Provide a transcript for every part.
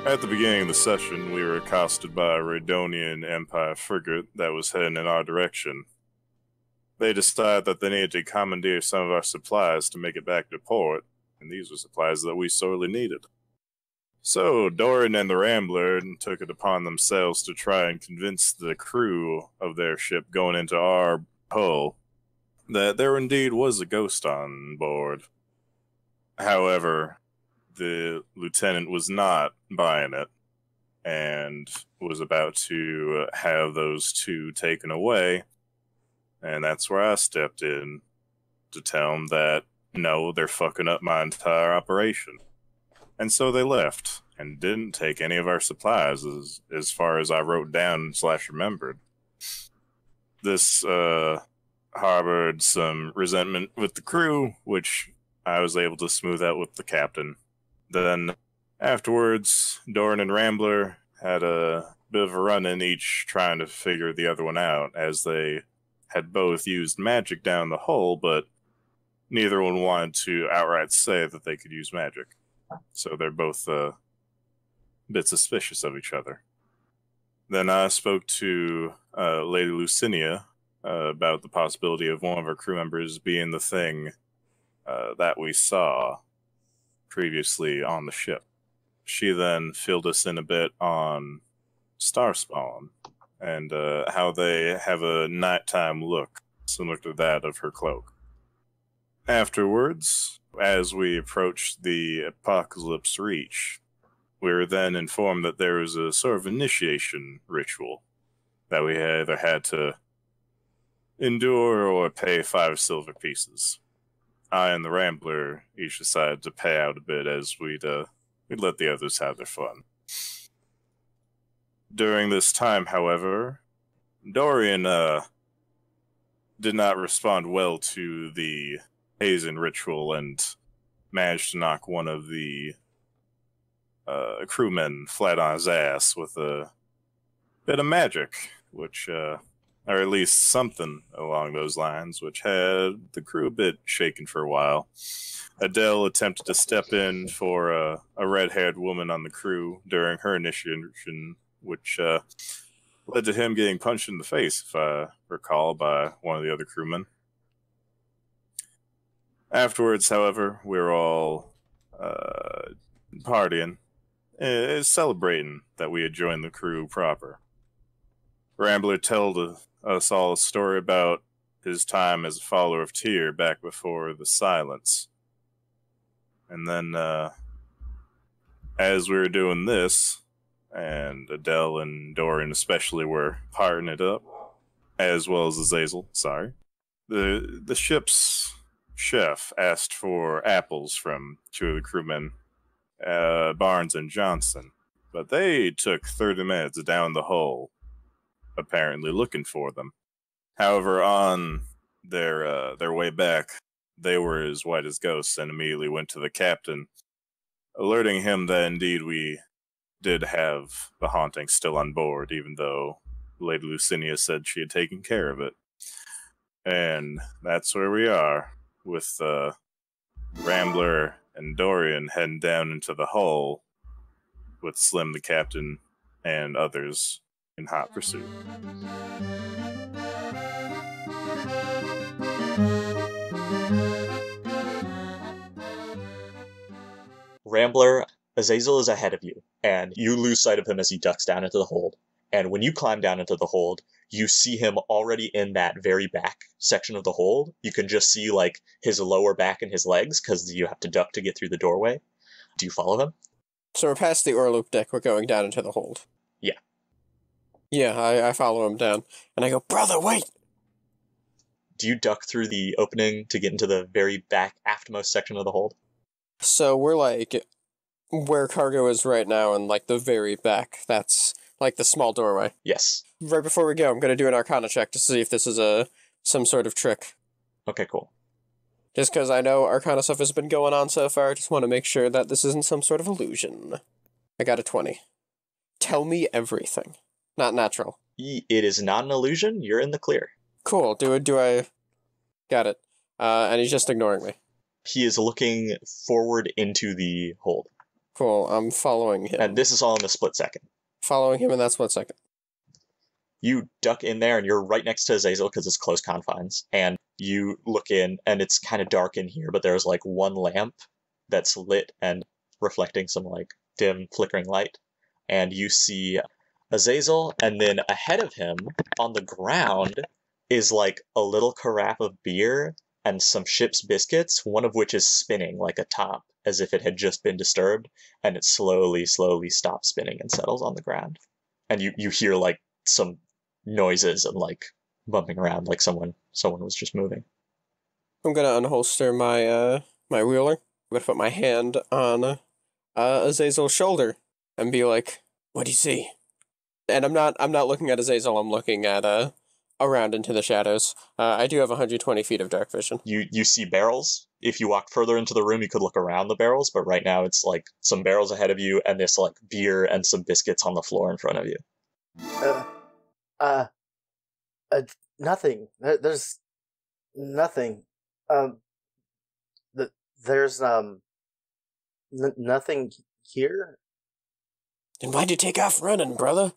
At the beginning of the session, we were accosted by a Radonian Empire frigate that was heading in our direction. They decided that they needed to commandeer some of our supplies to make it back to port, and these were supplies that we sorely needed. So Dorian and the Rambler took it upon themselves to try and convince the crew of their ship going into our hull that there indeed was a ghost on board. However, the lieutenant was not buying it and was about to have those two taken away, and that's where I stepped in to tell them that, no, they're fucking up my entire operation. And so they left and didn't take any of our supplies as far as I wrote down / remembered. This harbored some resentment with the crew, which I was able to smooth out with the captain. Then afterwards, Dorian and Rambler had a bit of a run-in, each trying to figure the other one out, as they had both used magic down the hole, but neither one wanted to outright say that they could use magic. So they're both a bit suspicious of each other. Then I spoke to Lady Lucinia about the possibility of one of our crew members being the thing that we saw previously on the ship. She then filled us in a bit on Starspawn and how they have a nighttime look similar to that of her cloak. Afterwards, as we approached the Apocalypse Reach, we were then informed that there was a sort of initiation ritual that we either had to endure or pay 5 silver pieces. I and the Rambler each decided to pay out a bit as we'd let the others have their fun. During this time, however, Dorian did not respond well to the hazing ritual and managed to knock one of the crewmen flat on his ass with a bit of magic, which, or at least something along those lines, which had the crew a bit shaken for a while. Adel attempted to step in for a red-haired woman on the crew during her initiation, which led to him getting punched in the face, if I recall, by one of the other crewmen. Afterwards, however, we were all partying, celebrating that we had joined the crew proper. Rambler told us all a story about his time as a follower of Tyr back before the Silence. And then, as we were doing this, and Adel and Dorian especially were partying it up, as well as Azazel, the ship's chef asked for apples from 2 of the crewmen, Barnes and Johnson, but they took 30 minutes down the hole, apparently looking for them. However, on their way back, they were as white as ghosts and immediately went to the captain, alerting him that indeed we did have the haunting still on board, even though Lady Lucinia said she had taken care of it. And that's where we are, with Rambler and Dorian heading down into the hull, with Slim the captain and others in hot pursuit. Rambler, Azazel is ahead of you, and you lose sight of him as he ducks down into the hold. And when you climb down into the hold, you see him already in that very back section of the hold. You can just see, like, his lower back and his legs, because you have to duck to get through the doorway. Do you follow him? So we're past the Orloop deck, we're going down into the hold. Yeah. Yeah, I follow him down, and I go, "Brother, wait!" Do you duck through the opening to get into the very back aftmost section of the hold? So we're, like, where cargo is right now, and, like, the very back. That's, like, the small doorway. Yes. Right before we go, I'm gonna do an Arcana check to see if this is some sort of trick. Okay, cool. Just because I know Arcana stuff has been going on so far, I just want to make sure that this isn't some sort of illusion. I got a 20. Tell me everything. Not natural. It is not an illusion. You're in the clear. Cool. Do I... Got it. And he's just ignoring me. He is looking forward into the hold. Cool, I'm following him. And this is all in a split second. Following him in that split second. You duck in there, and you're right next to Azazel because it's close confines. And you look in, and it's kind of dark in here, but there's like one lamp that's lit and reflecting some like dim, flickering light. And you see Azazel, and then ahead of him, on the ground, is like a little carafe of beer and some ship's biscuits, one of which is spinning like a top, as if it had just been disturbed, and it slowly stops spinning and settles on the ground. And you hear like some noises and like bumping around, like someone was just moving. I'm gonna unholster my my wheeler. I'm gonna put my hand on Azazel's shoulder and be like, "What do you see?" And I'm not looking at Azazel. I'm looking at around into the shadows. I do have 120 feet of dark vision. You see barrels. If you walk further into the room, you could look around the barrels, but right now it's like some barrels ahead of you and this like beer and some biscuits on the floor in front of you. Nothing. There's nothing. There's nothing here. Then why'd you take off running, brother?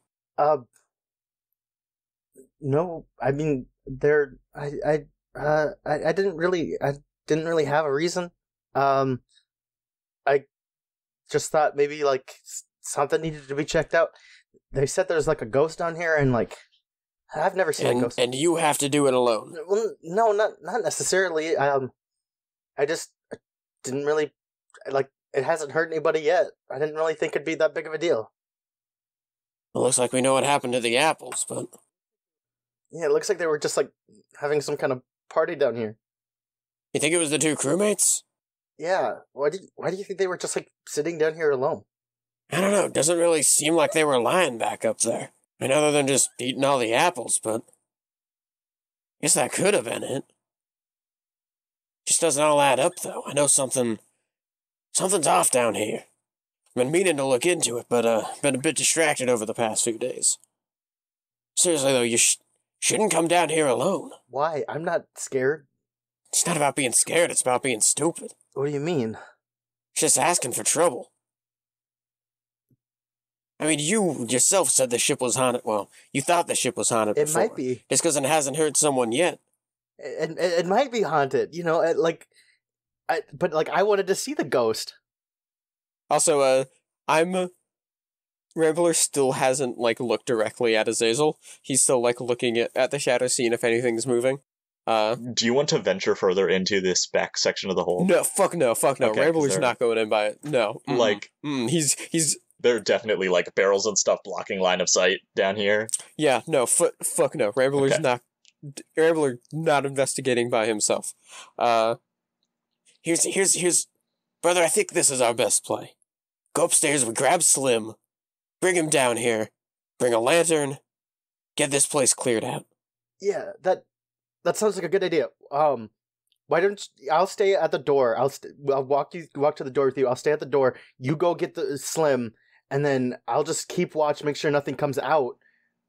No, I mean I didn't really have a reason. I just thought maybe like something needed to be checked out. They said there's like a ghost down here, and like I've never seen a ghost. And you have to do it alone. Well, no, not necessarily. I just didn't really like. It hasn't hurt anybody yet. I didn't really think it'd be that big of a deal. It looks like we know what happened to the apples, but yeah, it looks like they were just like having some kind of party down here. You think it was the two crewmates? Yeah. Why do you think they were just like sitting down here alone? I don't know. It doesn't really seem like they were lying back up there. I mean, other than just eating all the apples, but I guess that could have been it. Just doesn't all add up, though. I know something's off down here. I've been meaning to look into it, but been a bit distracted over the past few days. Seriously, though, you shouldn't come down here alone. Why? I'm not scared. It's not about being scared, it's about being stupid. What do you mean? Just asking for trouble. I mean, you yourself said the ship was haunted. Well, you thought the ship was haunted before. It might be. Just because it hasn't hurt someone yet. It might be haunted, you know, but I wanted to see the ghost. Also, Rambler still hasn't, like, looked directly at Azazel. He's still, like, looking at the shadow, seeing if anything's moving. Do you want to venture further into this back section of the hole? No, fuck no. Okay, Rambler's not going in by it. No. Like, he's... There are definitely, like, barrels and stuff blocking line of sight down here. Yeah, no, fuck no. Rambler's not investigating by himself. Here's... Brother, I think this is our best play. Go upstairs, we grab Slim, bring him down here, bring a lantern, get this place cleared out. Yeah, that sounds like a good idea. Why don't I'll stay at the door. I'll walk to the door with you. I'll stay at the door. You go get the Slim, and then I'll just keep watch, make sure nothing comes out.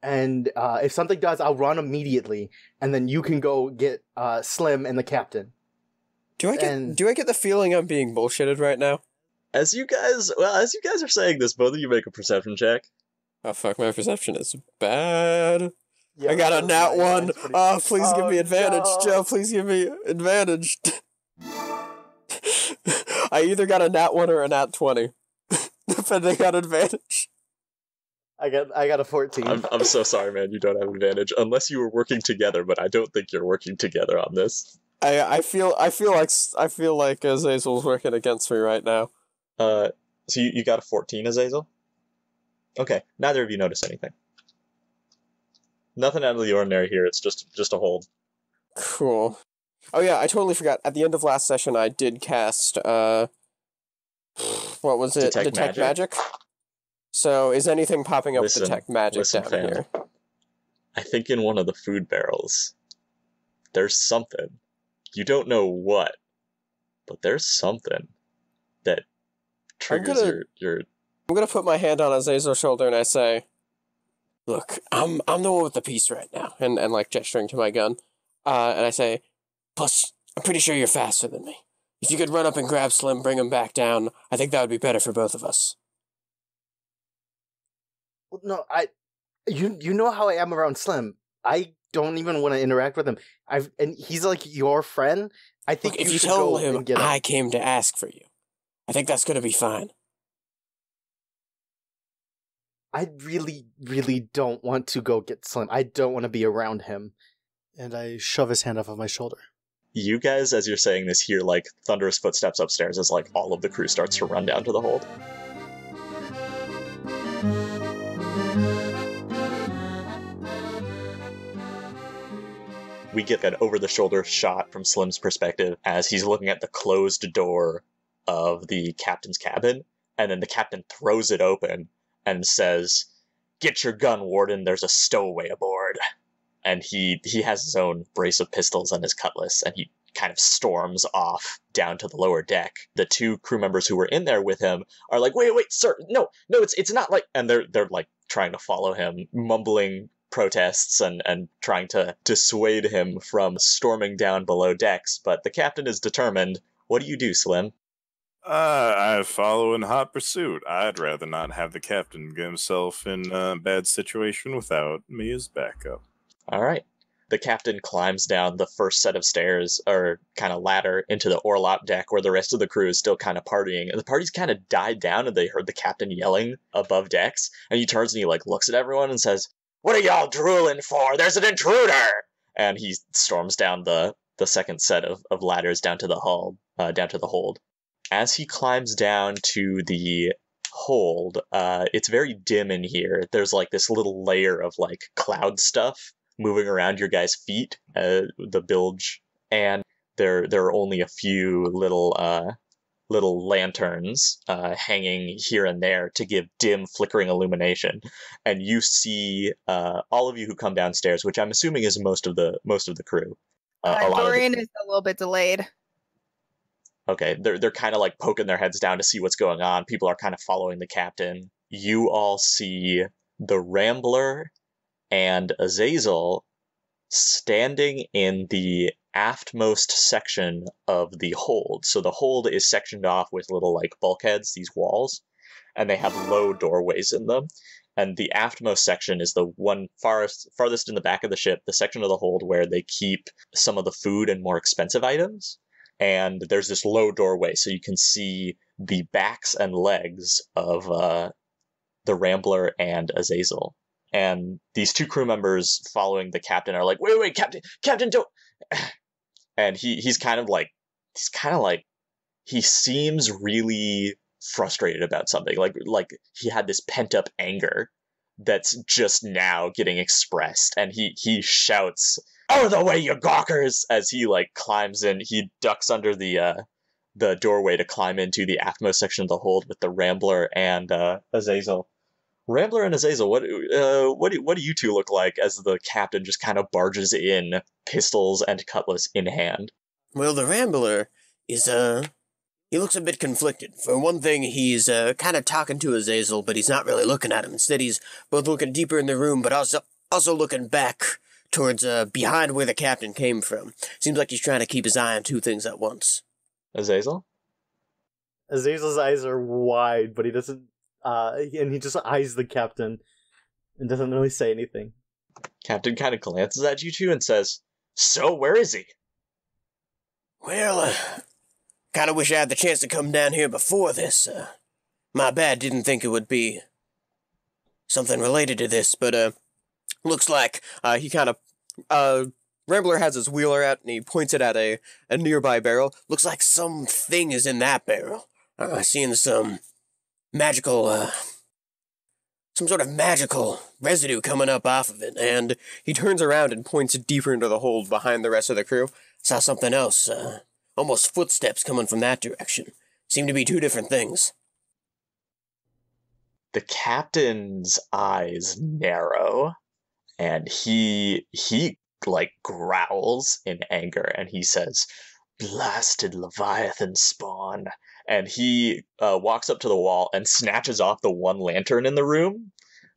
And if something does, I'll run immediately, and then you can go get Slim and the captain. Do I get the feeling I'm being bullshitted right now? As you guys are saying this, both of you make a perception check. Oh fuck, my perception is bad. Yeah, I got a nat 1. Oh, please give me advantage, no. Joe. Please give me advantage. I either got a nat 1 or a nat 20, depending on advantage. I got a 14. I'm so sorry, man. You don't have advantage unless you were working together, but I don't think you're working together on this. I feel like Azazel's working against me right now. So you got a 14, Azazel? Okay, neither of you notice anything. Nothing out of the ordinary here. It's just a hold. Cool. Oh yeah, I totally forgot. At the end of last session, I did cast what was it? Detect magic. So is anything popping up with Detect Magic down fam. Here? I think in one of the food barrels, there's something. You don't know what, but there's something that triggers your... I'm gonna put my hand on Azazel's shoulder and I say, "Look, I'm the one with the piece right now," and like gesturing to my gun, and I say, "Plus, I'm pretty sure you're faster than me. If you could run up and grab Slim, bring him back down, I think that would be better for both of us. No, you know how I am around Slim. I don't even want to interact with him. And he's like your friend. I think Look, if you should tell go him and get him. I came to ask for you, I think that's going to be fine. I really, really don't want to go get Slim. I don't want to be around him. And I shove his hand off of my shoulder. You guys, as you're saying this, hear, like, thunderous footsteps upstairs as, like, all of the crew starts to run down to the hold. We get an over-the-shoulder shot from Slim's perspective as he's looking at the closed door of the captain's cabin, and then the captain throws it open and says, "Get your gun, Warden, there's a stowaway aboard." And he has his own brace of pistols and his cutlass, and he kind of storms off down to the lower deck. The two crew members who were in there with him are like, wait, sir, no, it's not like, and they're like trying to follow him, mumbling protests and trying to dissuade him from storming down below decks, but the captain is determined. What do you do, Slim? I follow in hot pursuit. I'd rather not have the captain get himself in a bad situation without me as backup. All right. The captain climbs down the first set of stairs, or kind of ladder, into the orlop deck where the rest of the crew is still kind of partying. And the party's kind of died down and they heard the captain yelling above decks. And he turns and he like looks at everyone and says, "What are y'all drooling for? There's an intruder!" And he storms down the second set of ladders down to the hold. As he climbs down to the hold, it's very dim in here. There's like this little layer of like cloud stuff moving around your guys' feet, the bilge, and there are only a few little lanterns hanging here and there to give dim, flickering illumination. And you see all of you who come downstairs, which I'm assuming is most of the crew. Dorian is a little bit delayed. Okay, they're kind of like poking their heads down to see what's going on. People are kind of following the captain. You all see the Rambler and Azazel standing in the aftmost section of the hold. So the hold is sectioned off with little like bulkheads, these walls, and they have low doorways in them. And the aftmost section is the one farthest in the back of the ship, the section of the hold where they keep some of the food and more expensive items. And there's this low doorway, so you can see the backs and legs of the Rambler and Azazel. And these two crew members following the captain are like, wait, Captain, don't. And he's kind of like, he seems really frustrated about something. Like he had this pent up anger that's just now getting expressed. And he shouts, "Out of the way, you gawkers!" as he like climbs in. He ducks under the doorway to climb into the aftmost section of the hold with the Rambler and Azazel. Rambler and Azazel, what do you two look like as the captain just kind of barges in, pistols and cutlass in hand? Well, the Rambler is, he looks a bit conflicted. For one thing, he's, kind of talking to Azazel, but he's not really looking at him. Instead, he's both looking deeper in the room, but also looking back towards, behind where the captain came from. Seems like he's trying to keep his eye on two things at once. Azazel? Azazel's eyes are wide, but he doesn't, and he just eyes the captain and doesn't really say anything. Captain kind of glances at you two and says, "So, where is he?" Well, kind of wish I had the chance to come down here before this. My bad, didn't think it would be something related to this, but, looks like, he kind of, Rambler has his wheeler out and he points it at a nearby barrel. Looks like something is in that barrel. Seeing some magical, some sort of magical residue coming up off of it, and he turns around and points deeper into the hold behind the rest of the crew. Saw something else, almost footsteps coming from that direction. Seem to be two different things. The captain's eyes narrow, and he like growls in anger, and he says, "Blasted Leviathan spawn." And he walks up to the wall and snatches off the one lantern in the room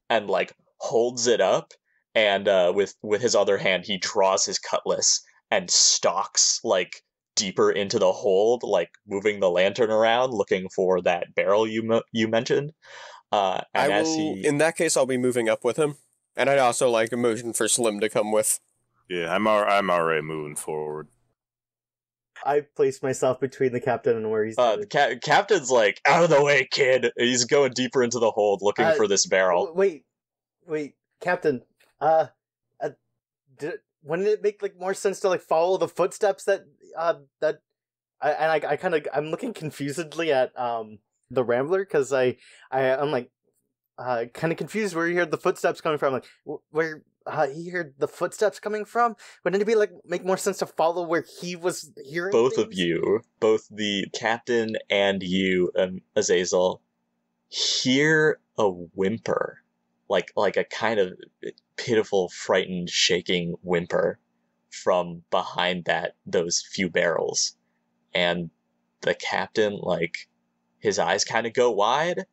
and like holds it up, and with his other hand he draws his cutlass and stalks like deeper into the hold, like moving the lantern around, looking for that barrel you mentioned. And in that case, I'll be moving up with him. And I'd also like a motion for Slim to come with. Yeah, I'm already moving forward. I placed myself between the captain and where he's the captain's like, out of the way, kid. He's going deeper into the hold, looking for this barrel. Wait, Captain. Wouldn't it make like more sense to like follow the footsteps I'm looking confusedly at the Rambler because I'm like kind of confused where you heard the footsteps coming from. Like where he heard the footsteps coming from. Wouldn't it be like make more sense to follow where he was hearing? Both things? of you, both the captain and you, Azazel, hear a whimper, like a kind of pitiful, frightened, shaking whimper from behind those few barrels. And the captain, like, his eyes kind of go wide,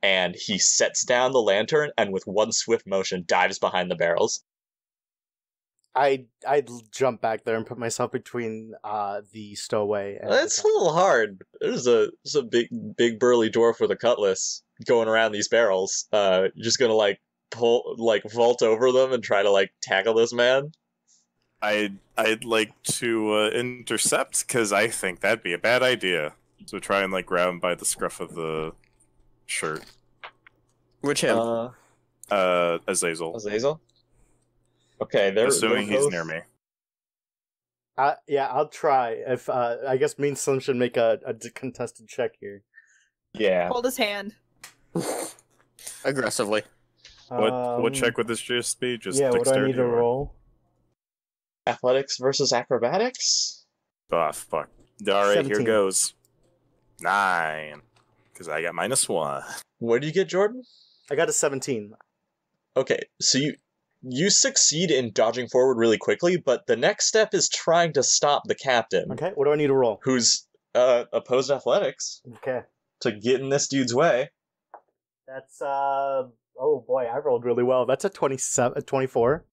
and he sets down the lantern and with one swift motion dives behind the barrels. I'd jump back there and put myself between the stowaway and It's a little hard. There's a big burly dwarf with a cutlass going around these barrels. You're just gonna vault over them and try to tackle this man? I'd like to intercept because I think that'd be a bad idea. So try and grab him by the scruff of the shirt. Which him? Azazel. Azazel? Okay, they're assuming they're he's both... near me. Yeah, I'll try. If I guess me and Slim should make a contested check here. Yeah. Hold his hand. Aggressively. What check would this just be? Just yeah, what do I need to or... roll? Athletics versus acrobatics? Oh, fuck. Alright, 17. here goes. 9. Because I got -1. What did you get, Jordon? I got a 17. Okay, so you succeed in dodging forward really quickly, but the next step is trying to stop the captain. Okay, what do I need to roll? Who's opposed athletics. Okay. To get in this dude's way. That's, oh boy, I rolled really well. That's a 24.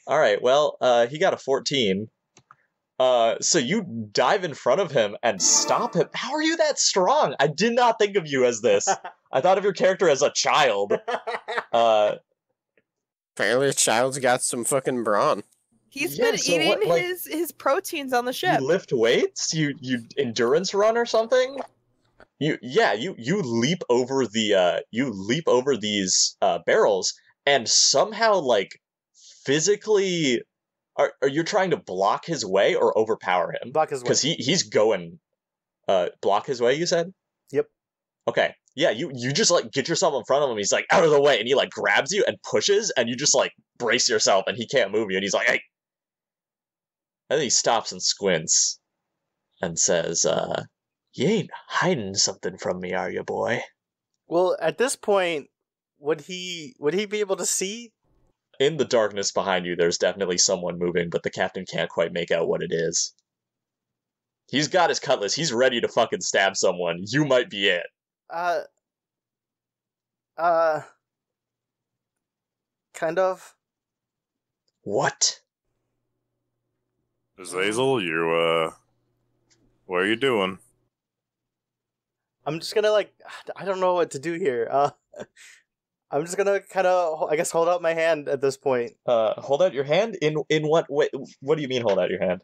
Alright, well, he got a 14. So you dive in front of him and stop him. How are you that strong? I did not think of you as this. I thought of your character as a child. Apparently a child's got some fucking brawn. He's been eating his proteins on the ship. You lift weights? You endurance run or something? You leap over these barrels and somehow physically are you trying to block his way or overpower him? Block his way. Because he's going block his way, you said? Yep. Okay. Yeah, you just get yourself in front of him, he's out of the way, and he grabs you and pushes, and you just brace yourself and he can't move you, and he's like, hey. And then he stops and squints and says, you ain't hiding something from me, are you, boy? Well, at this point, would he be able to see? In the darkness behind you, there's definitely someone moving, but the captain can't quite make out what it is. He's got his cutlass. He's ready to fucking stab someone. You might be it. Kind of. What? Azazel, you, what are you doing? I'm just gonna I don't know what to do here. I'm just gonna kind of, I guess, hold out my hand at this point. Hold out your hand? In what way? What do you mean hold out your hand?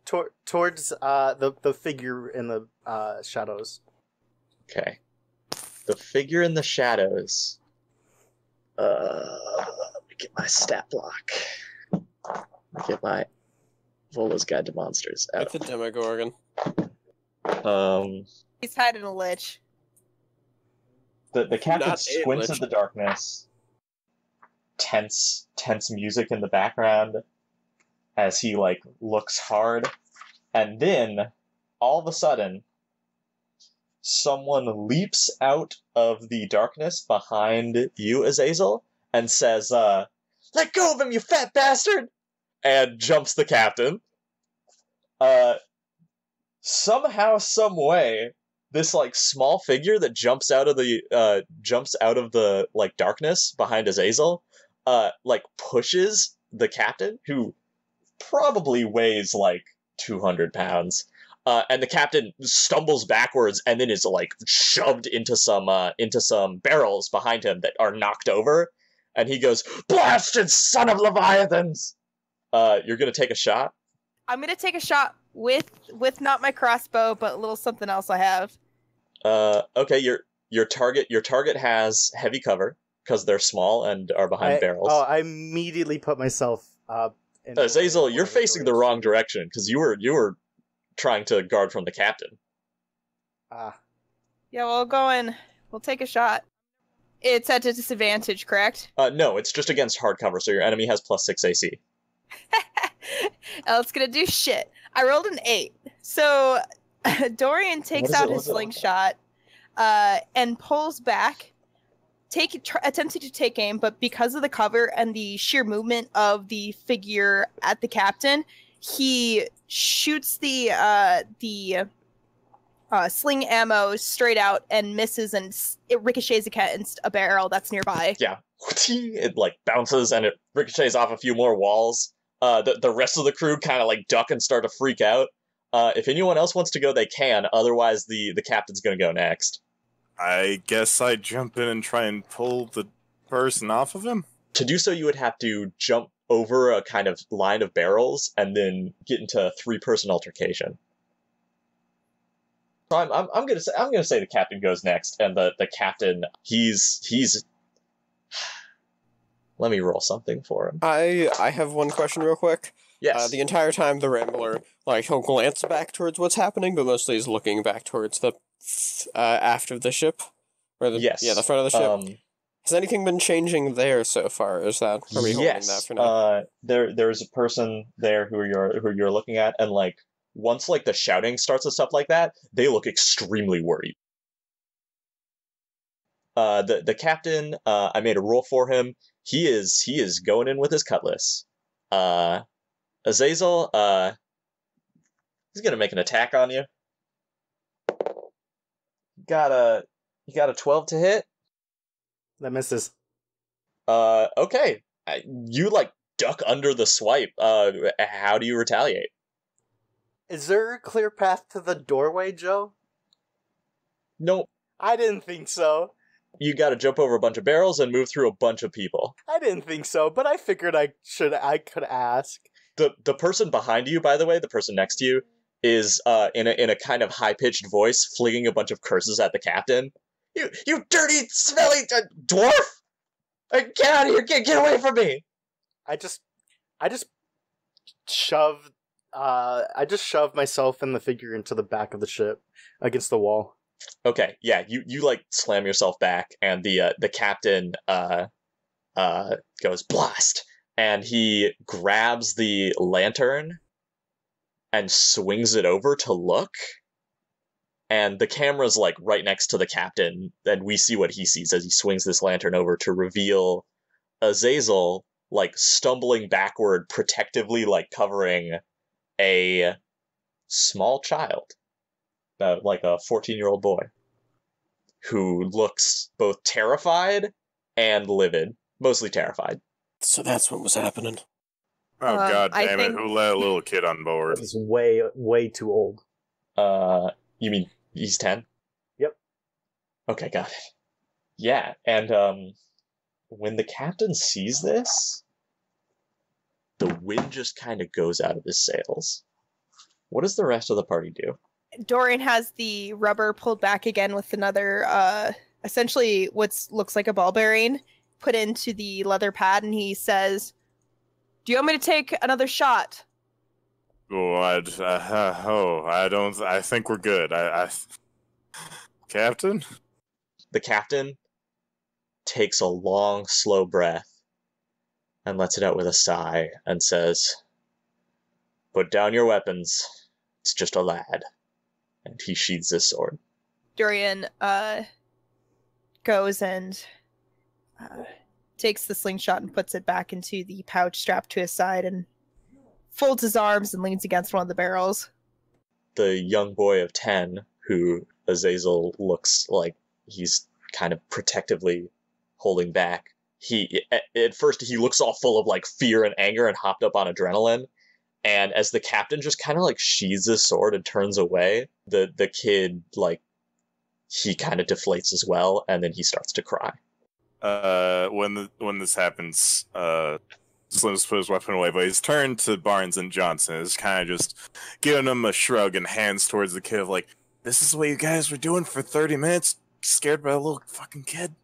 Towards the figure in the shadows. Okay. The figure in the shadows. Let me get my stat block. Let me get my Vola's Guide to Monsters out. It's a Demogorgon. He's hiding a lich. The captain Not squints in the darkness. Tense music in the background as he looks hard, and then all of a sudden someone leaps out of the darkness behind you, Azazel, and says, let go of him, you fat bastard! And jumps the captain. Somehow, some way, this small figure that jumps out of the darkness behind Azazel, pushes the captain, who probably weighs 200 pounds. And the captain stumbles backwards and then is like shoved into some barrels behind him that are knocked over. And he goes, "Blasted son of Leviathans!" You're gonna take a shot? I'm gonna take a shot with not my crossbow, but a little something else I have. Okay, your target has heavy cover because they're small and are behind barrels. I immediately put myself Azazel, you're facing the wrong direction because you were trying to guard from the captain. Yeah, we'll take a shot. It's at a disadvantage, correct? No, it's just against hard cover, so your enemy has +6 AC. It's gonna do shit. I rolled an 8. So Dorian takes out his slingshot and pulls back, attempting to take aim, but because of the cover and the sheer movement of the figure at the captain, he shoots the sling ammo straight out and misses, and it ricochets against a barrel that's nearby. Yeah, it like bounces and it ricochets off a few more walls. The rest of the crew kind of like duck and start to freak out. If anyone else wants to go, they can. Otherwise, the captain's gonna go next. I guess I jump in and try and pull the person off of him. To do so, you would have to jump over a kind of line of barrels and then get into a 3-person altercation. So I'm gonna say the captain goes next, and the captain he's. Let me roll something for him. I have one question real quick. Yes. The entire time the Rambler, like, he'll glance back towards what's happening, but mostly he's looking back towards the aft of the ship. Or the front of the ship. Has anything been changing there so far? Are we holding that for now? There's a person there who you're looking at, and like once like the shouting starts and stuff like that, they look extremely worried. The captain, I made a roll for him. He is going in with his cutlass. Azazel, he's gonna make an attack on you. You got a 12 to hit. That misses. Okay. You like duck under the swipe. How do you retaliate? Is there a clear path to the doorway, Joe? Nope. I didn't think so. You gotta jump over a bunch of barrels and move through a bunch of people. I didn't think so, but I figured I could ask. The person behind you, by the way, the person next to you, is in a kind of high-pitched voice flinging a bunch of curses at the captain. You dirty, smelly dwarf! Get out of here! Get away from me! I just shoved myself and the figure into the back of the ship against the wall. Okay, yeah, you like slam yourself back, and the captain goes blast, and he grabs the lantern and swings it over to look. And the camera's like right next to the captain, and we see what he sees as he swings this lantern over to reveal Azazel like stumbling backward, protectively like covering a small child, like a 14-year-old boy, who looks both terrified and livid, mostly terrified. So that's what was happening. Oh, God damn it, who let a little kid on board? He's way, way too old. You mean he's 10? Yep. Okay, got it. Yeah, and when the captain sees this, the wind just kind of goes out of his sails. What does the rest of the party do? Dorian has the rubber pulled back again with another, essentially what looks like a ball bearing put into the leather pad, and he says, "Do you want me to take another shot?" Oh, I think we're good. Captain? The captain takes a long, slow breath and lets it out with a sigh and says, "Put down your weapons. It's just a lad." And he sheathes his sword. Dorian goes and takes the slingshot and puts it back into the pouch strapped to his side and folds his arms and leans against one of the barrels. The young boy of 10, who Azazel looks like he's kind of protectively holding back, at first he looks all full of like fear and anger and hopped up on adrenaline, And as the captain just kind of like sheathes his sword and turns away, the kid, like, he kind of deflates as well, and then he starts to cry. When this happens, Slim's put his weapon away, but he's turned to Barnes and Johnson, is kind of just giving him a shrug and hands towards the kid, like, this is what you guys were doing for 30 minutes? Scared by a little fucking kid?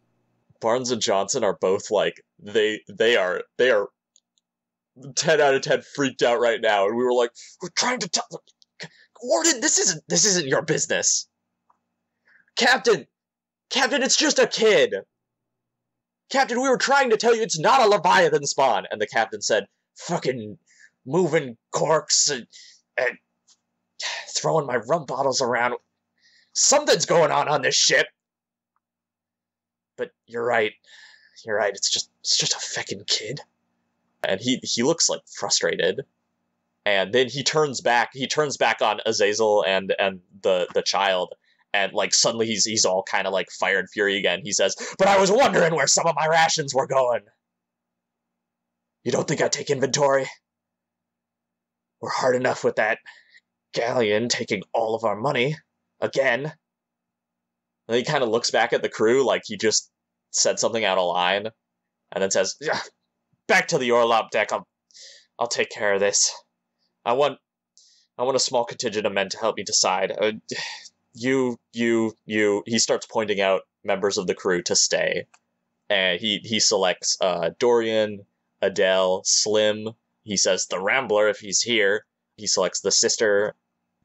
Barnes and Johnson are both like, they are 10 out of 10 freaked out right now, and we were like, we're trying to tell Warden, this isn't your business. Captain, it's just a kid. Captain, we were trying to tell you it's not a Leviathan spawn. And the captain said, fucking moving corks and throwing my rum bottles around. Something's going on this ship. But you're right. It's just a fucking kid. And he looks like frustrated. And then he turns back on Azazel and the child. And, like, suddenly he's all kind of, like, fire and fury again. He says, but I was wondering where some of my rations were going. You don't think I'd take inventory? We're hard enough with that galleon taking all of our money. Again. And he kind of looks back at the crew like he just said something out of line. And then says, yeah, back to the Orlop deck. I'll take care of this. I want a small contingent of men to help me decide. You, he starts pointing out members of the crew to stay. And he selects Dorian, Adel, Slim. He says the Rambler if he's here. He selects the sister,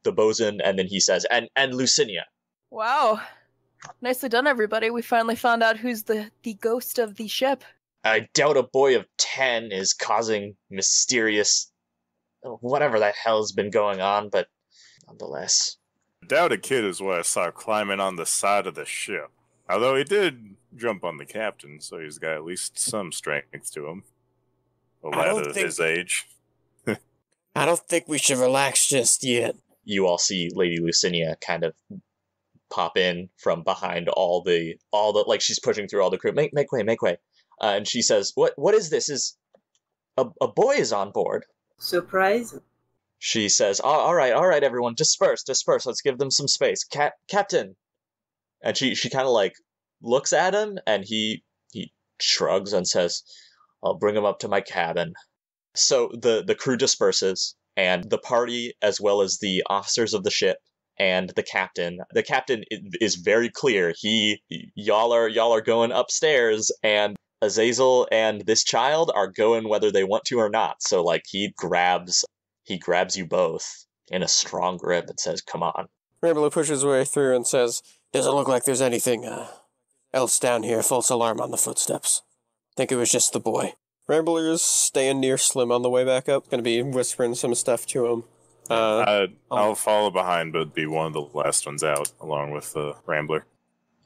the bosun, and then he says, and Lucinia. Wow. Nicely done, everybody. We finally found out who's the ghost of the ship. I doubt a boy of 10 is causing mysterious whatever the hell's been going on, but nonetheless. I doubt a kid is what I saw climbing on the side of the ship. Although he did jump on the captain, so he's got at least some strength to him. A lad of his age. I don't think we should relax just yet. You all see Lady Lucinia kind of pop in from behind all the like she's pushing through all the crew. Make way. And she says, What is this? Is a boy is on board. Surprise. She says, all right, everyone, disperse. Let's give them some space. Captain. And she kind of like looks at him, and he shrugs and says, I'll bring him up to my cabin. So the crew disperses, and the party, as well as the officers of the ship and the captain is very clear. Y'all are going upstairs, and Azazel and this child are going whether they want to or not. So like he grabs you both in a strong grip and says, come on. Rambler pushes his way through and says, doesn't look like there's anything else down here. False alarm on the footsteps. Think it was just the boy. Rambler's staying near Slim on the way back up. Gonna be whispering some stuff to him. I'll follow behind, but be one of the last ones out, along with the Rambler.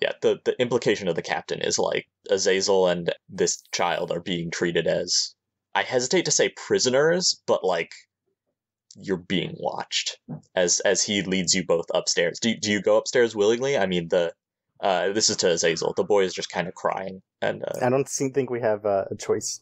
Yeah, the implication of the captain is like Azazel and this child are being treated as, I hesitate to say prisoners, but like you're being watched as he leads you both upstairs. Do you go upstairs willingly? I mean, this is to Azazel. The boy is just kind of crying, and I don't think we have a choice.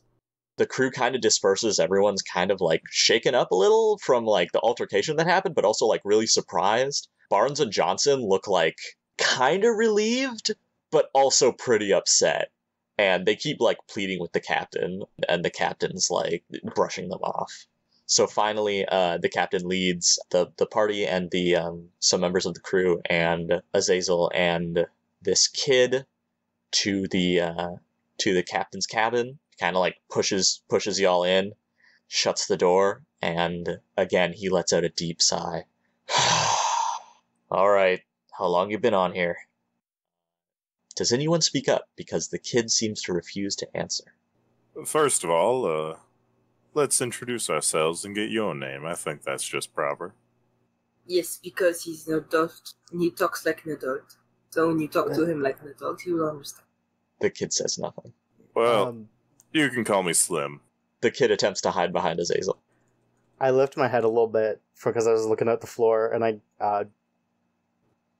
The crew kind of disperses. Everyone's kind of like shaken up a little from like the altercation that happened, but also like really surprised. Barnes and Johnson look like kind of relieved, but also pretty upset. And they keep like pleading with the captain, and the captain's like brushing them off. So finally, the captain leads the party and the some members of the crew and Azazel and this kid to the captain's cabin. Kind of like pushes y'all in, shuts the door, and again he lets out a deep sigh. All right, how long you been on here? Does anyone speak up? Because the kid seems to refuse to answer. First of all, let's introduce ourselves and get your name. I think that's just proper. Yes, because he's an adult and he talks like an adult. So when you talk to him like an adult, he will understand. The kid says nothing. Well, you can call me Slim. The kid attempts to hide behind Azazel. I lift my head a little bit because I was looking at the floor, and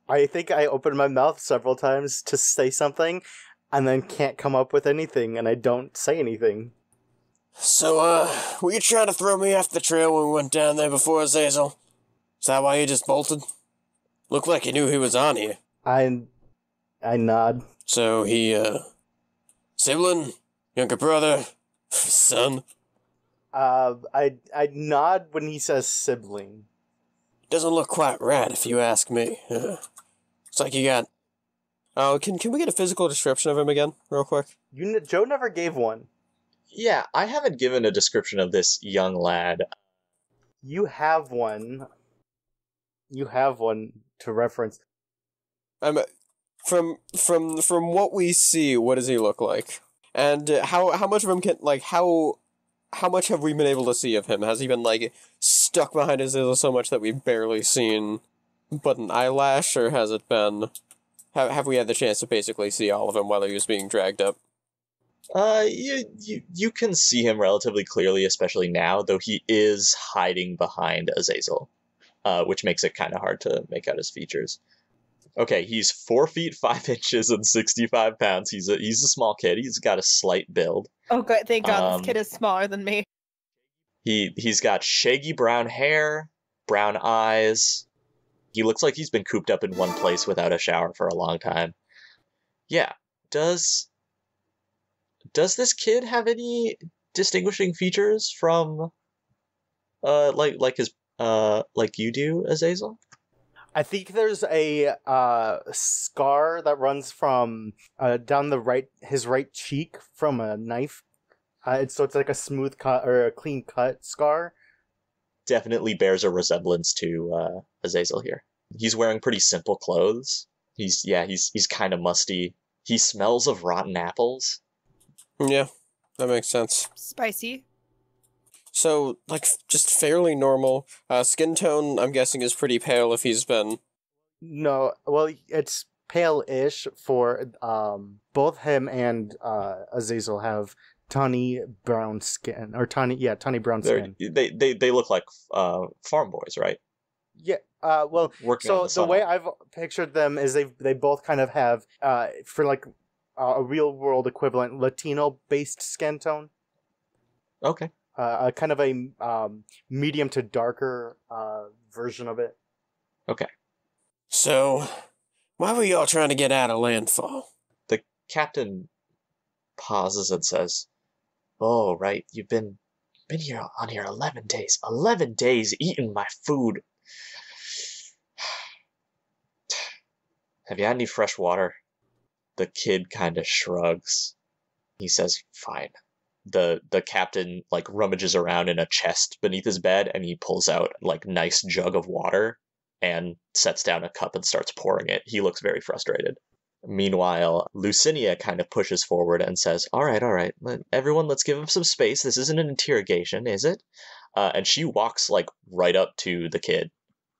I think I opened my mouth several times to say something, and then can't come up with anything, and I don't say anything. So, were you trying to throw me off the trail when we went down there before, Azazel? Is that why you just bolted? Looked like you knew he was on here. I nod. So sibling, younger brother, son? I nod when he says sibling. Doesn't look quite right, if you ask me. It's like you got... Oh, can we get a physical description of him again, real quick? Joe never gave one. Yeah, I haven't given a description of this young lad. You have one. You have one to reference. From what we see, what does he look like? And how much of him can, like, how much have we been able to see of him? Has he been, like, stuck behind his ears so much that we've barely seen but an eyelash, or has it been... Have we had the chance to basically see all of him while he was being dragged up? You can see him relatively clearly, especially now, though he is hiding behind Azazel, which makes it kind of hard to make out his features. Okay, he's 4 feet 5 inches and 65 pounds. He's a small kid. He's got a slight build. Oh, good. Thank God this kid is smaller than me. He's got shaggy brown hair, brown eyes. He looks like he's been cooped up in one place without a shower for a long time. Yeah, does this kid have any distinguishing features from like you do, Azazel? I think there's a scar that runs from down his right cheek from a knife. So it's like a smooth cut or a clean cut scar. Definitely bears a resemblance to Azazel here. He's wearing pretty simple clothes. He's kind of musty. He smells of rotten apples. Yeah, that makes sense. Spicy. So, like, just fairly normal. Skin tone, I'm guessing, is pretty pale if he's been... No, well, it's pale-ish for both him and Azazel have tawny brown skin, or tawny brown skin. They look like farm boys, right? Yeah. Well, Working so the way I've pictured them is they both kind of have for like a real world equivalent Latino based skin tone. Okay. Kind of a medium to darker version of it. Okay. So, why were y'all trying to get out of landfall? The captain pauses and says, "Oh, right, you've been here 11 days. 11 days eating my food. Have you had any fresh water?" The kid kind of shrugs. He says, "Fine." The captain, like, rummages around in a chest beneath his bed, and he pulls out, like, nice jug of water and sets down a cup and starts pouring it. He looks very frustrated. Meanwhile, Lucinia kind of pushes forward and says, all right, everyone, let's give him some space. This isn't an interrogation, is it?" And she walks, like, right up to the kid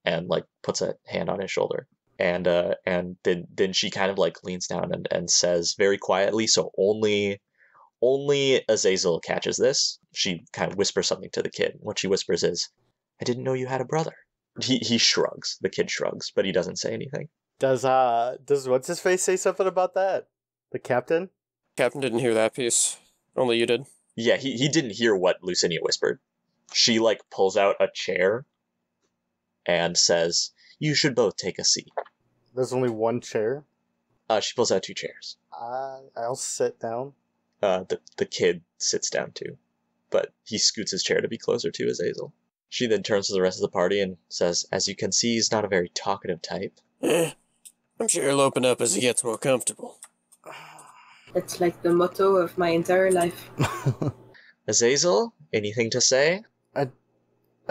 and, like, puts a hand on his shoulder. And then she kind of, like, leans down and says very quietly, so only Azazel catches this. She kind of whispers something to the kid. What she whispers is, "I didn't know you had a brother." He shrugs. The kid shrugs, but he doesn't say anything. Does what's his face say something about that? The captain? Captain didn't hear that piece. Only you did. Yeah, he didn't hear what Lucinia whispered. She, like, pulls out a chair and says, "You should both take a seat." There's only one chair? She pulls out 2 chairs. I'll sit down. The kid sits down too, but he scoots his chair to be closer to Azazel. She then turns to the rest of the party and says, "As you can see, he's not a very talkative type." I'm sure he'll open up as he gets more comfortable. It's like the motto of my entire life. Azazel, anything to say? I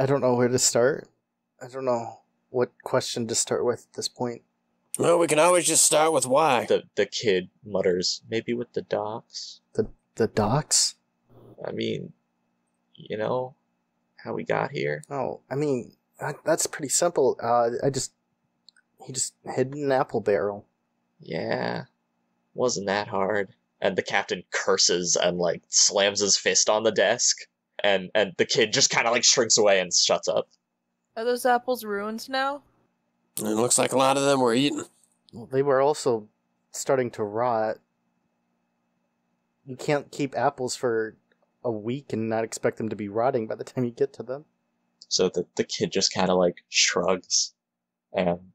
don't know where to start. I don't know what question to start with at this point. Well, we can always just start with why. The kid mutters, "Maybe with the docks." The docks? I mean, you know, how we got here. Oh, I mean, that's pretty simple. He just hid in an apple barrel. Yeah, wasn't that hard. And the captain curses and, like, slams his fist on the desk. And the kid just kind of, like, shrinks away and shuts up. Are those apples ruined now? It looks like a lot of them were eaten. Well, they were also starting to rot. You can't keep apples for a week and not expect them to be rotting by the time you get to them. So the kid just kind of like shrugs, and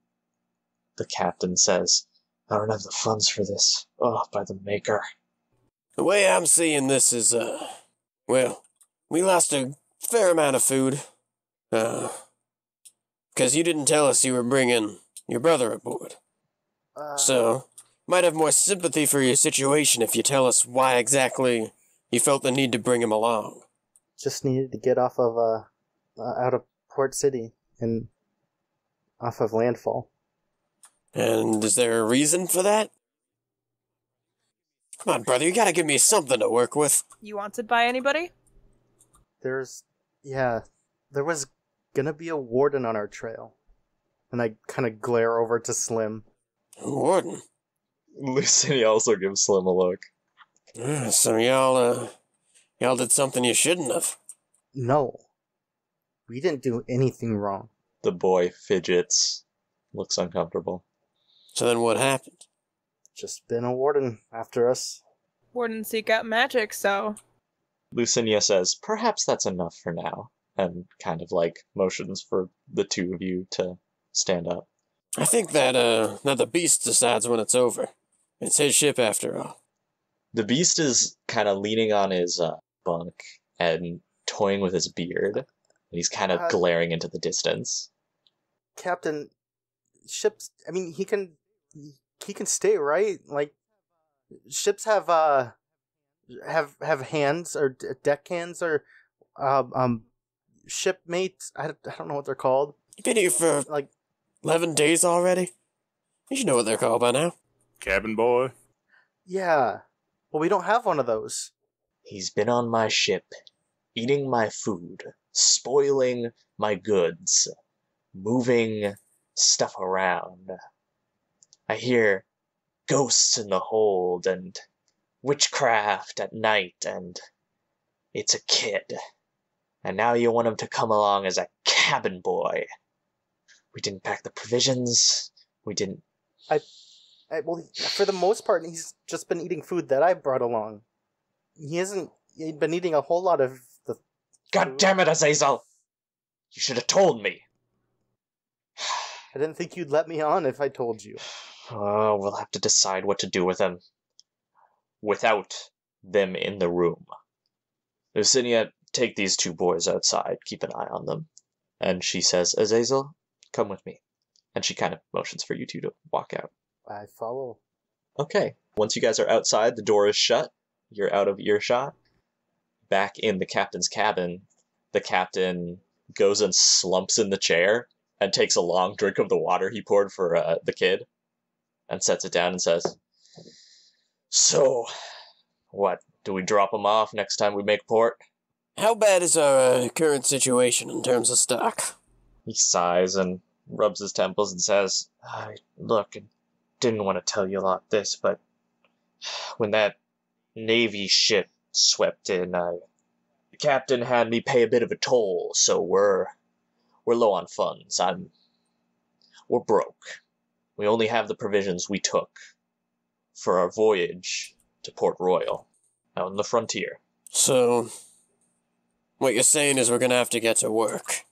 the captain says, I don't have the funds for this. Oh, by the maker. The way I'm seeing this is, well, we lost a fair amount of food. Because you didn't tell us you were bringing your brother aboard. So, might have more sympathy for your situation if you tell us why exactly you felt the need to bring him along. Just needed to get off of, out of Port City and off of landfall. And is there a reason for that? Come on, brother, you gotta give me something to work with. You wanted by anybody? There was gonna be a warden on our trail. And I kind of glare over to Slim. A warden? Lucinda also gives Slim a look. So y'all did something you shouldn't have. No. We didn't do anything wrong. The boy fidgets, looks uncomfortable. So then what happened? Just been a warden after us. Warden seek out magic, so... Lucinia says, perhaps that's enough for now, and kind of like motions for the two of you to stand up. I think that the beast decides when it's over. It's his ship after all. The beast is kind of leaning on his bunk and toying with his beard, and he's kind of glaring into the distance. Captain, ships, I mean, he can stay, right? Like, ships have hands, or deckhands, or, shipmates, I don't know what they're called. You've been here for, 11 days already? You should know what they're called by now. Cabin boy? Yeah. Well, we don't have one of those. He's been on my ship, eating my food, spoiling my goods, moving stuff around. I hear ghosts in the hold and witchcraft at night, and it's a kid. And now you want him to come along as a cabin boy. We didn't pack the provisions. We didn't... Well, for the most part, he's just been eating food that I brought along. He's been eating a whole lot of the... God damn it, Azazel! You should have told me. I didn't think you'd let me on if I told you. Oh, we'll have to decide what to do with them. Without them in the room. Lucinia, take these two boys outside. Keep an eye on them. And she says, Azazel, come with me. And she kind of motions for you two to walk out. I follow. Okay. Once you guys are outside, the door is shut. You're out of earshot. Back in the captain's cabin, the captain goes and slumps in the chair and takes a long drink of the water he poured for the kid and sets it down and says, So, what? Do we drop them off next time we make port? How bad is our current situation in terms of stock? He sighs and rubs his temples and says, Look, I didn't want to tell you a lot of this, but when that Navy ship swept in, the captain had me pay a bit of a toll, so we're low on funds. We're broke. We only have the provisions we took for our voyage to Port Royal, out on the frontier. So, what you're saying is we're gonna have to get to work.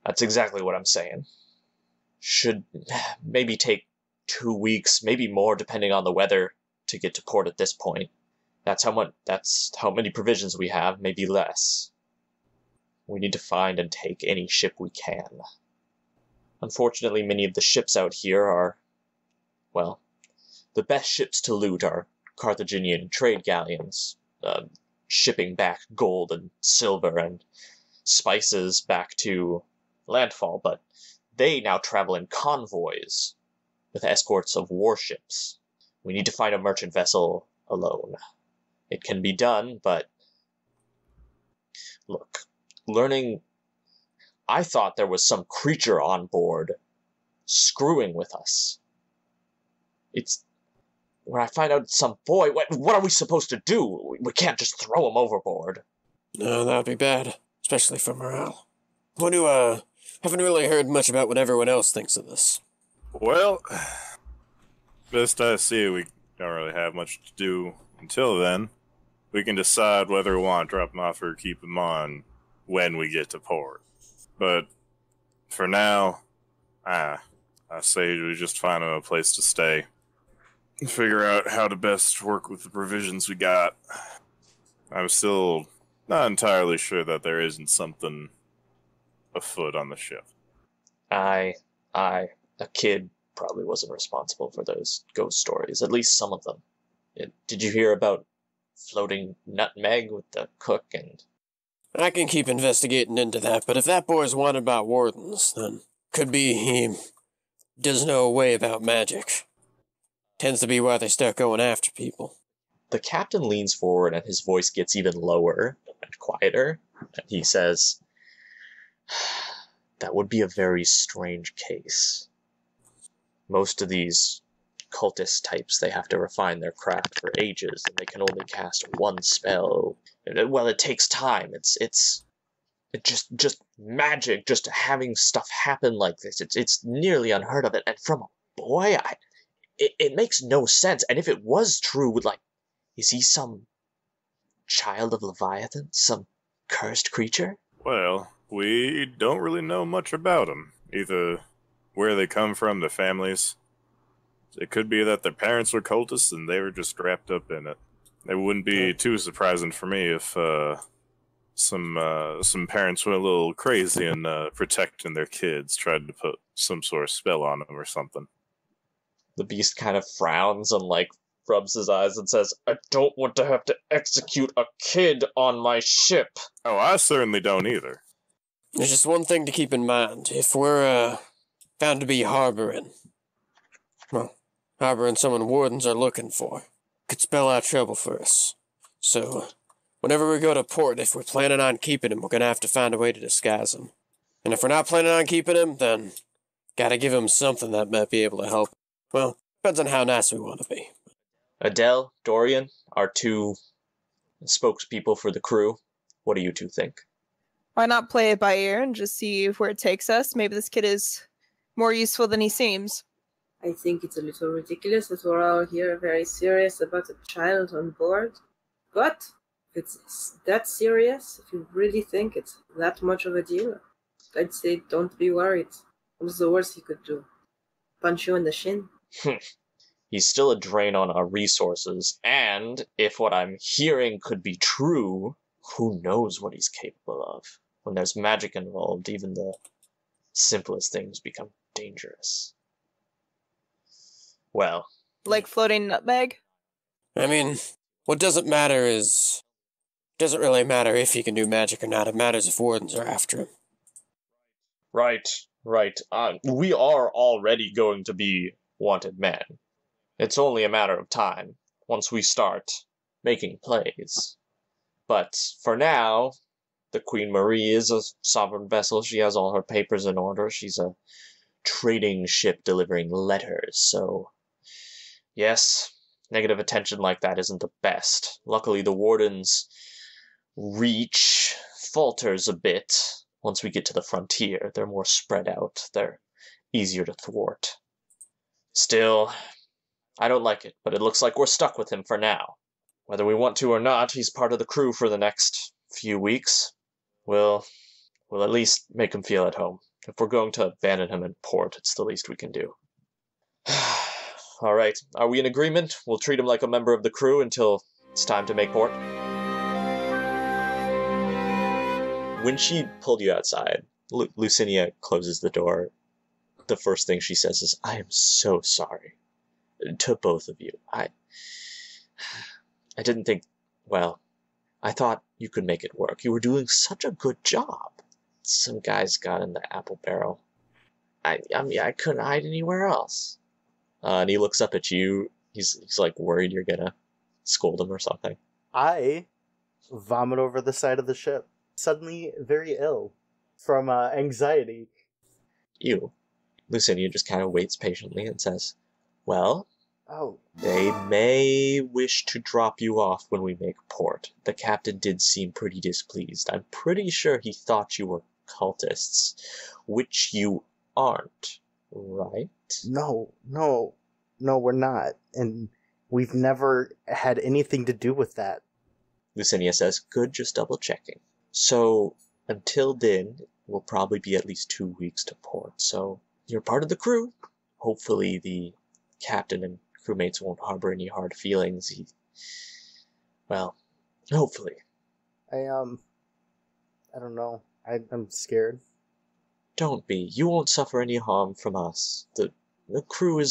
That's exactly what I'm saying. Should maybe take 2 weeks, maybe more, depending on the weather, to get to port at this point. That's how many provisions we have, maybe less. We need to find and take any ship we can. Unfortunately, many of the ships out here are, well, the best ships to loot are Carthaginian trade galleons, shipping back gold and silver and spices back to landfall, but they now travel in convoys with escorts of warships. We need to find a merchant vessel alone. It can be done, but look, I thought there was some creature on board screwing with us. When I find out it's some boy, what are we supposed to do? We can't just throw him overboard. No, that would be bad, especially for morale. Haven't really heard much about what everyone else thinks of this. Well, best I see, we don't really have much to do until then. we can decide whether we want to drop them off or keep them on when we get to port. But for now, I say we just find them a place to stay. Figure out how to best work with the provisions we got. I'm still not entirely sure that there isn't something afoot on the ship. A kid probably wasn't responsible for those ghost stories, at least some of them. Did you hear about floating nutmeg with the cook and... I can keep investigating into that, but if that boy's wanted by wardens, then could be he does know a way about magic. Tends to be why they start going after people. The captain leans forward and his voice gets even lower and quieter. And he says, that would be a very strange case. Most of these cultist types, they have to refine their craft for ages, and they can only cast one spell. Well, it takes time. It's just magic, just having stuff happen like this. It's nearly unheard of. And from a boy, it makes no sense. And if it was true, is he some child of Leviathan? Some cursed creature? Well, we don't really know much about them. Either where they come from, their families. It could be that their parents were cultists and they were just wrapped up in it. It wouldn't be too surprising for me if some parents went a little crazy and protecting their kids, tried to put some sort of spell on them or something. The beast kind of frowns and rubs his eyes and says, I don't want to have to execute a kid on my ship. Oh, I certainly don't either. There's just one thing to keep in mind. If we're found to be harboring someone wardens are looking for, could spell out trouble for us. So, whenever we go to port, if we're planning on keeping him, we're going to have to find a way to disguise him. And if we're not planning on keeping him, then gotta give him something that might be able to help. Well, depends on how nice we want to be. Adel, Dorian, our two spokespeople for the crew. What do you two think? Why not play it by ear and just see where it takes us? Maybe this kid is more useful than he seems. I think it's a little ridiculous that we're all here very serious about a child on board. But if it's that serious, if you really think it's that much of a deal, I'd say don't be worried. What's the worst he could do? Punch you in the shin? He's still a drain on our resources, and if what I'm hearing could be true, who knows what he's capable of? When there's magic involved, even the simplest things become dangerous. Well. Like floating nutmeg? I mean, what doesn't matter is... doesn't really matter if he can do magic or not. It matters if wardens are after him. Right. We are already going to be wanted men. It's only a matter of time, once we start making plays. But for now, the Queen Marie is a sovereign vessel. She has all her papers in order. She's a trading ship delivering letters, so... yes, negative attention like that isn't the best. Luckily, the Warden's reach falters a bit once we get to the frontier. They're more spread out. They're easier to thwart. Still, I don't like it, but it looks like we're stuck with him for now. Whether we want to or not, he's part of the crew for the next few weeks. We'll at least make him feel at home. If we're going to abandon him in port, it's the least we can do. All right, are we in agreement? We'll treat him like a member of the crew until it's time to make port. When she pulled you outside, Lucinia closes the door. The first thing she says is, I am so sorry. To both of you. I didn't think, well, I thought you could make it work. You were doing such a good job. Some guys got in the apple barrel. I mean, I couldn't hide anywhere else. And he looks up at you. He's worried you're gonna scold him or something. I vomit over the side of the ship. Suddenly very ill from anxiety. You. Lucinia just kind of waits patiently and says, well, oh, they may wish to drop you off when we make port. The captain did seem pretty displeased. I'm pretty sure he thought you were cultists, which you aren't, right? No, we're not. And we've never had anything to do with that. Lucinia says, good, just double checking. So, until then, it will probably be at least 2 weeks to port, so you're part of the crew. Hopefully the captain and crewmates won't harbor any hard feelings. Well, hopefully. I don't know. I'm scared. Don't be. You won't suffer any harm from us. The crew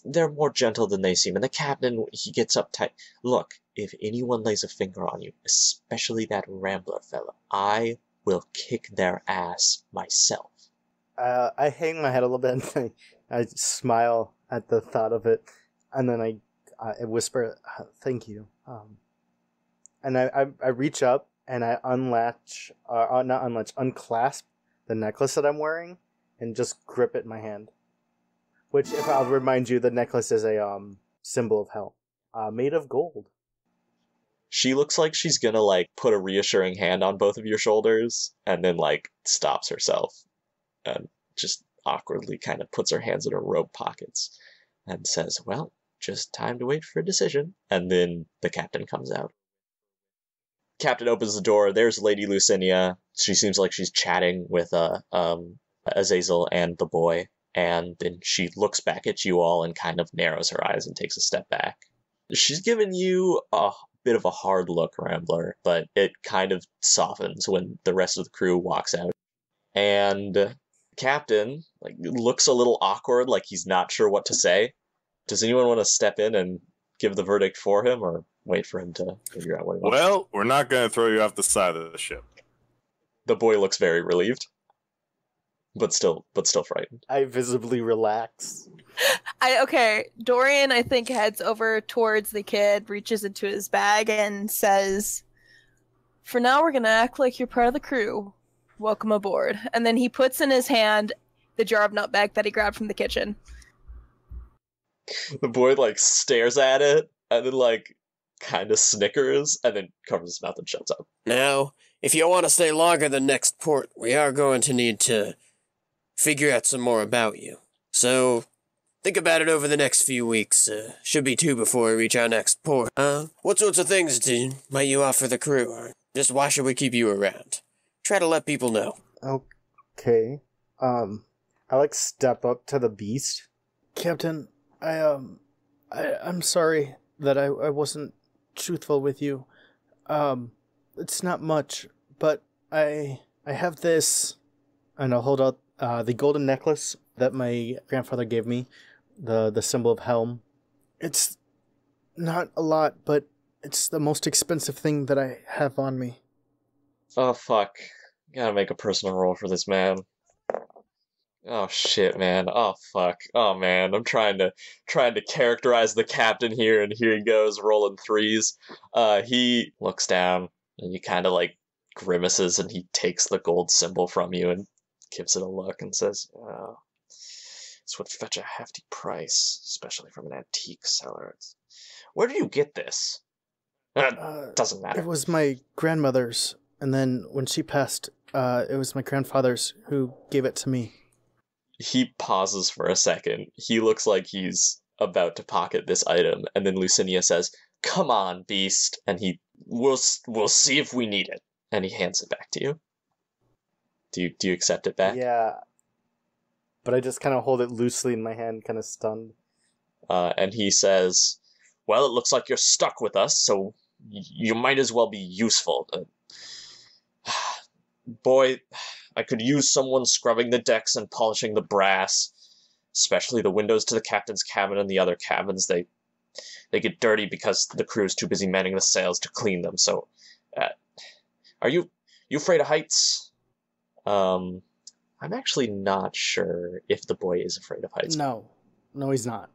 they're more gentle than they seem, and the captain, he gets uptight. Look, if anyone lays a finger on you, especially that Rambler fella, I will kick their ass myself. I hang my head a little bit and I smile at the thought of it, and then I whisper, "Thank you." And I reach up and I unclasp the necklace that I'm wearing and just grip it in my hand. Which, if I'll remind you, the necklace is a symbol of hell, made of gold. She looks like she's gonna, like, put a reassuring hand on both of your shoulders, and then, like, stops herself, and just awkwardly kind of puts her hands in her robe pockets, and says, well, just time to wait for a decision. And then the captain comes out. Captain opens the door. There's Lady Lucinia. She seems like she's chatting with Azazel and the boy, and then she looks back at you all and kind of narrows her eyes and takes a step back. She's given you a bit of a hard look, Rambler, but it kind of softens when the rest of the crew walks out. And Captain, like, looks a little awkward, like he's not sure what to say. Does anyone want to step in and give the verdict for him, or wait for him to figure out what he wants? Well, we're not going to throw you off the side of the ship. The boy looks very relieved, but still frightened. I visibly relax. Okay, Dorian, I think, heads over towards the kid, reaches into his bag, and says, for now, we're going to act like you're part of the crew. Welcome aboard. And then he puts in his hand the jar of nutmeg that he grabbed from the kitchen. The boy, like, stares at it, and then, like, kind of snickers, and then covers his mouth and shuts up. Now, if you want to stay longer than next port, we are going to need to figure out some more about you. So, think about it over the next few weeks. Should be 2 before we reach our next port. What sorts of things might you offer the crew? Or just why should we keep you around? Try to let people know. Okay. I like step up to the beast. Captain, I'm sorry that I wasn't truthful with you. It's not much, but I have this, and I'll hold out the golden necklace that my grandfather gave me, the symbol of Helm. It's not a lot, but it's the most expensive thing that I have on me. Oh, fuck. Gotta make a personal roll for this man. Oh, shit, man. Oh, fuck. Oh, man. I'm trying to characterize the captain here, and here he goes, rolling 3s. He looks down, and he kind of, like, grimaces, and he takes the gold symbol from you and gives it a look and says, oh, this would fetch a hefty price, especially from an antique seller. Where did you get this? Doesn't matter. It was my grandmother's, and then when she passed, it was my grandfather's who gave it to me. He pauses for a second. He looks like he's about to pocket this item, and then Lucinia says, come on, beast, and we'll see if we need it. And he hands it back to you. Do you accept it back? Yeah. But I just kind of hold it loosely in my hand, kind of stunned. And he says, well, it looks like you're stuck with us, so you might as well be useful. Boy, I could use someone scrubbing the decks and polishing the brass, especially the windows to the captain's cabin and the other cabins. They get dirty because the crew's too busy manning the sails to clean them. So, are you afraid of heights? I'm actually not sure if the boy is afraid of heights. No, he's not.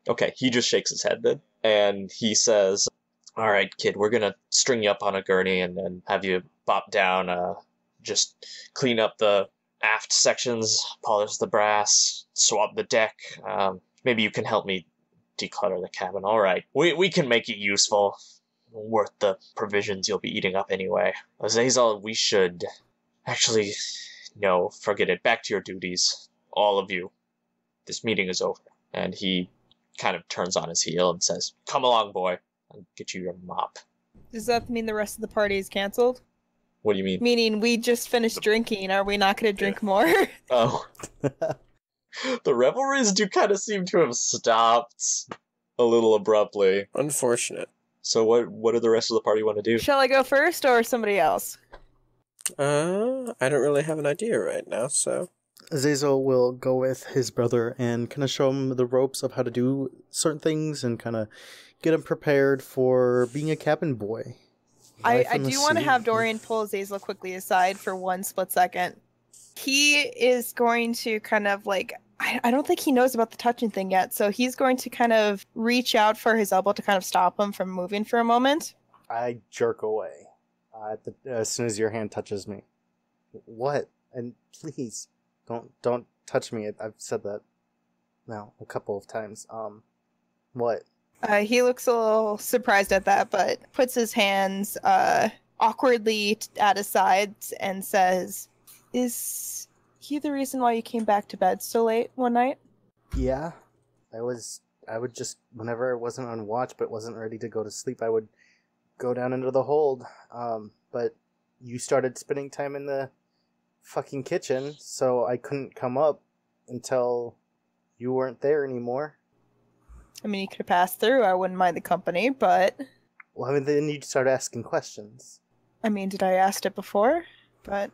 Okay, he just shakes his head then, and he says, all right, kid, we're gonna string you up on a gurney and have you bop down, just clean up the aft sections, polish the brass, swab the deck. Maybe you can help me declutter the cabin. All right, we can make it useful. Worth the provisions you'll be eating up anyway. Azazel, we should... Actually, no, forget it. Back to your duties. All of you. This meeting is over. And he kind of turns on his heel and says, come along, boy. I'll get you your mop. Does that mean the rest of the party is canceled? What do you mean? Meaning we just finished drinking. Are we not going to drink more? Oh. The revelries do kind of seem to have stopped a little abruptly. Unfortunate. So what do the rest of the party want to do? Shall I go first or somebody else? I don't really have an idea right now, so... Azazel will go with his brother and kind of show him the ropes of how to do certain things and kind of get him prepared for being a cabin boy. I do want to have Dorian pull Azazel quickly aside for one split second. He is going to kind of like... I don't think he knows about the touching thing yet, so he's going to kind of reach out for his elbow to kind of stop him from moving for a moment. I jerk away as soon as your hand touches me. What? And please, don't touch me. I've said that now a couple of times. What? He looks a little surprised at that, but puts his hands awkwardly at his sides and says, "Is he the reason why you came back to bed so late one night?" Yeah. I would just, whenever I wasn't on watch but wasn't ready to go to sleep, I would go down into the hold. But you started spending time in the fucking kitchen, so I couldn't come up until you weren't there anymore. I mean, you could have passed through. I wouldn't mind the company, but... Well, I mean, then you'd start asking questions. I mean, did I ask it before? But,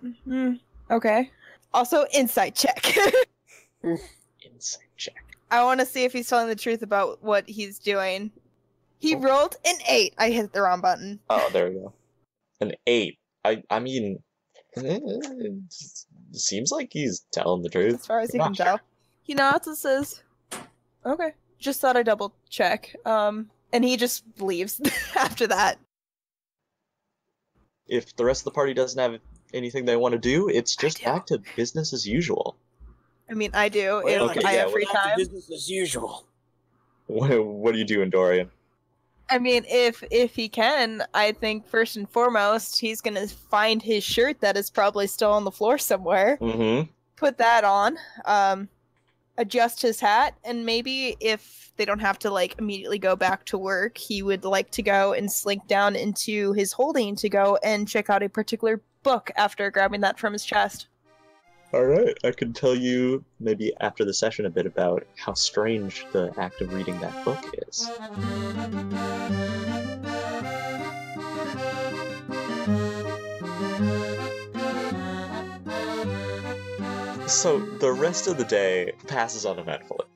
okay. Also, insight check. Insight check. I want to see if he's telling the truth about what he's doing. He rolled an 8. I hit the wrong button. Oh, there we go. An 8. I mean, it seems like he's telling the truth. As far as he can tell. He nods and says, "Okay, just thought I'd double check." And he just leaves after that. If the rest of the party doesn't have anything they want to do, it's just back to business as usual. I mean, I do. Well, I have free time. Business as usual. What are you doing, Dorian? I mean, if he can, I think first and foremost, he's going to find his shirt that is probably still on the floor somewhere. Mm-hmm. Put that on. Adjust his hat, and maybe if they don't have to like immediately go back to work, he would like to go and slink down into his holding to go and check out a particular book after grabbing that from his chest. All right, I can tell you maybe after the session a bit about how strange the act of reading that book is. So the rest of the day passes uneventfully.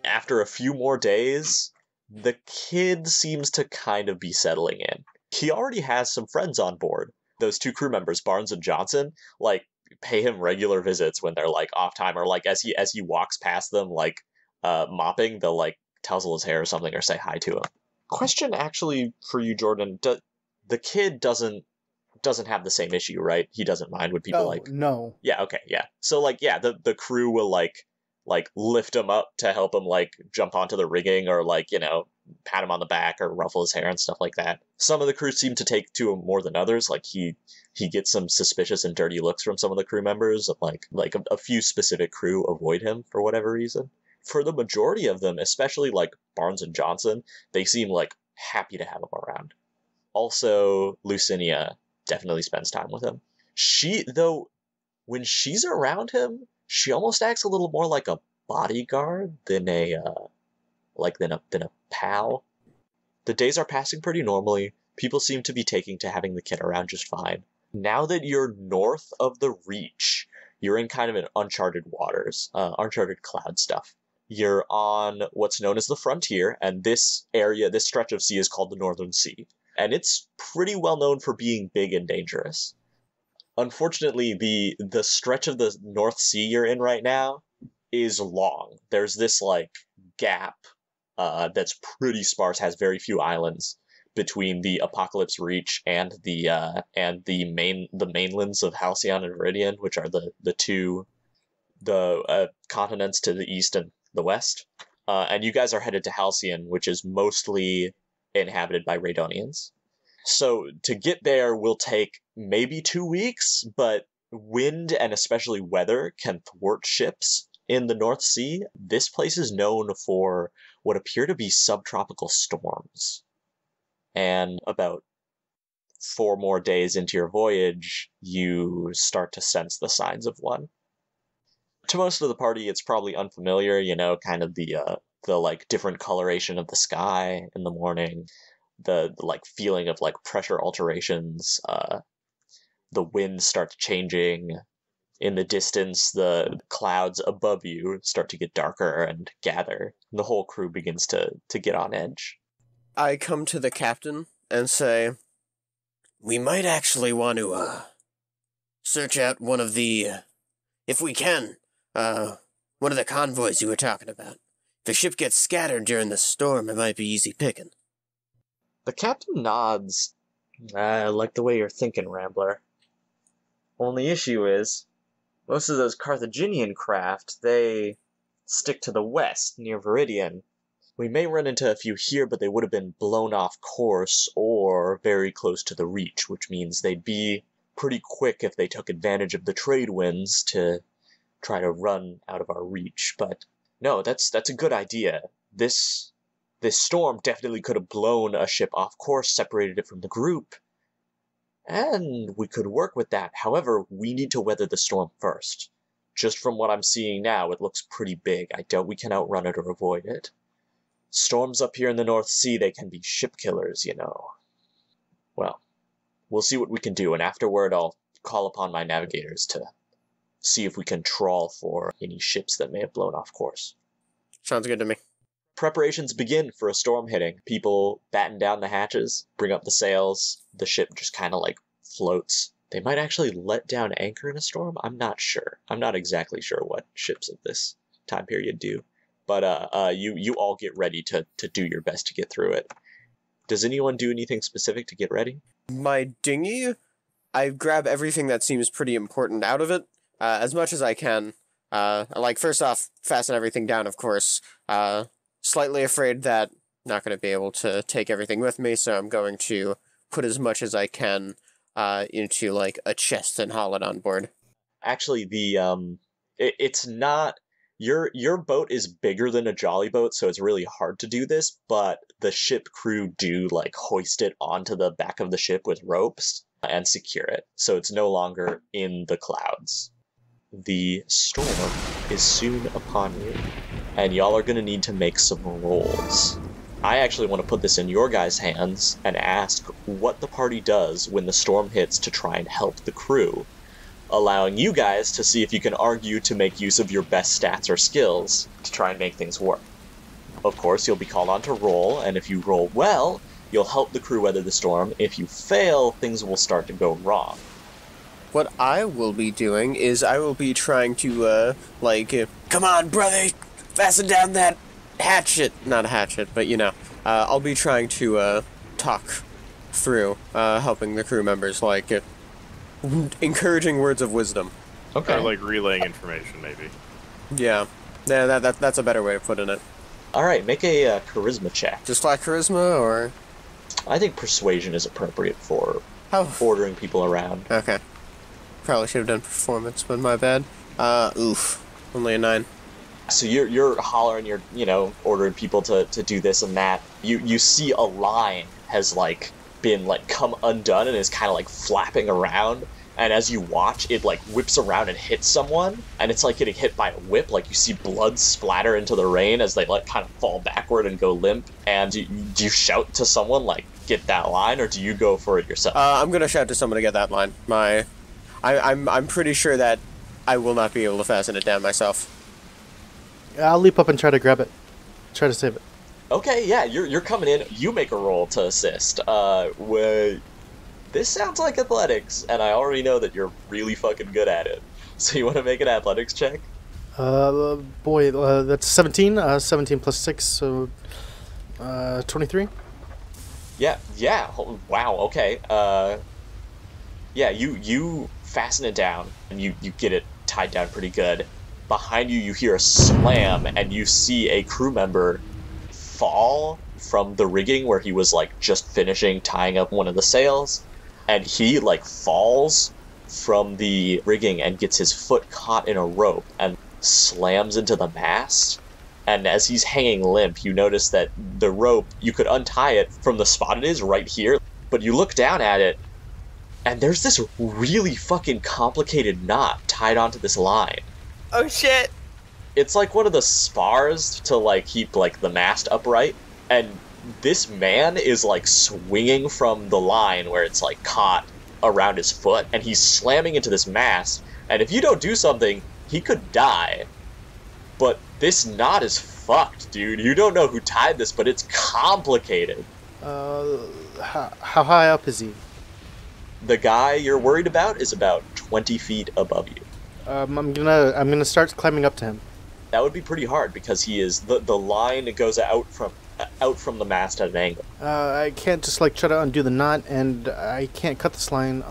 After a few more days, the kid seems to kind of be settling in. He already has some friends on board. Those 2 crew members, Barnes and Johnson, like, pay him regular visits when they're like off time, or like as he walks past them, like mopping, they'll like tousle his hair or something or say hi to him. Question actually for you, Jordon. The kid doesn't have the same issue, right? He doesn't mind when people No. Yeah, okay, yeah. So like, yeah, the crew will like lift him up to help him like jump onto the rigging, or like, you know, pat him on the back or ruffle his hair and stuff like that. Some of the crew seem to take to him more than others. Like he gets some suspicious and dirty looks from some of the crew members. Like a few specific crew avoid him for whatever reason. For the majority of them, especially like Barnes and Johnson, they seem like happy to have him around. Also, Lucinia definitely spends time with him. When she's around him, she almost acts a little more like a bodyguard than a pal. The days are passing pretty normally. People seem to be taking to having the kid around just fine. Now that you're north of the Reach, you're in kind of an uncharted waters, uncharted cloud stuff. You're on what's known as the frontier, and this stretch of sea is called the Northern Sea. And it's pretty well known for being big and dangerous. Unfortunately, the stretch of the North Sea you're in right now is long. There's this like gap that's pretty sparse, has very few islands between the Apocalypse Reach and the mainlands of Halcyon and Viridian, which are the continents to the east and the west. And you guys are headed to Halcyon, which is mostly inhabited by Radonians. So to get there will take maybe 2 weeks, but wind and especially weather can thwart ships in the North Sea. This place is known for what appear to be subtropical storms. And about 4 more days into your voyage, you start to sense the signs of one. To most of the party, it's probably unfamiliar, kind of the like different coloration of the sky in the morning, the like feeling of like pressure alterations, the wind starts changing. In the distance, the clouds above you start to get darker and gather. The whole crew begins to get on edge. I come to the captain and say, we might actually want to, search out one of the, if we can, one of the convoys you were talking about. If the ship gets scattered during the storm, it might be easy picking. The captain nods. I like the way you're thinking, Rambler. Only issue is, most of those Carthaginian craft, they stick to the west, near Viridian. We may run into a few here, but they would have been blown off course or very close to the reach, which means they'd be pretty quick if they took advantage of the trade winds to try to run out of our reach. But no, that's a good idea. This storm definitely could have blown a ship off course, separated it from the group. And we could work with that. However, we need to weather the storm first. Just from what I'm seeing now, it looks pretty big. I doubt we can outrun it or avoid it. Storms up here in the North Sea, they can be ship killers, Well, we'll see what we can do, and afterward I'll call upon my navigators to see if we can trawl for any ships that may have blown off course. Sounds good to me. Preparations begin for a storm hitting. People batten down the hatches, bring up the sails. The ship just kind of like floats. They might actually let down anchor in a storm. I'm not sure. I'm not exactly sure what ships of this time period do. But you all get ready to do your best to get through it. Does anyone do anything specific to get ready? My dinghy, I grab everything that seems pretty important out of it, as much as I can. First off, fasten everything down, of course. Slightly afraid that I'm not going to be able to take everything with me, so I'm going to put as much as I can into, like, a chest and haul it on board. Actually, it's not... Your boat is bigger than a jolly boat, so it's really hard to do this, but the ship crew do, like, hoist it onto the back of the ship with ropes and secure it, so it's no longer in the clouds. The storm is soon upon you, and y'all are going to need to make some rolls. I actually want to put this in your guys' hands and ask what the party does when the storm hits to try and help the crew, allowing you guys to see if you can argue to make use of your best stats or skills to try and make things work. Of course, you'll be called on to roll, and if you roll well, you'll help the crew weather the storm. If you fail, things will start to go wrong. What I will be doing is I will be trying to, come on, brother, fasten down that hatchet. Not a hatchet, but, I'll be trying to, talk through, helping the crew members, encouraging words of wisdom. Okay. Or, relaying information, maybe. Yeah. Yeah, that's a better way of putting it. Alright, make a charisma check. Just like charisma, or...? I think persuasion is appropriate for ordering people around. Okay. Probably should have done performance, but my bad. Only a 9. So you're hollering, you're, ordering people to do this and that. You see a line has, been, come undone and is kind of, flapping around. And as you watch, it, whips around and hits someone. And it's like getting hit by a whip. You see blood splatter into the rain as they, kind of fall backward and go limp. And do you shout to someone, get that line, or do you go for it yourself? I'm gonna shout to someone to get that line. I'm pretty sure that I will not be able to fasten it down myself. I'll leap up and try to grab it. Try to save it. Okay, yeah, you're coming in. You make a roll to assist. This sounds like athletics, and I already know that you're really fucking good at it. So you want to make an athletics check? That's 17. 17 plus 6, so 23. Yeah. Wow. Okay. Yeah. You fasten it down, and you get it tied down pretty good. Behind you, you hear a slam, and you see a crew member fall from the rigging where he was just finishing tying up one of the sails, and he falls from the rigging and gets his foot caught in a rope and slams into the mast. And as he's hanging limp, you notice that the rope, you could untie it from the spot it is right here, but you look down at it and there's this really fucking complicated knot tied onto this line. Oh shit. It's like one of the spars to like keep like the mast upright, and this man is like swinging from the line where it's like caught around his foot, and he's slamming into this mast, and if you don't do something, he could die. But this knot is fucked, dude. You don't know who tied this, but it's complicated. How high up is he? The guy you're worried about is about 20 feet above you. I'm gonna start climbing up to him. That would be pretty hard because he is the line goes out from the mast at an angle. I can't just like try to undo the knot, and I can't cut this line.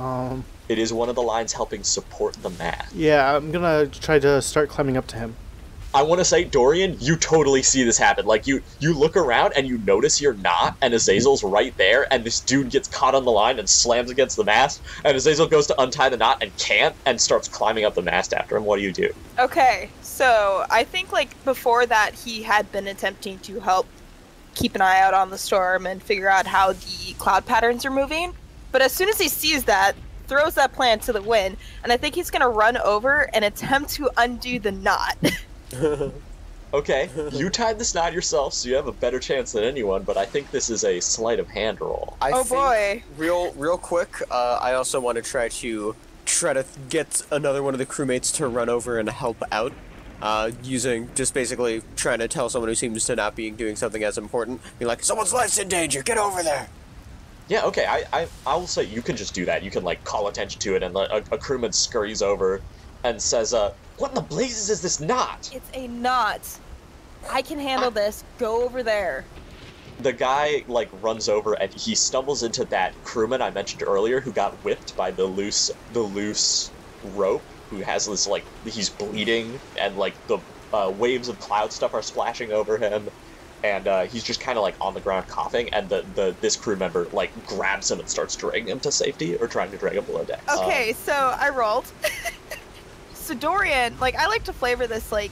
It is one of the lines helping support the mast. Yeah, I'm gonna try to start climbing up to him. I want to say, Dorian, you totally see this happen. Like, you look around and you notice you're not, and Azazel's right there, and this dude gets caught on the line and slams against the mast, and Azazel goes to untie the knot and can't, and starts climbing up the mast after him. What do? Okay, so I think, like, before that, he had been attempting to help keep an eye out on the storm and figure out how the cloud patterns are moving. But as soon as he sees that, throws that plan to the wind, and I think he's going to run over and attempt to undo the knot. Okay, you tied this knot yourself, so you have a better chance than anyone, but I think this is a sleight of hand roll. Oh boy. Real quick, I also want to try to get another one of the crewmates to run over and help out. Using just basically trying to tell someone who seems to not be doing something as important, be like, someone's life's in danger, get over there. Yeah, okay, I will say you can just do that. You can, like, call attention to it, and a crewman scurries over and says, what in the blazes is this knot? It's a knot. I can handle this. Go over there. The guy, like, runs over, and he stumbles into that crewman I mentioned earlier who got whipped by the loose rope, who has this, like, he's bleeding, and, like, the waves of cloud stuff are splashing over him, and he's just kind of, like, on the ground coughing, and this crew member, like, grabs him and starts dragging him to safety, or trying to drag him below deck. Okay, so I rolled. So Dorian, like, I like to flavor this, like,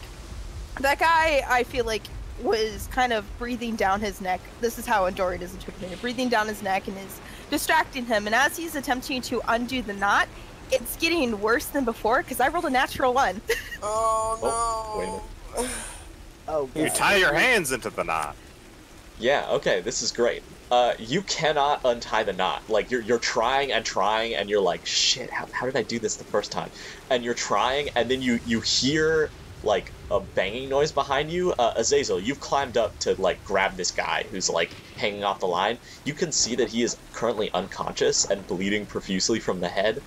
that guy, I feel like, was kind of breathing down his neck. This is how Dorian is interpreting it. Breathing down his neck and is distracting him, and as he's attempting to undo the knot, it's getting worse than before, because I rolled a natural 1. Oh, no. Oh, wait a minute. Oh, You tie your hands into the knot. Yeah, okay, this is great. You cannot untie the knot. Like, you're trying, and you're like, shit, how did I do this the first time? And you're trying, and then you hear, like, a banging noise behind you. Azazel, you've climbed up to, like, grab this guy who's, like, hanging off the line. You can see that he is currently unconscious and bleeding profusely from the head.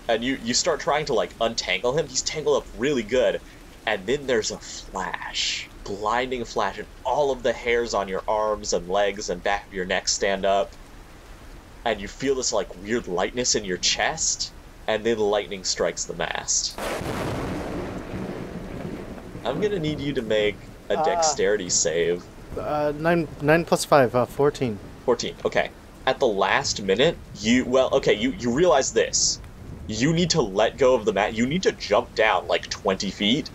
And you start trying to, like, untangle him. He's tangled up really good. And then there's a flash. Blinding flash, and all of the hairs on your arms and legs and back of your neck stand up, and you feel this like weird lightness in your chest, and then lightning strikes the mast. I'm gonna need you to make a dexterity save. 9 plus 5, 14. 14, okay. At the last minute, you realize this. You need to let go of the mat. You need to jump down like 20 feet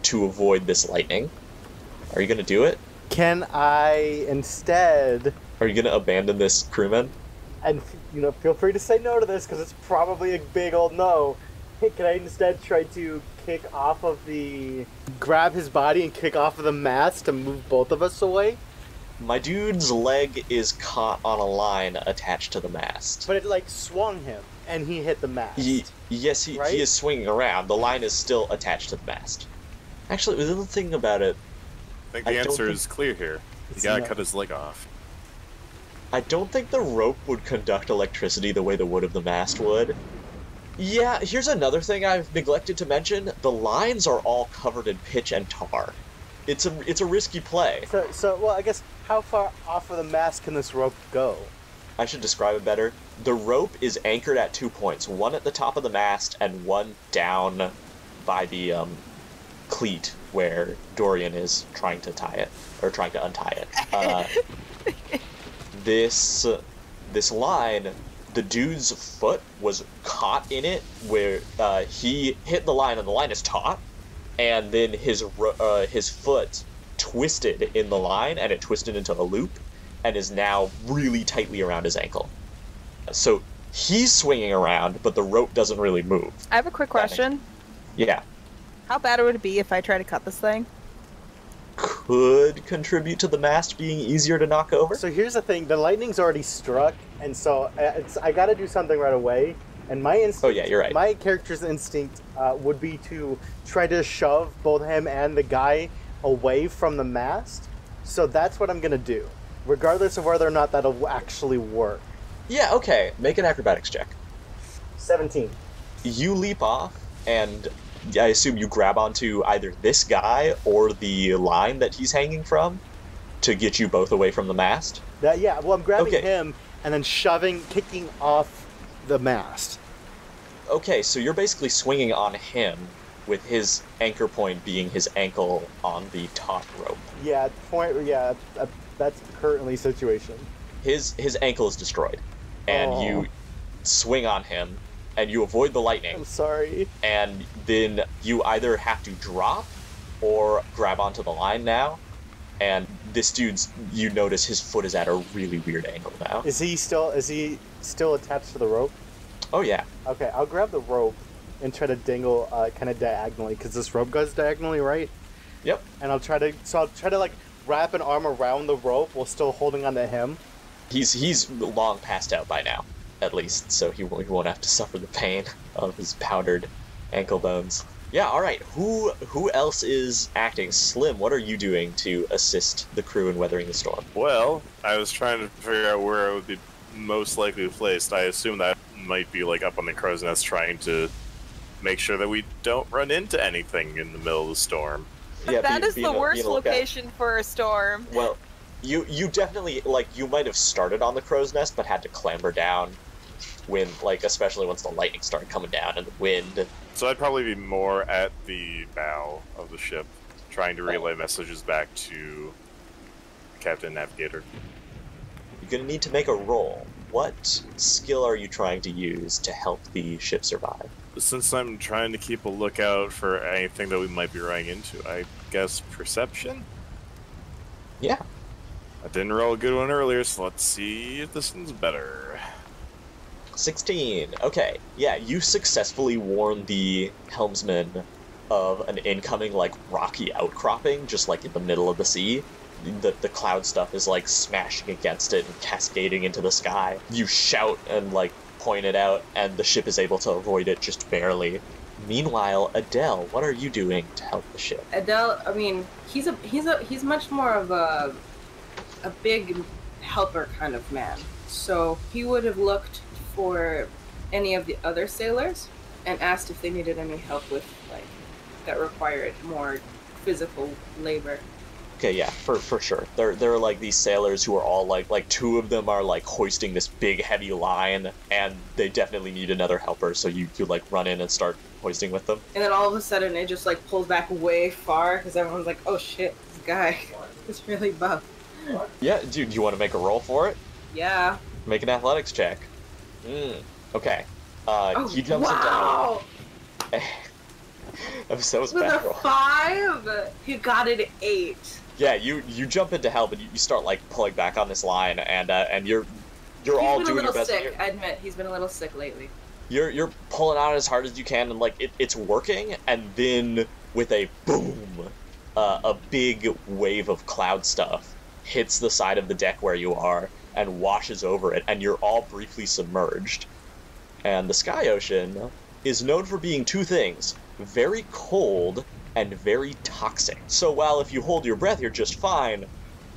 to avoid this lightning. Are you gonna do it? Can I instead... Are you gonna abandon this crewman? And, feel free to say no to this, because it's probably a big old no. Can I instead try to kick off of grab his body and kick off of the mast to move both of us away? My dude's leg is caught on a line attached to the mast. But it, like, swung him, and he hit the mast. Yes, he is swinging around. The line is still attached to the mast. Actually, the little thing about it... I think the answer is clear here. You gotta cut his leg off. I don't think the rope would conduct electricity the way the wood of the mast would. Yeah, here's another thing I've neglected to mention. The lines are all covered in pitch and tar. It's a risky play. So, I guess, how far off of the mast can this rope go? I should describe it better. The rope is anchored at 2 points. One at the top of the mast and one down by the, cleat where Dorian is trying to tie it, or trying to untie it. This line, the dude's foot was caught in it, where he hit the line and the line is taut, and then his foot twisted in the line, and it twisted into a loop, and is now really tightly around his ankle. So he's swinging around, but the rope doesn't really move. I have a quick question. Yeah. How bad would it be if I try to cut this thing? Could contribute to the mast being easier to knock over. So here's the thing: the lightning's already struck, and so I got to do something right away. And my instinct, oh yeah, you're right. My character's instinct would be to try to shove both him and the guy away from the mast. So that's what I'm gonna do, regardless of whether or not that'll actually work. Yeah, okay. Make an acrobatics check. 17. You leap off, and I assume you grab onto either this guy or the line that he's hanging from to get you both away from the mast. Yeah, well, I'm grabbing him and then kicking off the mast. Okay, so you're basically swinging on him with his anchor point being his ankle on the top rope. Yeah, that's currently the situation. His ankle is destroyed, and you swing on him, and you avoid the lightning. I'm sorry. And then you either have to drop or grab onto the line now, and this dude's, you notice his foot is at a really weird angle now. Is he still attached to the rope? Oh yeah. Okay, I'll grab the rope and try to dangle kind of diagonally, because this rope goes diagonally, right? Yep. And I'll try to like wrap an arm around the rope while still holding onto him. He's long passed out by now, at least, so he won't have to suffer the pain of his powdered ankle bones. Yeah, alright, who else is acting? Slim, what are you doing to assist the crew in weathering the storm? Well, I was trying to figure out where I would be most likely placed. I assume that might be like up on the crow's nest, trying to make sure that we don't run into anything in the middle of the storm. Yeah, that is the worst location for a storm. Well, you definitely, like, you might have started on the crow's nest, but had to clamber down when, like, especially once the lightning started coming down and the wind. So I'd probably be more at the bow of the ship, trying to relay messages back to Captain Navigator. You're gonna need to make a roll. What skill are you trying to use to help the ship survive? Since I'm trying to keep a lookout for anything that we might be running into, I guess perception? Yeah. I didn't roll a good one earlier, so let's see if this one's better. 16. Okay. Yeah, you successfully warn the helmsman of an incoming, like, rocky outcropping, just, like, in the middle of the sea. The cloud stuff is, like, smashing against it and cascading into the sky. You shout and, like, point it out, and the ship is able to avoid it just barely. Meanwhile, Adel, what are you doing to help the ship? Adel, I mean, he's much more of a big helper kind of man. So he would have looked for any of the other sailors and asked if they needed any help with, like, that required more physical labor. Okay, yeah, for sure. There are like these sailors who are all like two of them are like hoisting this big heavy line, and they definitely need another helper, so you like run in and start hoisting with them. And then all of a sudden it just like pulls back way far because everyone's like, oh shit, this guy is really buff. Yeah, do you want to make a roll for it? Yeah. Make an athletics check. Okay. He jumps wow. into that was with bad a roll. 5, he got an 8. Yeah, you jump into help and you start like pulling back on this line, and you're all doing your best. Sick. I admit he's been a little sick lately. You're pulling on as hard as you can, and like it's working, and then with a boom, a big wave of cloud stuff hits the side of the deck where you are and washes over it, and you're all briefly submerged. And the Sky Ocean is known for being two things: very cold and very toxic. So while if you hold your breath, you're just fine,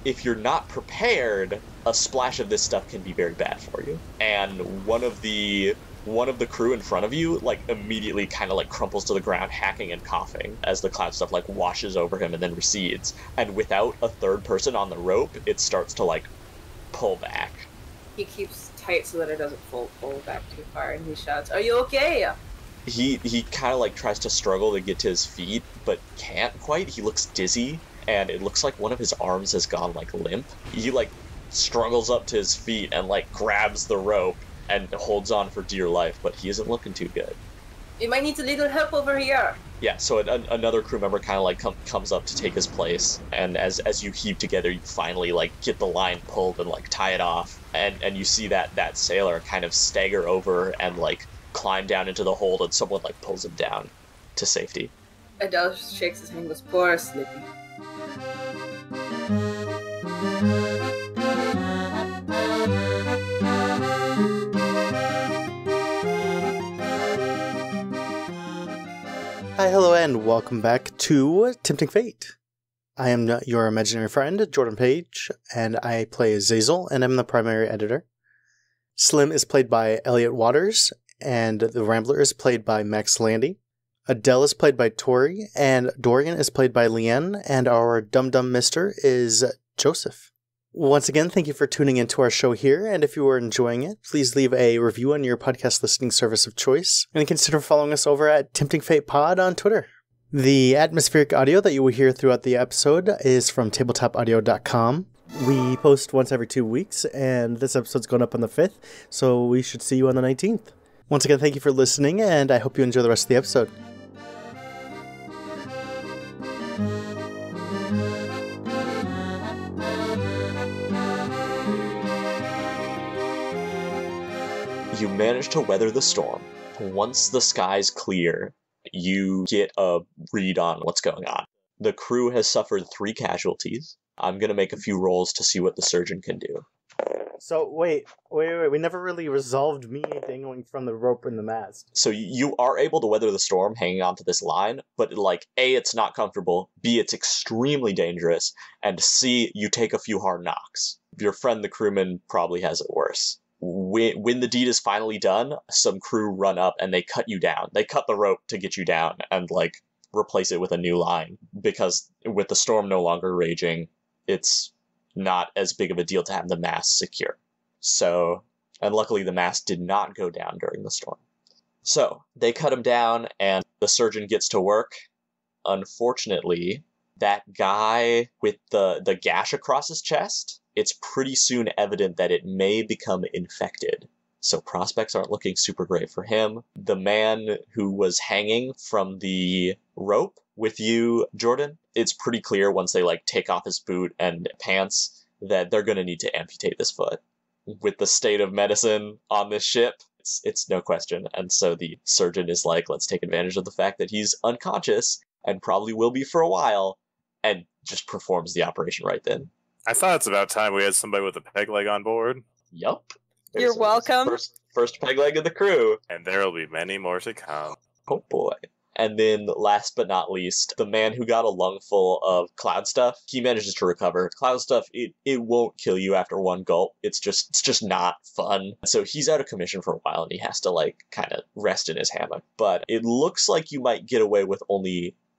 if you're not prepared, a splash of this stuff can be very bad for you. And one of the crew in front of you, like, immediately kind of like crumples to the ground, hacking and coughing as the cloud stuff like washes over him and then recedes. And without a third person on the rope, it starts to like pull back. He keeps tight so that it doesn't pull back too far, and he shouts, "Are you okay?" He kind of like tries to struggle to get to his feet, but can't quite. He looks dizzy, and it looks like one of his arms has gone like limp. He like struggles up to his feet and like grabs the rope and holds on for dear life, but he isn't looking too good. We might need a little help over here. Yeah, so another crew member kind of like comes up to take his place, and as you heave together, you finally like get the line pulled and like tie it off, and you see that sailor kind of stagger over and like climb down into the hold, and someone like pulls him down to safety. Adel shakes his hand, goes, poor Slippy. Hi, hello, and welcome back to Tempting Fate. I am your imaginary friend, Jordan Paige, and I play Azazel, and I'm the primary editor. Slim is played by Eliot Waters, and the Rambler is played by Max Landy. Adel is played by Tori, and Dorian is played by LeeAnne, and our dum-dum mister is Joseph. Once again, thank you for tuning into our show here, and if you are enjoying it, please leave a review on your podcast listening service of choice, and consider following us over at Tempting Fate Pod on Twitter. The atmospheric audio that you will hear throughout the episode is from tabletopaudio.com. We post once every 2 weeks, and this episode's going up on the 5th, so we should see you on the 19th. Once again, thank you for listening, and I hope you enjoy the rest of the episode. You manage to weather the storm. Once the skies clear, you get a read on what's going on. The crew has suffered 3 casualties. I'm going to make a few rolls to see what the surgeon can do. So, wait. We never really resolved me dangling from the rope in the mast. So you are able to weather the storm hanging onto this line, but like, A, it's not comfortable, B, it's extremely dangerous, and C, you take a few hard knocks. Your friend the crewman probably has it worse. When the deed is finally done, some crew run up and they cut you down. They cut the rope to get you down and like replace it with a new line, because with the storm no longer raging, it's not as big of a deal to have the mast secure. So, and luckily the mast did not go down during the storm. So they cut him down and the surgeon gets to work. Unfortunately, that guy with the gash across his chest, it's pretty soon evident that it may become infected. So prospects aren't looking super great for him. The man who was hanging from the rope with you, Jordon, it's pretty clear once they like take off his boot and pants that they're going to need to amputate this foot. With the state of medicine on this ship, it's no question. And so the surgeon is like, let's take advantage of the fact that he's unconscious and probably will be for a while, and just performs the operation right then. I thought it's about time we had somebody with a peg leg on board. Yup. You're welcome. First peg leg of the crew. And there'll be many more to come. Oh boy. And then last but not least, the man who got a lungful of cloud stuff, he manages to recover. Cloud stuff, it won't kill you after one gulp. It's just not fun. So he's out of commission for a while and he has to like kind of rest in his hammock. But it looks like you might get away with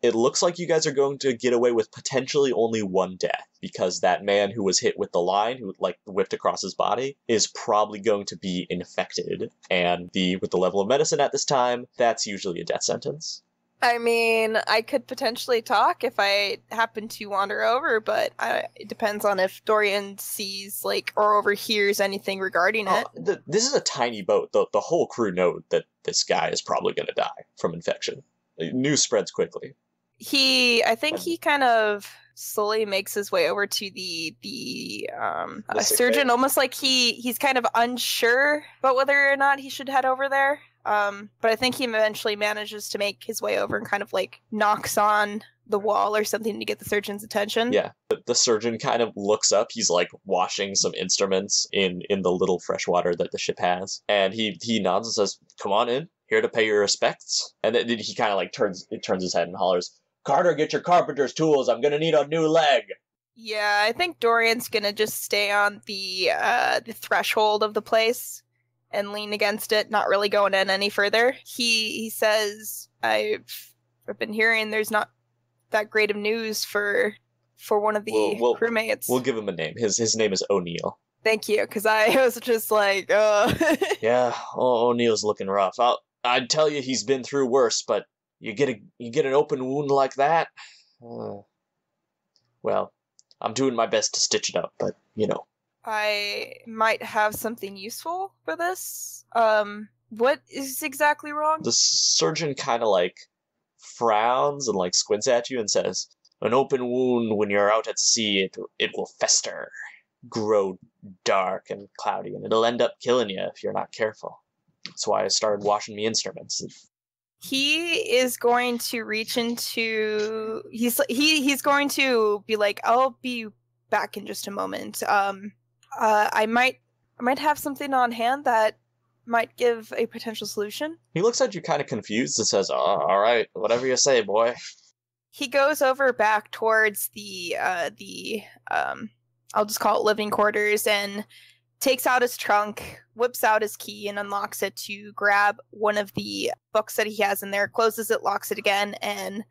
it looks like you guys are going to get away with potentially only one death, because that man who was hit with the line, who like whipped across his body, is probably going to be infected. And with the level of medicine at this time, that's usually a death sentence. I mean, I could potentially talk if I happen to wander over, but it depends on if Dorian sees like or overhears anything regarding it. This is a tiny boat. The whole crew know that this guy is probably going to die from infection. News spreads quickly. I think he kind of slowly makes his way over to the surgeon, almost like he's kind of unsure about whether or not he should head over there. But I think he eventually manages to make his way over and kind of like knocks on the wall or something to get the surgeon's attention. Yeah, the surgeon kind of looks up. He's like washing some instruments in the little fresh water that the ship has, and he nods and says, "Come on in, here to pay your respects." And then he kind of like turns his head and hollers, "Carter, get your carpenter's tools. I'm gonna need a new leg." Yeah, I think Dorian's gonna just stay on the threshold of the place and lean against it, not really going in any further. He says, I've been hearing there's not that great of news for one of the crewmates. We'll give him a name. His name is O'Neill. Thank you, because I was just like, Yeah, O'Neill's looking rough. I'd tell you he's been through worse, but you get an open wound like that? Well, I'm doing my best to stitch it up, but, you know. I might have something useful for this. What is exactly wrong? The surgeon kind of, like, frowns and, like, squints at you and says, an open wound when you're out at sea, it will fester, grow dark and cloudy, and it'll end up killing you if you're not careful. That's why I started washing me instruments. He is going to reach into... He's going to be like, I'll be back in just a moment. I might have something on hand that might give a potential solution. He looks at you kind of confused and says, all right, whatever you say, boy. He goes over back towards the I'll just call it living quarters, and takes out his trunk, whips out his key, and unlocks it to grab one of the books that he has in there, closes it, locks it again, and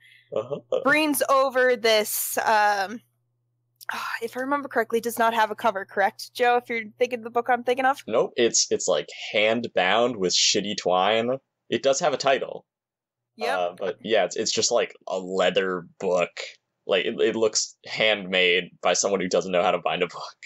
brings over this, if I remember correctly, does not have a cover, correct, Joe, if you're thinking of the book I'm thinking of? Nope, it's like hand-bound with shitty twine. It does have a title. Yeah. But yeah, it's just like a leather book. Like, it looks handmade by someone who doesn't know how to bind a book.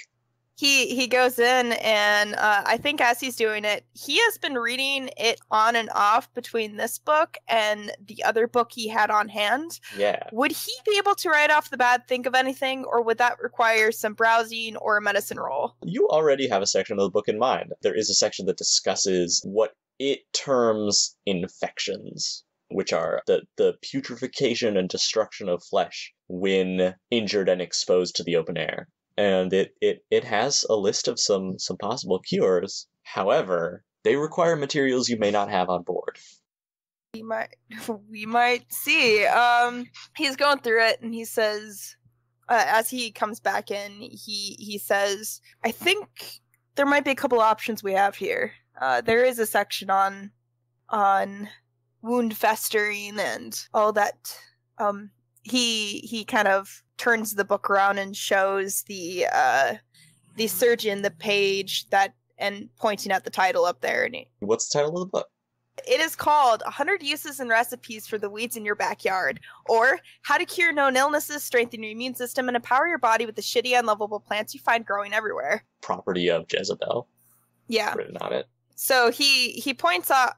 He goes in, and I think as he's doing it, he has been reading it on and off between this book and the other book he had on hand. Yeah. Would he be able to right off the bat think of anything, or would that require some browsing or a medicine roll? You already have a section of the book in mind. There is a section that discusses what it terms infections, which are the putrefaction and destruction of flesh when injured and exposed to the open air. And it has a list of some possible cures. However, they require materials you may not have on board. We might see. He's going through it, and he says, as he comes back in, he says, I think there might be a couple options we have here. There is a section on wound festering and all that. He kind of turns the book around and shows the surgeon the page that, and pointing at the title up there. And What's the title of the book? It is called 100 Uses and Recipes for the Weeds in Your Backyard, or How to Cure Known Illnesses, Strengthen Your Immune System, and Empower Your Body with the Shitty Unlovable Plants You Find Growing Everywhere. Property of Jezebel. Yeah. Written on it. So he points out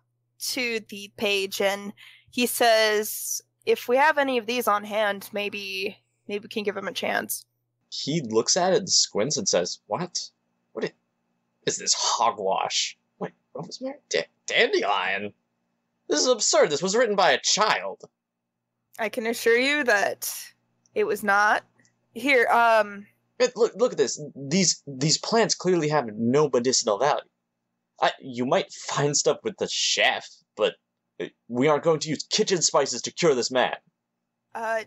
to the page, and he says, if we have any of these on hand, maybe we can give him a chance. He looks at it and squints and says, What is this hogwash? Wait, rosemary? Dandelion? This is absurd. This was written by a child. I can assure you that it was not. Here, Look at this. These plants clearly have no medicinal value. You might find stuff with the chef, but we aren't going to use kitchen spices to cure this man.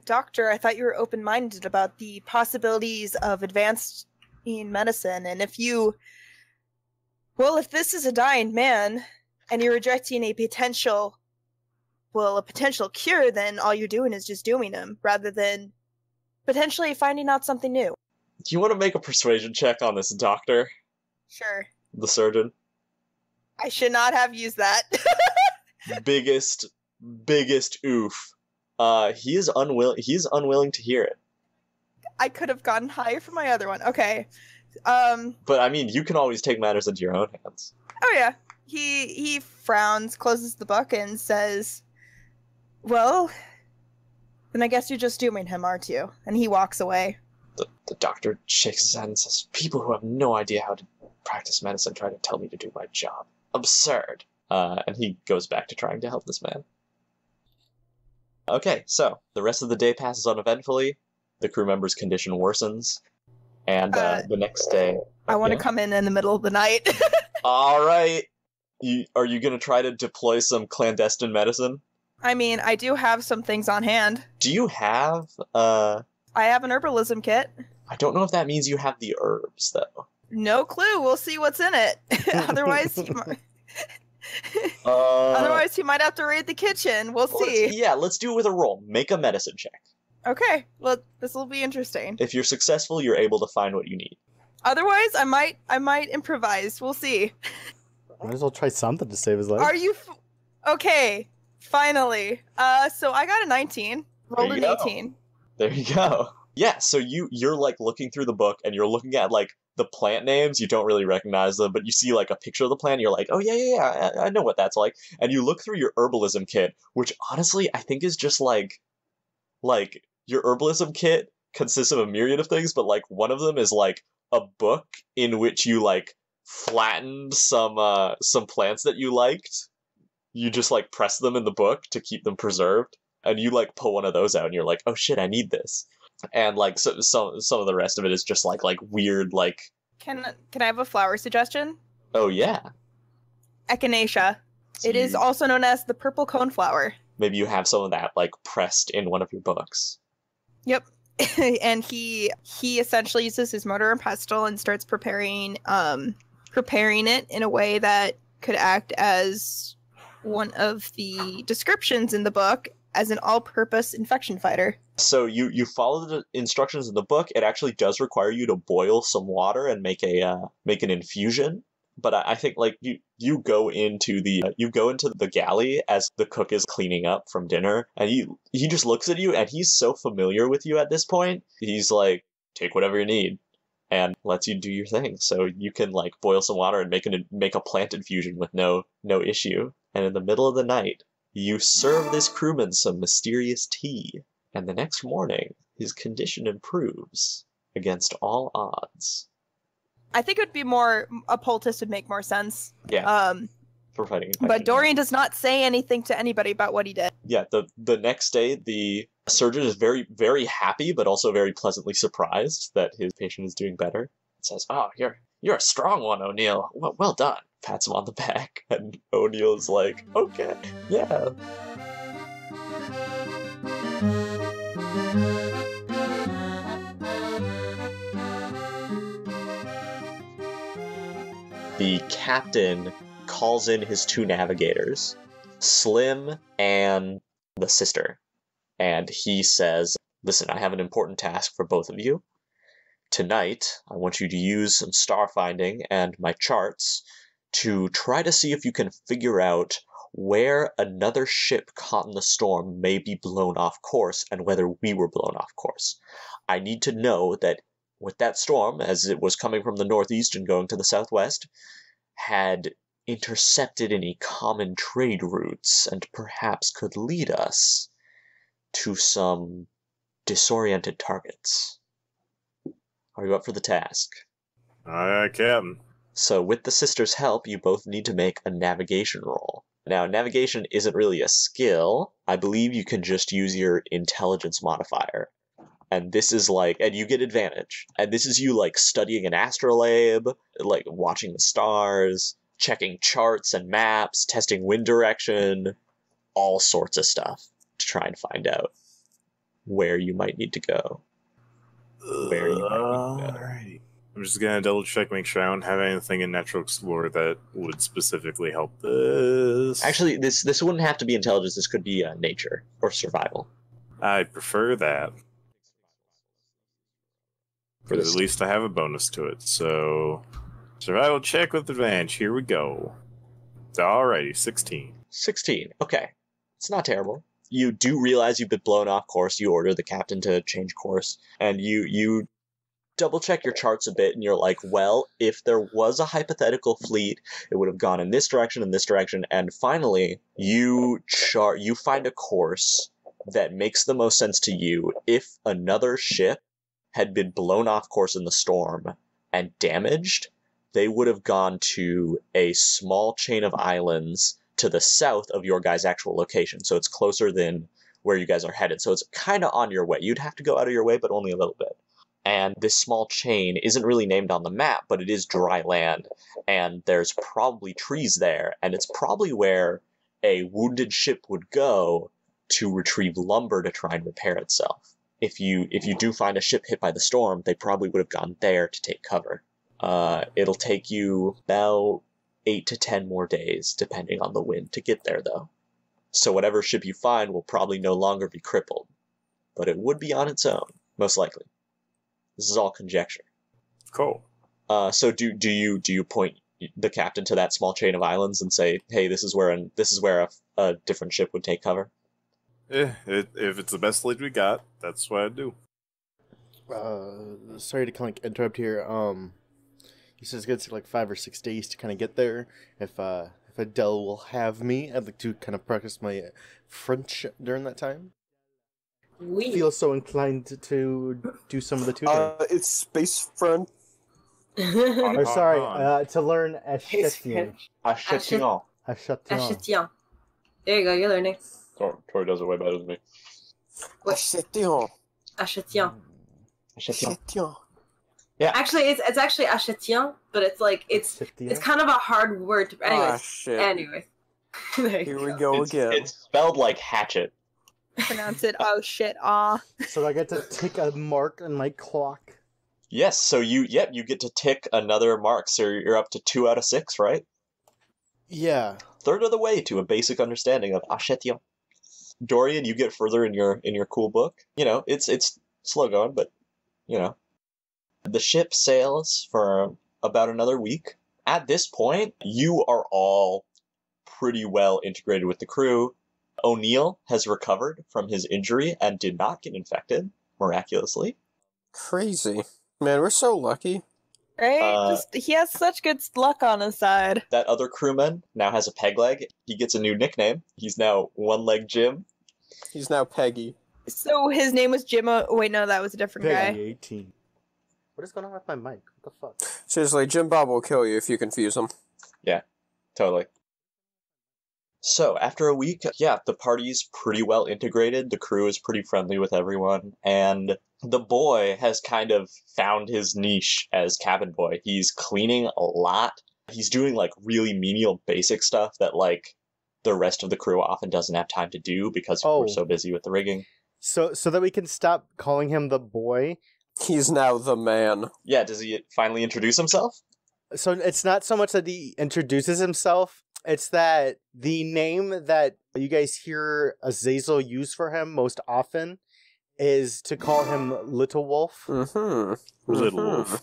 Doctor, I thought you were open-minded about the possibilities of advanced in medicine, and if this is a dying man, and you're rejecting a potential cure, then all you're doing is just dooming him, rather than potentially finding out something new. Do you want to make a persuasion check on this doctor? Sure. The surgeon? I should not have used that. biggest oof. He is unwilling to hear it. I could have gotten higher for my other one. Okay. But I mean, you can always take matters into your own hands. Oh yeah. He frowns, closes the book, and says, well, then I guess you're just dooming him, aren't you? And he walks away. The doctor shakes his head and says, people who have no idea how to practice medicine try to tell me to do my job. Absurd. And he goes back to trying to help this man. Okay, so the rest of the day passes uneventfully. The crew member's condition worsens. And the next day... I want to come in the middle of the night. All right. Are you going to try to deploy some clandestine medicine? I mean, I do have some things on hand. Do you have... I have an herbalism kit. I don't know if that means you have the herbs, though. No clue. We'll see what's in it. Otherwise, otherwise, he might have to raid the kitchen. We'll see. Yeah, let's do it with a roll. Make a medicine check. Okay. Well, this will be interesting. If you're successful, you're able to find what you need. Otherwise, I might improvise. We'll see. Might as well try something to save his life. Are you... Okay. Finally. So I got a 19. Rolled an 18. There you go. Yeah, so you're like looking through the book and you're looking at like the plant names, you don't really recognize them, but you see like a picture of the plant, and you're like, oh yeah, I know what that's like. And you look through your herbalism kit, which honestly I think is just like your herbalism kit consists of a myriad of things, but like one of them is like a book in which you like flattened some plants that you liked. You just like press them in the book to keep them preserved, and you like pull one of those out and you're like, oh shit, I need this. And like some of the rest of it is just like weird like. Can I have a flower suggestion? Oh yeah. Echinacea. It is also known as the purple coneflower. Maybe you have some of that like pressed in one of your books. Yep. And he essentially uses his mortar and pestle and starts preparing it in a way that could act as one of the descriptions in the book as an all-purpose infection fighter. So you follow the instructions in the book. It actually does require you to boil some water and make an infusion. But I think like you go into the galley as the cook is cleaning up from dinner, and he just looks at you, and he's so familiar with you at this point. He's like, take whatever you need, and lets you do your thing. So you can like boil some water and make a plant infusion with no issue. And in the middle of the night, you serve this crewman some mysterious tea, and the next morning, his condition improves against all odds. I think it would be more, a poultice would make more sense. Yeah. For fighting infection. But Dorian does not say anything to anybody about what he did. Yeah, the next day, the surgeon is very, very happy, but also very pleasantly surprised that his patient is doing better. Says, oh, you're a strong one, O'Neill. Well done. Pats him on the back, and O'Neill's like, okay, yeah. The captain calls in his two navigators, Slim and the sister, and he says, listen, I have an important task for both of you. Tonight, I want you to use some star finding and my charts to try to see if you can figure out where another ship caught in the storm may be blown off course and whether we were blown off course. I need to know that with that storm, as it was coming from the northeast and going to the southwest, had intercepted any common trade routes and perhaps could lead us to some disoriented targets. Are you up for the task? Aye, Captain. So with the sister's help, you both need to make a navigation roll. Now, navigation isn't really a skill. I believe you can just use your intelligence modifier. And this is like, and you get advantage. And this is you like studying an astrolabe, like watching the stars, checking charts and maps, testing wind direction, all sorts of stuff to try and find out where you might need to go. Alrighty. I'm just gonna double check, make sure I don't have anything in Natural Explorer that would specifically help this. Actually, this wouldn't have to be intelligence. This could be nature or survival. I prefer that. Because at least I have a bonus to it. So, survival check with advantage. Here we go. Alrighty, 16. 16. Okay. It's not terrible. You do realize you've been blown off course. You order the captain to change course. And you double check your charts a bit, and you're like, well, if there was a hypothetical fleet, it would have gone in this direction and this direction. And finally, you find a course that makes the most sense to you if another ship had been blown off course in the storm and damaged. They would have gone to a small chain of islands to the south of your guys' actual location. So it's closer than where you guys are headed. So it's kind of on your way. You'd have to go out of your way, but only a little bit. And this small chain isn't really named on the map, but it is dry land. And there's probably trees there. And it's probably where a wounded ship would go to retrieve lumber to try and repair itself. If you do find a ship hit by the storm, they probably would have gone there to take cover. It'll take you about 8 to 10 more days, depending on the wind, to get there, though. So whatever ship you find will probably no longer be crippled. But it would be on its own, most likely. This is all conjecture. Cool. So do you point the captain to that small chain of islands and say, hey, this is where a different ship would take cover? If it's the best lead we got, that's what I do. Sorry to kind of interrupt here. He says it's gonna take like 5 or 6 days to kind of get there. If Adel will have me, I'd like to kind of practice my French during that time. We Feel so inclined to do some of the tutoring. It's space front. Or sorry, to learn Etienne. Etienne. Etienne. There you go, you're learning. Tori does it way better than me. Etienne. Etienne. Etienne. Yeah. Actually, it's actually Etienne, but it's like it's kind of a hard word to. Anyways. Here we go again. It's spelled like hatchet. Pronounce it. Oh shit! Ah. So I get to take a mark on my clock. Yes. So you get to tick another mark. So you're up to 2 out of 6, right? Yeah. Third of the way to a basic understanding of Etienne. Dorian, you get further in your cool book. You know, it's slow going, but you know. The ship sails for about another week. At this point, you are all pretty well integrated with the crew. O'Neill has recovered from his injury and did not get infected, miraculously. Crazy. Man, we're so lucky. Right? He has such good luck on his side. That other crewman now has a peg leg. He gets a new nickname. He's now One Leg Jim. He's now Peggy. So his name was Jim. Wait, no, that was a different Peggy guy. 18. What is going on with my mic? What the fuck? Seriously, Jim Bob will kill you if you confuse him. Yeah, totally. So, after a week, yeah, the party's pretty well integrated, the crew is pretty friendly with everyone, and the boy has kind of found his niche as cabin boy. He's cleaning a lot. He's doing, like, really menial basic stuff that, like, the rest of the crew often doesn't have time to do because we're so busy with the rigging. So that we can stop calling him the boy... He's now the man. Yeah, does he finally introduce himself? So it's not so much that he introduces himself, it's that the name that you guys hear Azazel use for him most often is to call him Little Wolf. Mm-hmm. Little Wolf.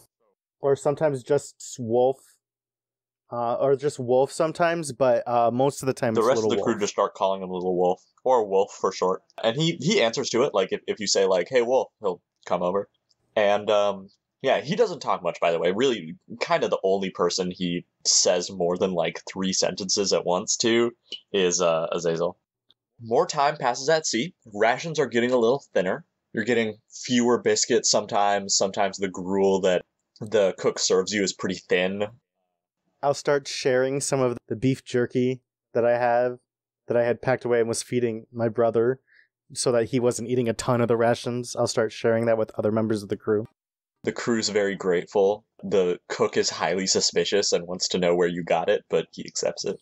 Or sometimes just Wolf. Or just Wolf sometimes, but most of the time the it's rest Little of the crew Wolf. just start calling him Little Wolf, or Wolf for short. And he answers to it, like if you say like, hey Wolf, he'll come over. And yeah, he doesn't talk much, by the way. Really, kind of the only person he says more than like 3 sentences at once to is Azazel. More time passes at sea. Rations are getting a little thinner. You're getting fewer biscuits sometimes. Sometimes the gruel that the cook serves you is pretty thin. I'll start sharing some of the beef jerky that I had packed away and was feeding my brother so that he wasn't eating a ton of the rations. I'll start sharing that with other members of the crew. The crew's very grateful. The cook is highly suspicious and wants to know where you got it, but he accepts it.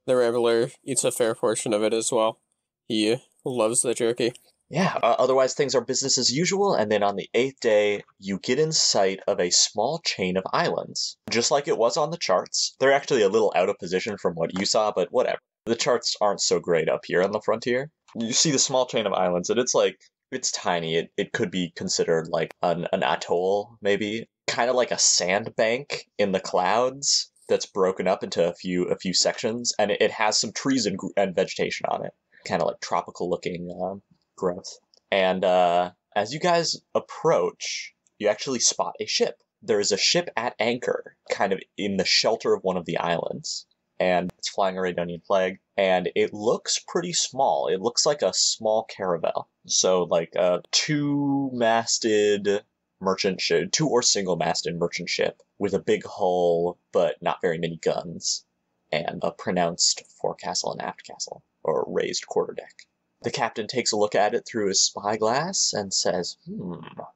The Rambler eats a fair portion of it as well. He loves the jerky. Yeah, otherwise things are business as usual, and then on the 8th day, you get in sight of a small chain of islands. Just like it was on the charts. They're actually a little out of position from what you saw, but whatever. The charts aren't so great up here on the frontier. You see the small chain of islands, and it's tiny. It could be considered like an atoll, maybe. Kind of like a sandbank in the clouds that's broken up into a few sections, and it has some trees and vegetation on it. Kind of like tropical looking growth. And as you guys approach, you actually spot a ship. There is a ship at anchor, kind of in the shelter of one of the islands. And it's flying a Redonian flag, and it looks pretty small. It looks like a small caravel. So like a 2-masted merchant ship, 2 or single-masted merchant ship with a big hull, but not very many guns, and a pronounced forecastle and aft castle, or raised quarterdeck. The captain takes a look at it through his spyglass and says, now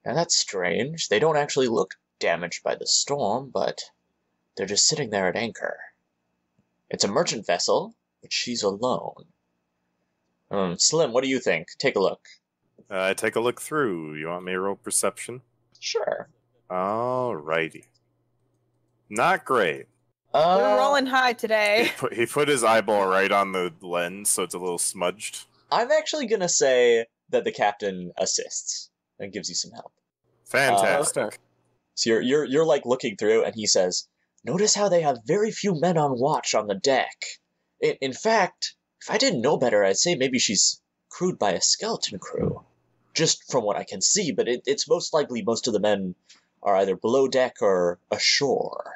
that's strange. They don't actually look damaged by the storm, but they're just sitting there at anchor. It's a merchant vessel, but she's alone. Slim, what do you think? Take a look. I take a look through. You want me to roll perception? Sure. Alrighty. Not great. We're rolling high today. He put his eyeball right on the lens, so it's a little smudged. I'm actually gonna say that the captain assists and gives you some help. Fantastic. So you're like looking through, and he says, "Notice how they have very few men on watch on the deck. In fact, if I didn't know better, I'd say maybe she's crewed by a skeleton crew." just from what I can see, but it's most likely most of the men are either below deck or ashore,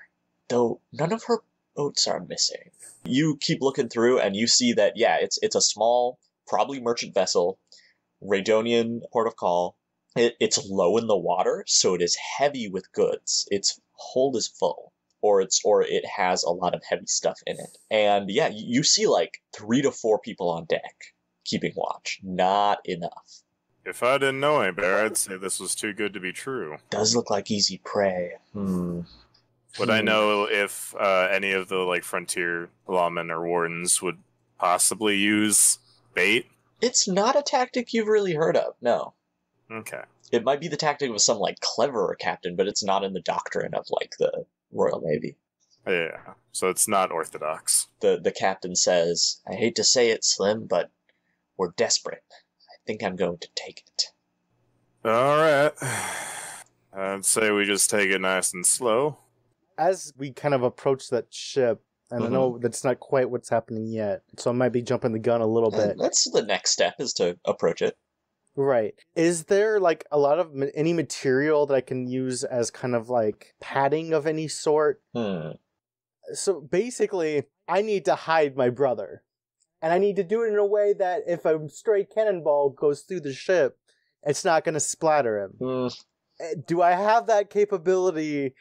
though none of her boats are missing. You keep looking through, and you see that, yeah, it's a small, probably merchant vessel, Radonian port of call. It's low in the water, so it is heavy with goods. Its hold is full, or it has a lot of heavy stuff in it. And yeah, you see like 3 to 4 people on deck keeping watch. Not enough. If I didn't know any better, I'd say this was too good to be true. Does look like easy prey. Would I know if any of the like frontier lawmen or wardens would possibly use bait? It's not a tactic you've really heard of, no. Okay. It might be the tactic of some like cleverer captain, but it's not in the doctrine of like the Royal Navy. Yeah, so it's not orthodox. The captain says, "I hate to say it, Slim, but we're desperate. I think I'm going to take it." Alright. I'd say we just take it nice and slow. As we kind of approach that ship, and I know that's not quite what's happening yet, so I might be jumping the gun a little bit. That's the next step, is to approach it. Right. Is there like a lot of any material that I can use as kind of like padding of any sort? So basically, I need to hide my brother. And I need to do it in a way that if a stray cannonball goes through the ship, it's not going to splatter him. Do I have that capability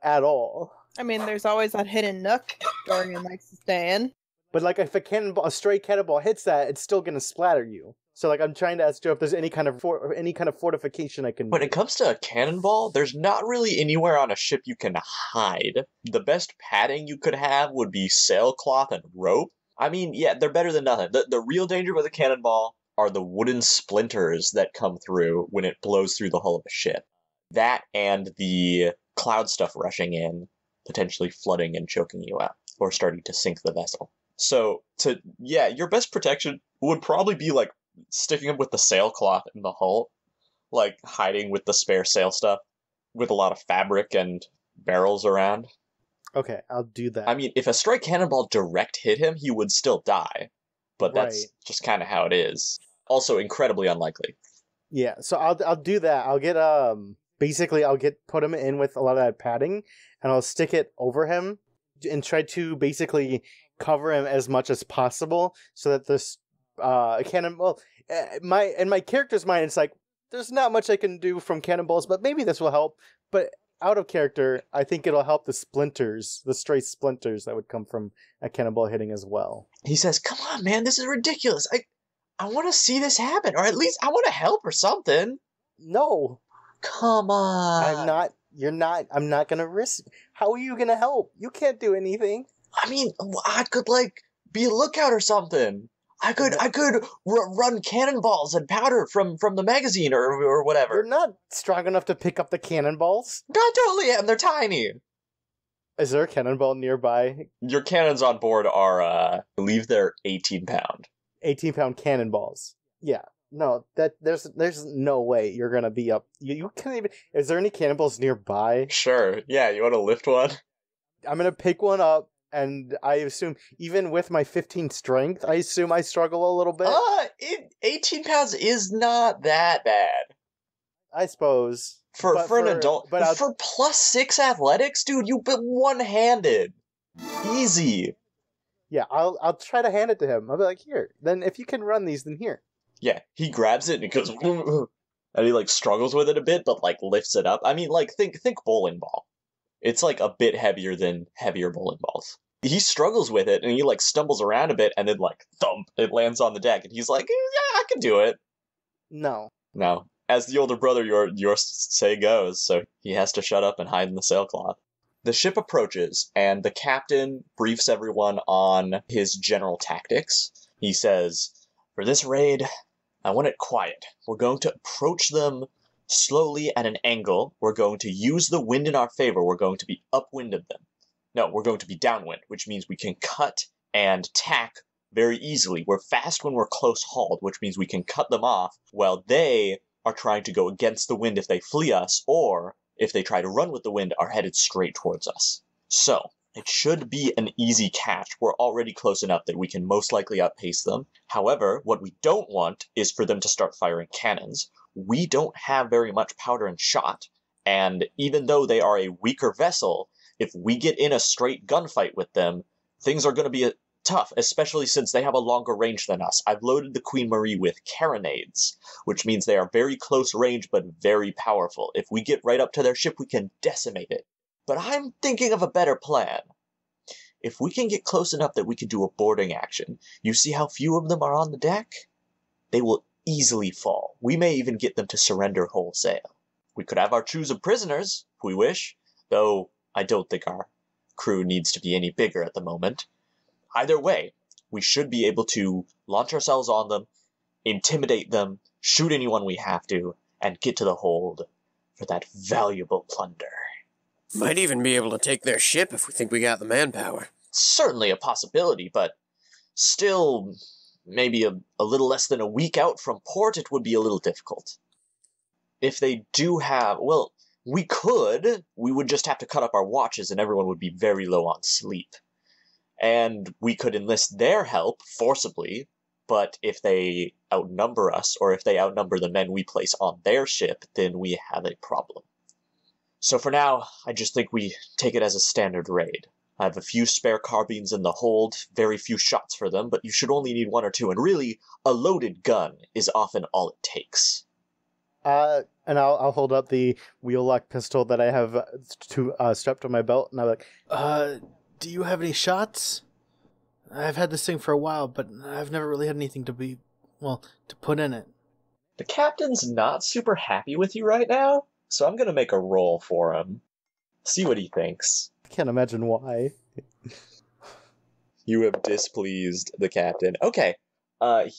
at all? I mean, there's always that hidden nook Dorian likes to stay in. But like if a stray cannonball hits that, it's still going to splatter you. So like I'm trying to ask Joe if there's any kind of fortification I can. When it comes to a cannonball, there's not really anywhere on a ship you can hide. The best padding you could have would be sailcloth and rope. I mean, yeah, they're better than nothing. The real danger with a cannonball are the wooden splinters that come through when it blows through the hull of a ship. That and the cloud stuff rushing in, potentially flooding and choking you out, or starting to sink the vessel. So, your best protection would probably be like sticking up with the sailcloth in the hull, like hiding with the spare sail stuff, with a lot of fabric and barrels around. Okay, I'll do that. I mean, if a stray cannonball direct hit him, he would still die, but that's just kind of how it is. Also, incredibly unlikely. Yeah, so I'll do that. I'll get put him in with a lot of that padding, and I'll stick it over him and try to basically cover him as much as possible, so that this cannonball. In my character's mind, it's like there's not much I can do from cannonballs, but maybe this will help. But out of character, I think it'll help the stray splinters that would come from a cannonball hitting as well. He says, "Come on, man, this is ridiculous. I want to see this happen, or at least I want to help or something." No. Come on. I'm not gonna risk. How are you gonna help? You can't do anything. I mean, I could like be a lookout or something. I could run cannonballs and powder from the magazine or whatever. You're not strong enough to pick up the cannonballs. I totally am. They're tiny. Is there a cannonball nearby? Your cannons on board are, I believe they're 18-pound. 18-pound cannonballs. Yeah. No, there's no way you're gonna be up. You can't even. Is there any cannonballs nearby? Sure. Yeah. You want to lift one? I'm gonna pick one up. And I assume, even with my 15 strength, I assume I struggle a little bit. 18 pounds is not that bad. I suppose. For an adult. But for +6 athletics, dude, you've been one-handed. Easy. Yeah, I'll try to hand it to him. I'll be like, here. Then if you can run these, then here. Yeah, he grabs it and he goes, and he like struggles with it a bit, but like lifts it up. I mean, like think bowling ball. It's like a bit heavier than heavier bowling balls. He struggles with it and he like stumbles around a bit and then like thump, it lands on the deck and he's like, yeah, I can do it. No. As the older brother, your say goes, so he has to shut up and hide in the sailcloth. The ship approaches and the captain briefs everyone on his general tactics. He says, "For this raid, I want it quiet. We're going to approach them slowly at an angle. We're going to use the wind in our favor. We're going to be upwind of them. No, we're going to be downwind, which means we can cut and tack very easily. We're fast when we're close hauled, which means we can cut them off while they are trying to go against the wind if they flee us, or if they try to run with the wind, are headed straight towards us. So, It should be an easy catch. We're already close enough that we can most likely outpace them. However, what we don't want is for them to start firing cannons. We don't have very much powder and shot, and even though they are a weaker vessel, if we get in a straight gunfight with them, things are going to be tough, especially since they have a longer range than us. I've loaded the Queen Marie with carronades, which means they are very close range but very powerful. If we get right up to their ship, we can decimate it. But I'm thinking of a better plan. If we can get close enough that we can do a boarding action, you see how few of them are on the deck? They will easily fall. We may even get them to surrender wholesale. We could have our choose of prisoners, if we wish, though I don't think our crew needs to be any bigger at the moment. Either way, we should be able to launch ourselves on them, intimidate them, shoot anyone we have to, and get to the hold for that valuable plunder. Might even be able to take their ship if we think we got the manpower. Certainly a possibility, but still, maybe a little less than a week out from port, it would be a little difficult. If they do have, well, we would just have to cut up our watches and everyone would be very low on sleep. And we could enlist their help forcibly, but if they outnumber us, or if they outnumber the men we place on their ship, then we have a problem. So for now, I just think we take it as a standard raid. I have a few spare carbines in the hold, very few shots for them, but you should only need 1 or 2, and really, a loaded gun is often all it takes. And I'll hold up the wheel-lock pistol that I have strapped to my belt, and I'm like, do you have any shots? I've had this thing for a while, but I've never really had anything to put in it. The captain's not super happy with you right now, so I'm gonna make a roll for him. See what he thinks. I can't imagine why. You have displeased the captain. Okay.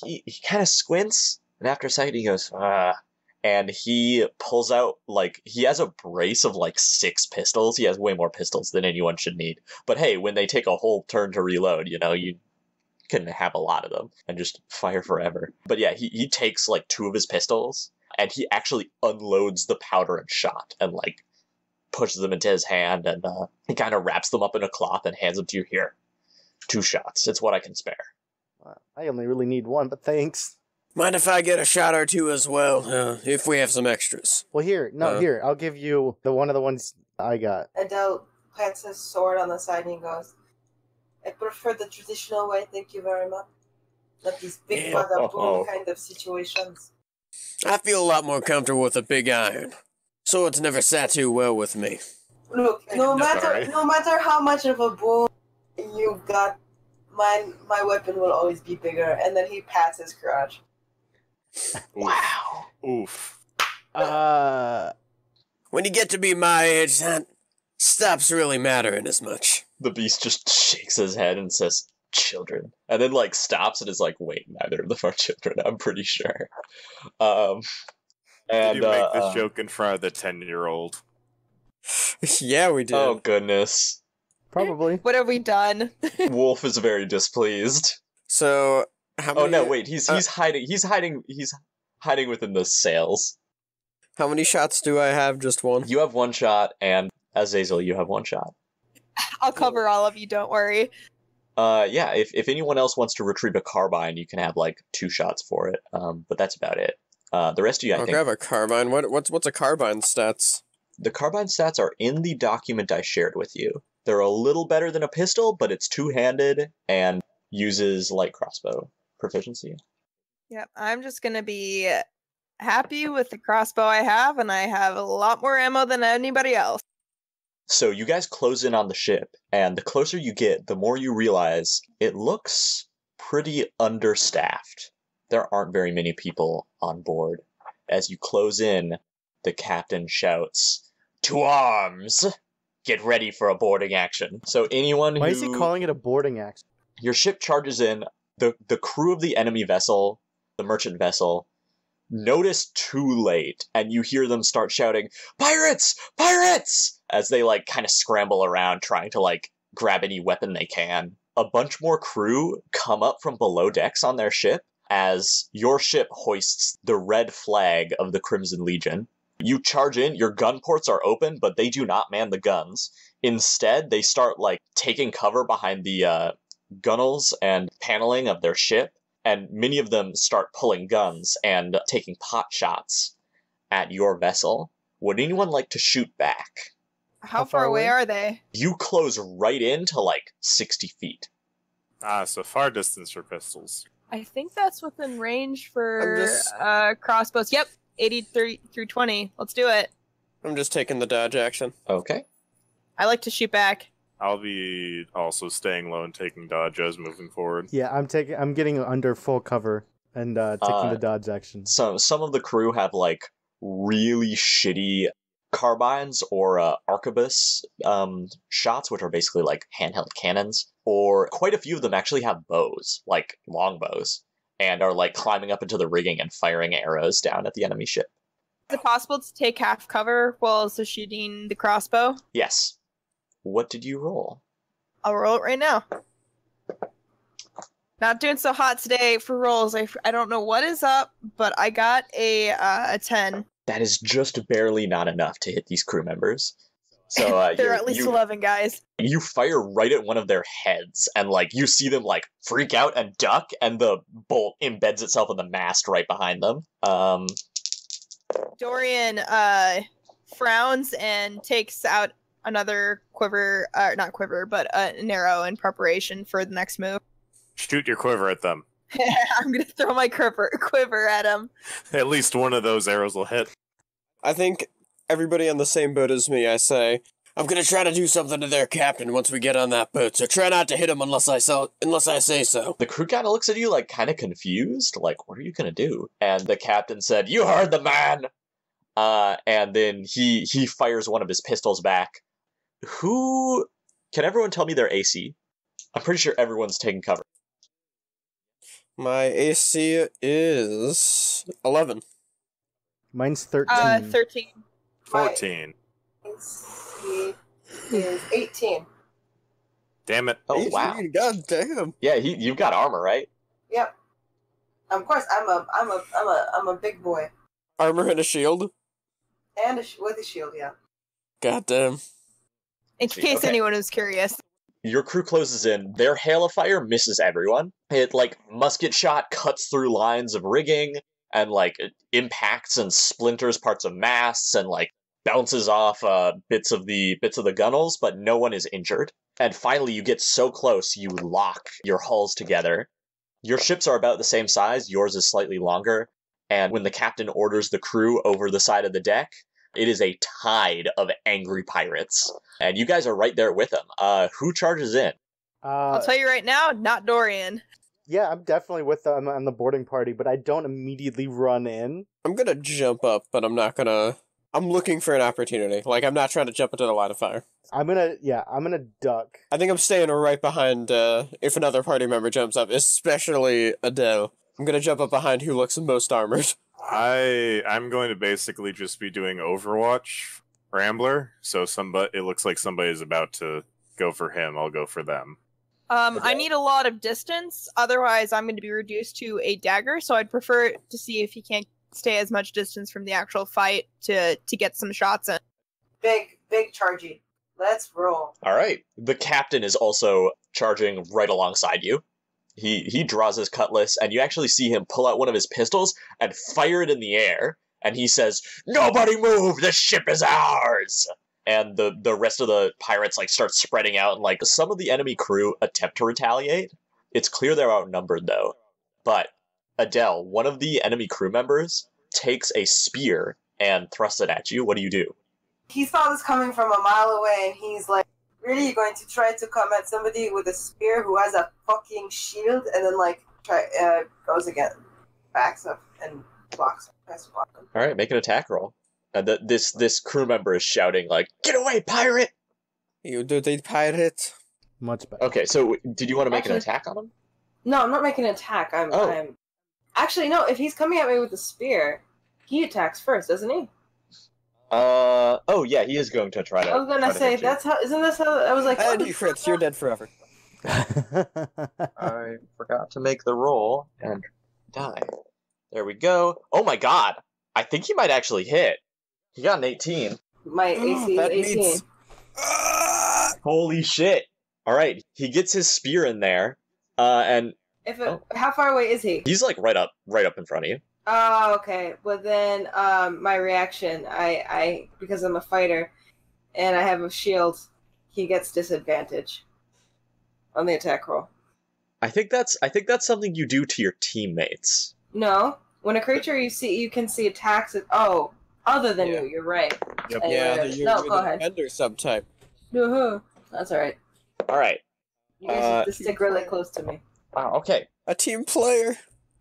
He kind of squints, and after a second he goes, and he pulls out, he has a brace of, 6 pistols. He has way more pistols than anyone should need. But hey, when they take a whole turn to reload, you can have a lot of them and just fire forever. But yeah, he takes, 2 of his pistols, and he actually unloads the powder and shot, and, pushes them into his hand, and he kind of wraps them up in a cloth and hands them to you. Here. 2 shots. It's what I can spare. I only really need 1, but thanks. Mind if I get a shot or 2 as well, if we have some extras? Well, here, I'll give you one of the ones I got. Adel plants his sword on the side and he goes, I prefer the traditional way, thank you very much. Not these big bada boom kind of situations. I feel a lot more comfortable with a big iron. Swords never sat too well with me. Look, no matter how much of a boom you've got, my weapon will always be bigger. And then he pats his crotch. Wow. Oof. When you get to be my age, that stops really mattering as much. The beast just shakes his head and says, children. And then, stops and is like, wait, neither of them are children, I'm pretty sure. Did you make this joke in front of the 10-year-old? Yeah, we did. Oh, goodness. Probably. What have we done? Wolf is very displeased. So, how many... Oh, no, wait, he's hiding within the sails. How many shots do I have? Just 1? You have 1 shot, and Azazel, you have 1 shot. I'll cover all of you, don't worry. Yeah, if anyone else wants to retrieve a carbine, you can have, 2 shots for it, but that's about it. The rest of you, I think... I'll grab a carbine. What's a carbine stats? The carbine stats are in the document I shared with you. They're a little better than a pistol, but it's 2-handed and uses light crossbow proficiency. Yep, I'm just gonna be happy with the crossbow I have, and I have a lot more ammo than anybody else. So you guys close in on the ship, and the closer you get, the more you realize it looks pretty understaffed. There aren't very many people on board. As you close in, the captain shouts, "To arms! Get ready for a boarding action." So anyone Why is he calling it a boarding action? Your ship charges in. The crew of the enemy vessel, the merchant vessel, notice too late, and you hear them start shouting, "Pirates! Pirates!" as they, kind of scramble around trying to, grab any weapon they can. A bunch more crew come up from below decks on their ship as your ship hoists the red flag of the Crimson Legion, You charge in, your gun ports are open, but they do not man the guns. Instead, they start, like, taking cover behind the gunnels and paneling of their ship, and many of them start pulling guns and taking pot shots at your vessel. Would anyone like to shoot back? How far away are they? You close right into, like, 60 feet. So far distance for pistols. I think that's within range for crossbows. Yep, 80 through 20. Let's do it. I'm just taking the dodge action. Okay. I like to shoot back. I'll be also staying low and taking dodge as moving forward. Yeah, I'm getting under full cover and taking the dodge action. So some of the crew have, like, really shitty carbines or arquebus shots, which are basically like handheld cannons, or quite a few of them actually have bows, like long bows, and are like climbing up into the rigging and firing arrows down at the enemy ship. Is it possible to take half cover while also shooting the crossbow? Yes. What did you roll? I'll roll it right now. Not doing so hot today for rolls. I don't know what is up, but I got a 10. That is just barely not enough to hit these crew members. So there are at least 11 guys. You fire right at one of their heads, and like you see them like freak out and duck, and the bolt embeds itself in the mast right behind them. Dorian frowns and takes out another quiver, not quiver, but an arrow in preparation for the next move. Shoot your quiver at them. I'm gonna throw my quiver at him. At least one of those arrows will hit. I think everybody on the same boat as me, I say, I'm gonna try to do something to their captain once we get on that boat, so try not to hit him unless I say so. The crew kind of looks at you like kind of confused, like, what are you gonna do? And the captain said, "You heard the man!" And then he fires one of his pistols back. Can everyone tell me their AC? I'm pretty sure everyone's taking cover. My AC is 11. Mine's 13. 13. 14. AC is 18. Damn it. Oh, wow. God damn. Yeah, you've got armor, right? Yep. Of course, I'm a big boy. Armor and a shield? And with a shield, yeah. God damn. In case anyone was curious. Your crew closes in. Their hail of fire misses everyone. It, like, musket shot cuts through lines of rigging, and, like, it impacts and splinters parts of masts, and, like, bounces off bits of the gunnels, but no one is injured. And finally, you get so close, you lock your hulls together. Your ships are about the same size, yours is slightly longer, and when the captain orders the crew over the side of the deck, it is a tide of angry pirates. And you guys are right there with them. Who charges in? I'll tell you right now, not Dorian. Yeah, I'm definitely with them on the boarding party, but I don't immediately run in. I'm gonna jump up, but I'm not gonna... I'm looking for an opportunity. Like, I'm not trying to jump into the line of fire. I'm gonna duck. I think I'm staying right behind, if another party member jumps up, especially Adel. I'm gonna jump up behind who looks most armored. I'm going to basically just be doing Overwatch Rambler, so it looks like somebody's about to go for him, I'll go for them. I need a lot of distance, otherwise I'm going to be reduced to a dagger, so I'd prefer to see if he can't stay as much distance from the actual fight to get some shots in. Big chargey. Let's roll. Alright. The captain is also charging right alongside you. He draws his cutlass, and you actually see him pull out one of his pistols and fire it in the air, and he says, "Nobody move! The ship is ours!" And the rest of the pirates, like, start spreading out, and, like, some of the enemy crew attempt to retaliate. It's clear they're outnumbered, though. But Adel, one of the enemy crew members, takes a spear and thrusts it at you. What do you do? He saw this coming from a mile away, and he's like, "Really, you're going to try to come at somebody with a spear who has a fucking shield?" And then, like, goes again, backs up and blocks him. Tries to block him. Alright, make an attack roll. And this crew member is shouting, like, "Get away, pirate!" You dirty pirate. Much better. Okay, so did you want to make an attack on him? No, I'm not making an attack. I'm actually, no, if he's coming at me with a spear, he attacks first, doesn't he? Oh yeah, he is going to try to. I was gonna say, isn't this how, I was like, And you, Fritz, you're dead forever. I forgot to make the roll and die. There we go. Oh my god! I think he might actually hit. He got an 18. My AC is that 18. means- Holy shit. Alright, he gets his spear in there, and How far away is he? he's like right up in front of you. Oh, okay. Well then, my reaction, I because I'm a fighter, and I have a shield, he gets disadvantage on the attack roll. I think that's something you do to your teammates. No, when a creature you can see attacks. Other than Yeah. you, you're right. Yep. Yeah, you're go ahead. defender subtype. Uh-huh. That's all right. All right. You guys have to stick really close to me. Wow. Okay. A team player.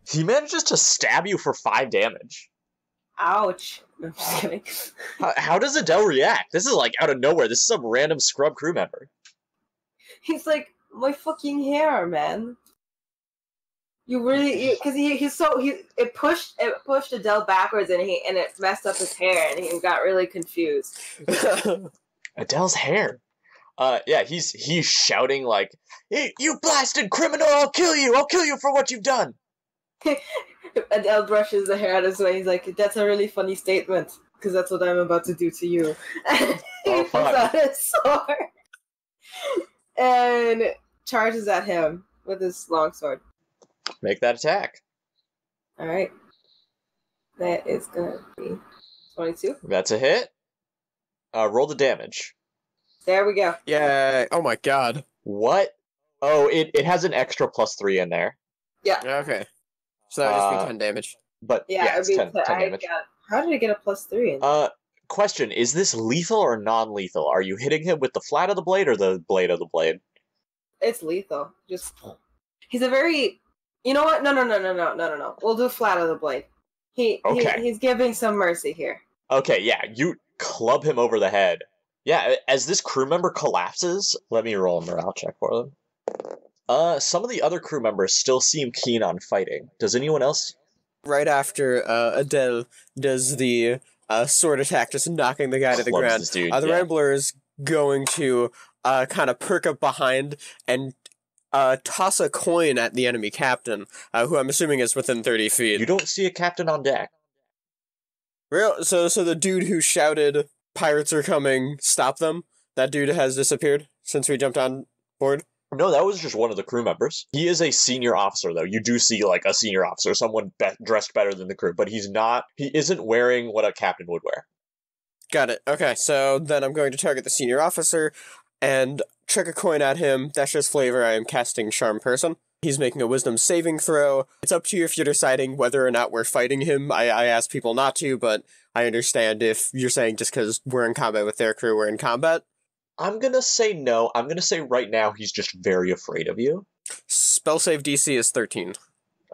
He manages to stab you for 5 damage. Ouch. No, I'm just kidding. How does Adel react? This is like out of nowhere. This is some random scrub crew member. He's like, my fucking hair, man. You really, because it pushed Adele backwards and it messed up his hair and he got really confused. Adele's hair. Yeah, he's shouting like, hey, "You blasted criminal! I'll kill you! I'll kill you for what you've done!" Adele brushes the hair out of his way. He's like, "That's a really funny statement because that's what I'm about to do to you." He pulls out his sword and charges at him with his longsword. Make that attack. All right, that is gonna be 22. That's a hit. Roll the damage. There we go. Yeah. Oh my god. What? Oh, it has an extra +3 in there. Yeah. Okay. So that would just be 10 damage. But Yeah, it's 10 damage. How did I get a +3 in? Question, is this lethal or non-lethal? Are you hitting him with the flat of the blade or the blade of the blade? It's lethal. Just he's a very. You know what? No. We'll do flat of the blade. He's giving some mercy here. Okay, yeah, you club him over the head. Yeah, as this crew member collapses, let me roll a morale check for them. Some of the other crew members still seem keen on fighting. Does anyone else? Right after Adel does the sword attack, just knocking the guy to the Clubs ground, this dude, the yeah. Rambler is going to kind of perk up behind and toss a coin at the enemy captain, who I'm assuming is within 30 feet. You don't see a captain on deck. So the dude who shouted, "Pirates are coming, stop them," that dude has disappeared since we jumped on board? No, that was just one of the crew members. He is a senior officer, though. You do see, like, a senior officer, someone dressed better than the crew, but he isn't wearing what a captain would wear. Got it. Okay, so then I'm going to target the senior officer and chuck a coin at him. That's just flavor. I am casting Charm Person. He's making a wisdom saving throw. It's up to you if you're deciding whether or not we're fighting him. I ask people not to, but I understand if you're saying just because we're in combat with their crew, we're in combat. I'm gonna say no. I'm gonna say right now he's just very afraid of you. Spell save DC is 13.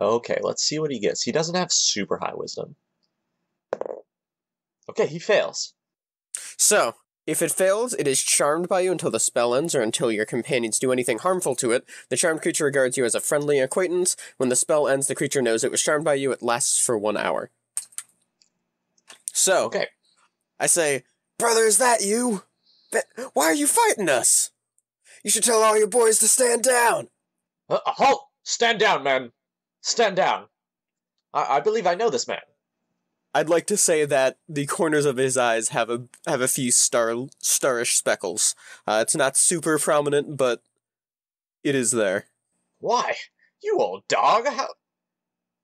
Okay, let's see what he gets. He doesn't have super high wisdom. Okay, he fails. So, if it fails, it is charmed by you until the spell ends or until your companions do anything harmful to it. The charmed creature regards you as a friendly acquaintance. When the spell ends, the creature knows it was charmed by you. It lasts for 1 hour. So, Okay. I say, "Brother, is that you? Why are you fighting us? You should tell all your boys to stand down." Halt! Stand down, man. Stand down. I believe I know this man. I'd like to say that the corners of his eyes have a few starish speckles. It's not super prominent, but it is there. Why? You old dog.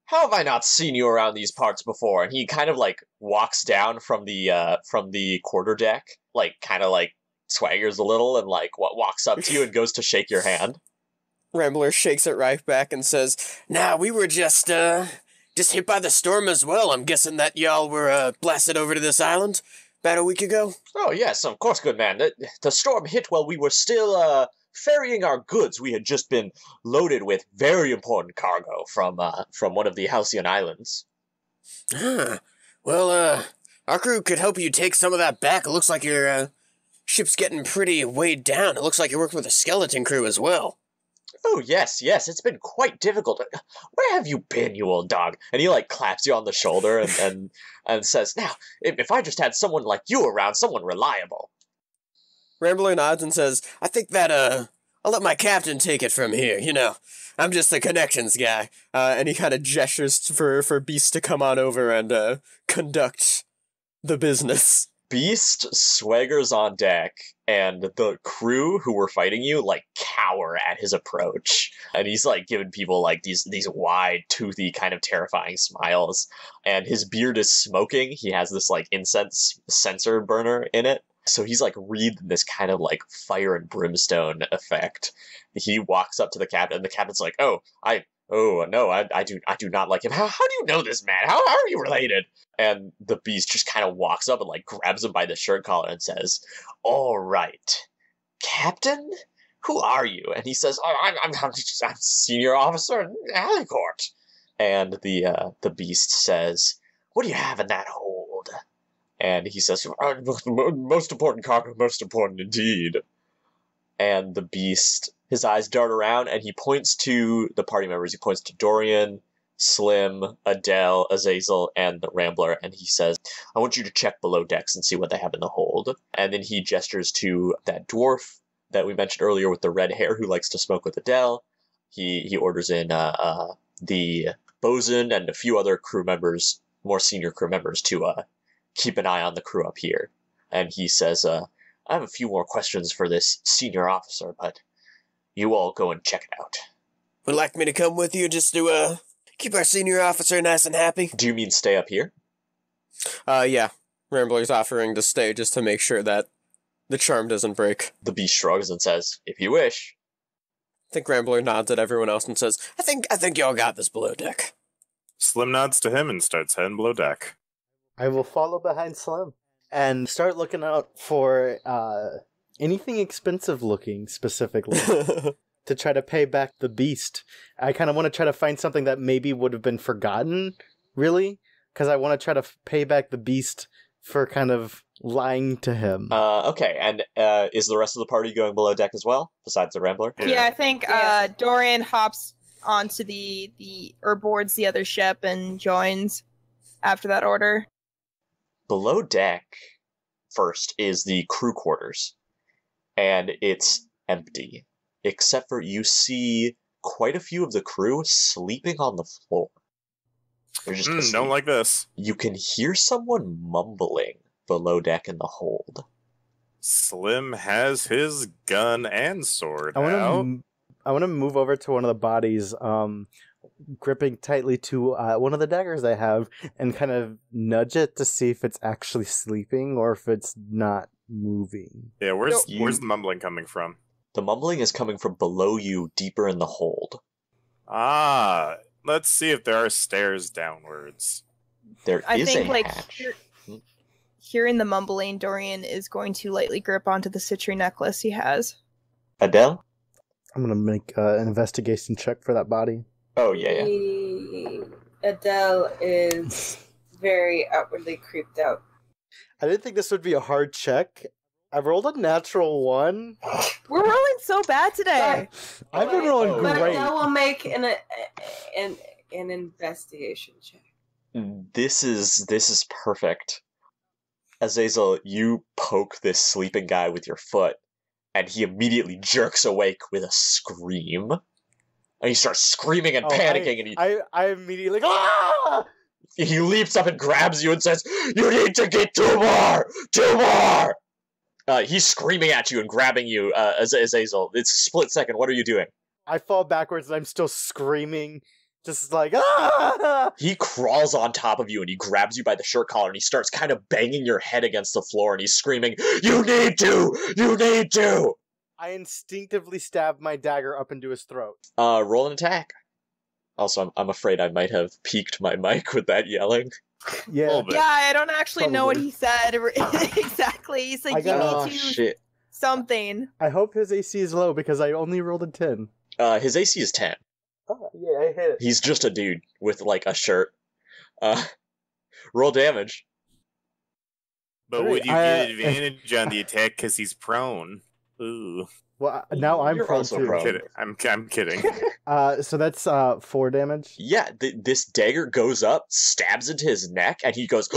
How have I not seen you around these parts before? And he kind of, like, walks down from the quarterdeck, like, kind of, like, swaggers a little and, like, walks up to you and goes to shake your hand. Rambler shakes it right back and says, "Nah, we were just hit by the storm as well. I'm guessing that y'all were blasted over to this island about a week ago." Oh, yes, of course, good man. The storm hit while we were still, ferrying our goods. We had just been loaded with very important cargo from one of the Halcyon Islands. Well, our crew could help you take some of that back. It looks like your ship's getting pretty weighed down. It looks like you're working with a skeleton crew as well. Oh, yes, it's been quite difficult. Where have you been, you old dog? And he, like, claps you on the shoulder and says, "Now, if I just had someone like you around, someone reliable." Rambler nods and says, "I think that, I'll let my captain take it from here. You know, I'm just the connections guy." And he kind of gestures for Beast to come on over and conduct the business. Beast swaggers on deck, and the crew who were fighting you, like, cower at his approach. And he's, like, giving people, like, these wide, toothy, kind of terrifying smiles. And his beard is smoking. He has this, like, incense censer burner in it. So he's, like, breathing this kind of, like, fire and brimstone effect. He walks up to the captain, and the captain's like, I do not like him. How do you know this man? How are you related? And the beast just kind of walks up and, like, grabs him by the shirt collar and says, all right, Captain, who are you? And he says, I'm senior officer in Alicourt. And the beast says, what do you have in that hold? And he says, most important cargo, most important indeed. And the beast, his eyes dart around, and he points to the party members. He points to Dorian, Slim, Adel, Azazel, and the Rambler, and he says, I want you to check below decks and see what they have in the hold. And then he gestures to that dwarf that we mentioned earlier with the red hair who likes to smoke with Adel. He orders in the bosun and a few other crew members, more senior crew members, to keep an eye on the crew up here. And he says, I have a few more questions for this senior officer, but you all go and check it out. Would like me to come with you just to, keep our senior officer nice and happy? Do you mean stay up here? Yeah. Rambler's offering to stay just to make sure that the charm doesn't break. The beast shrugs and says, if you wish. I think Rambler nods at everyone else and says, I think y'all got this below deck. Slim nods to him and starts heading below deck. I will follow behind Slim and start looking out for anything expensive looking specifically to try to pay back the beast. I kind of want to try to find something that maybe would have been forgotten, really, because I want to try to pay back the beast for kind of lying to him. Okay, and is the rest of the party going below deck as well, besides the Rambler? Yeah, I think Dorian hops onto or boards the other ship and joins after that order. Below deck, first, is the crew quarters, and it's empty, except for you see quite a few of the crew sleeping on the floor. They're just asleep. Don't like this. You can hear someone mumbling below deck in the hold. Slim has his gun and sword I out. want to move over to one of the bodies, gripping tightly to one of the daggers I have, and kind of nudge it to see if it's actually sleeping or if it's not moving. Yeah, where's the mumbling coming from? The mumbling is coming from below you, deeper in the hold. Let's see if there are stairs downwards. There is a hatch. Hearing the mumbling, Dorian is going to lightly grip onto the citrine necklace he has. Adel? I'm going to make an investigation check for that body. Oh, yeah. Adele is very outwardly creeped out. I didn't think this would be a hard check. I rolled a natural 1. We're rolling so bad today. I've been rolling But great. Adele will make an investigation check. This is perfect. Azazel, you poke this sleeping guy with your foot, and he immediately jerks awake with a scream. And he starts screaming and panicking, and I immediately go, ah! He leaps up and grabs you and says, you need to get 2 more! 2 more! He's screaming at you and grabbing you, Azazel. It's a split second. What are you doing? I fall backwards and I'm still screaming, just like, ah! He crawls on top of you and he grabs you by the shirt collar and he starts kind of banging your head against the floor and he's screaming, you need to! You need to! I instinctively stab my dagger up into his throat. Roll an attack. Also, I'm afraid I might have peaked my mic with that yelling. Yeah. Yeah, I don't actually know what he said exactly. He said, you need to something. I hope his AC is low because I only rolled a 10. His AC is 10. Oh, yeah, I hit it. He's just a dude with, like, a shirt. Roll damage. But would you get advantage on the attack because he's prone? Ooh. Well, now I'm prone too. I'm kidding. So that's 4 damage? Yeah, this dagger goes up, stabs into his neck, and he goes...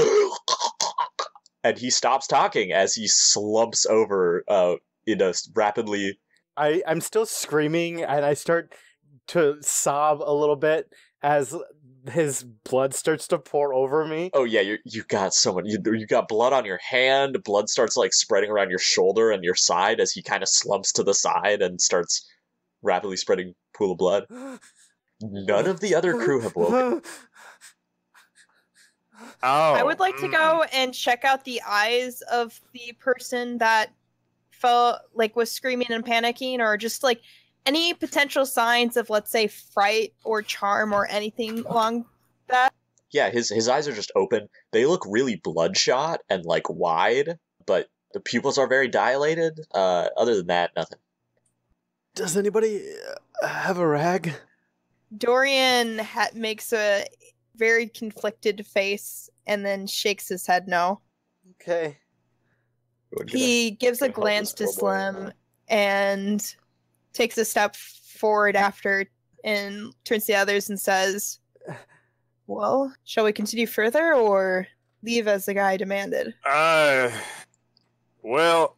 and he stops talking as he slumps over in a rapidly... I'm still screaming, and I start to sob a little bit as his blood starts to pour over me. Oh yeah, you got so much. You got blood on your hand. Blood starts like spreading around your shoulder and your side as he kind of slumps to the side and starts rapidly spreading pool of blood. None of the other crew have woken. Oh. I would like to go and check out the eyes of the person that felt like was screaming and panicking, or just like any potential signs of, let's say, fright or charm or anything along that. Yeah, his eyes are just open. They look really bloodshot and like wide, but the pupils are very dilated. Other than that, nothing. Does anybody have a rag? Dorian makes a very conflicted face and then shakes his head no. Okay. He gives a glance to Slim and takes a step forward after and turns to the others and says, well, shall we continue further or leave as the guy demanded? Well,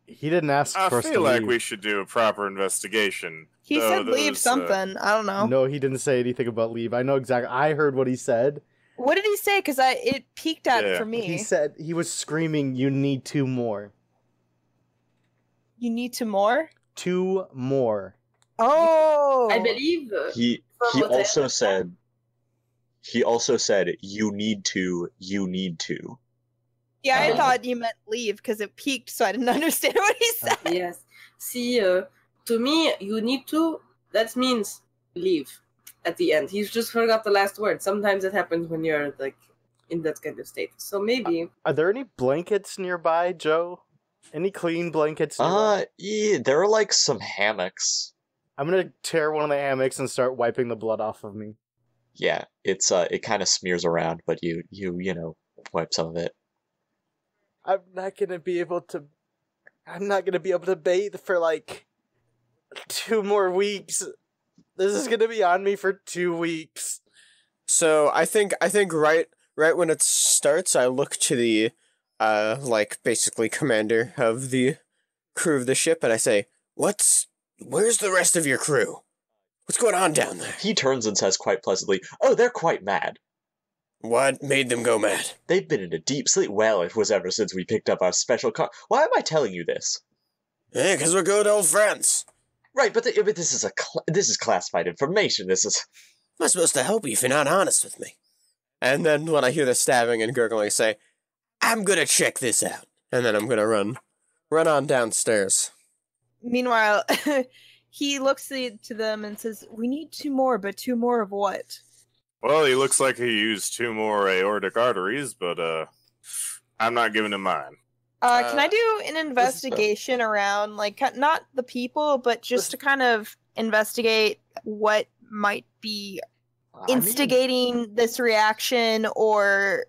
he didn't ask for us to leave. I feel like we should do a proper investigation. He said leave something. I don't know. No, he didn't say anything about leave. I know exactly. I heard what he said. What did he say? Because it peaked out for me. He said he was screaming, "You need 2 more." You need 2 more? 2 more. Oh, I believe He also said you need to. Yeah, I thought you meant leave because it peaked, so I didn't understand what he said. Yes. See, to me, you need to, that means leave at the end. He's just forgot the last word. Sometimes it happens when you're, like, in that kind of state. So maybe... Are there any blankets nearby, Joe? Any clean blankets nearby? Yeah, there are, like, some hammocks. I'm gonna tear one of the hammocks and start wiping the blood off of me. Yeah, it's, it kind of smears around, but you know, wipe some of it. I'm not gonna be able to bathe for like 2 more weeks. This is gonna be on me for 2 weeks. So I think right when it starts, I look to the like basically commander of the crew of the ship and I say, where's the rest of your crew? What's going on down there? He turns and says quite pleasantly, oh, they're quite mad. What made them go mad? They've been in a deep sleep. Well, it was ever since we picked up our special car. Why am I telling you this? Yeah, because we're good old friends. Right, but this is classified information. This is... I'm supposed to help you if you're not honest with me. And then when I hear the stabbing and gurgling, I say, I'm gonna check this out. And then I'm gonna run on downstairs. Meanwhile, he looks to them and says, we need 2 more, but 2 more of what? Well, he looks like he used 2 more aortic arteries, but I'm not giving him mine. Can I do an investigation around, like, not the people, but just to kind of investigate what might be instigating this reaction, or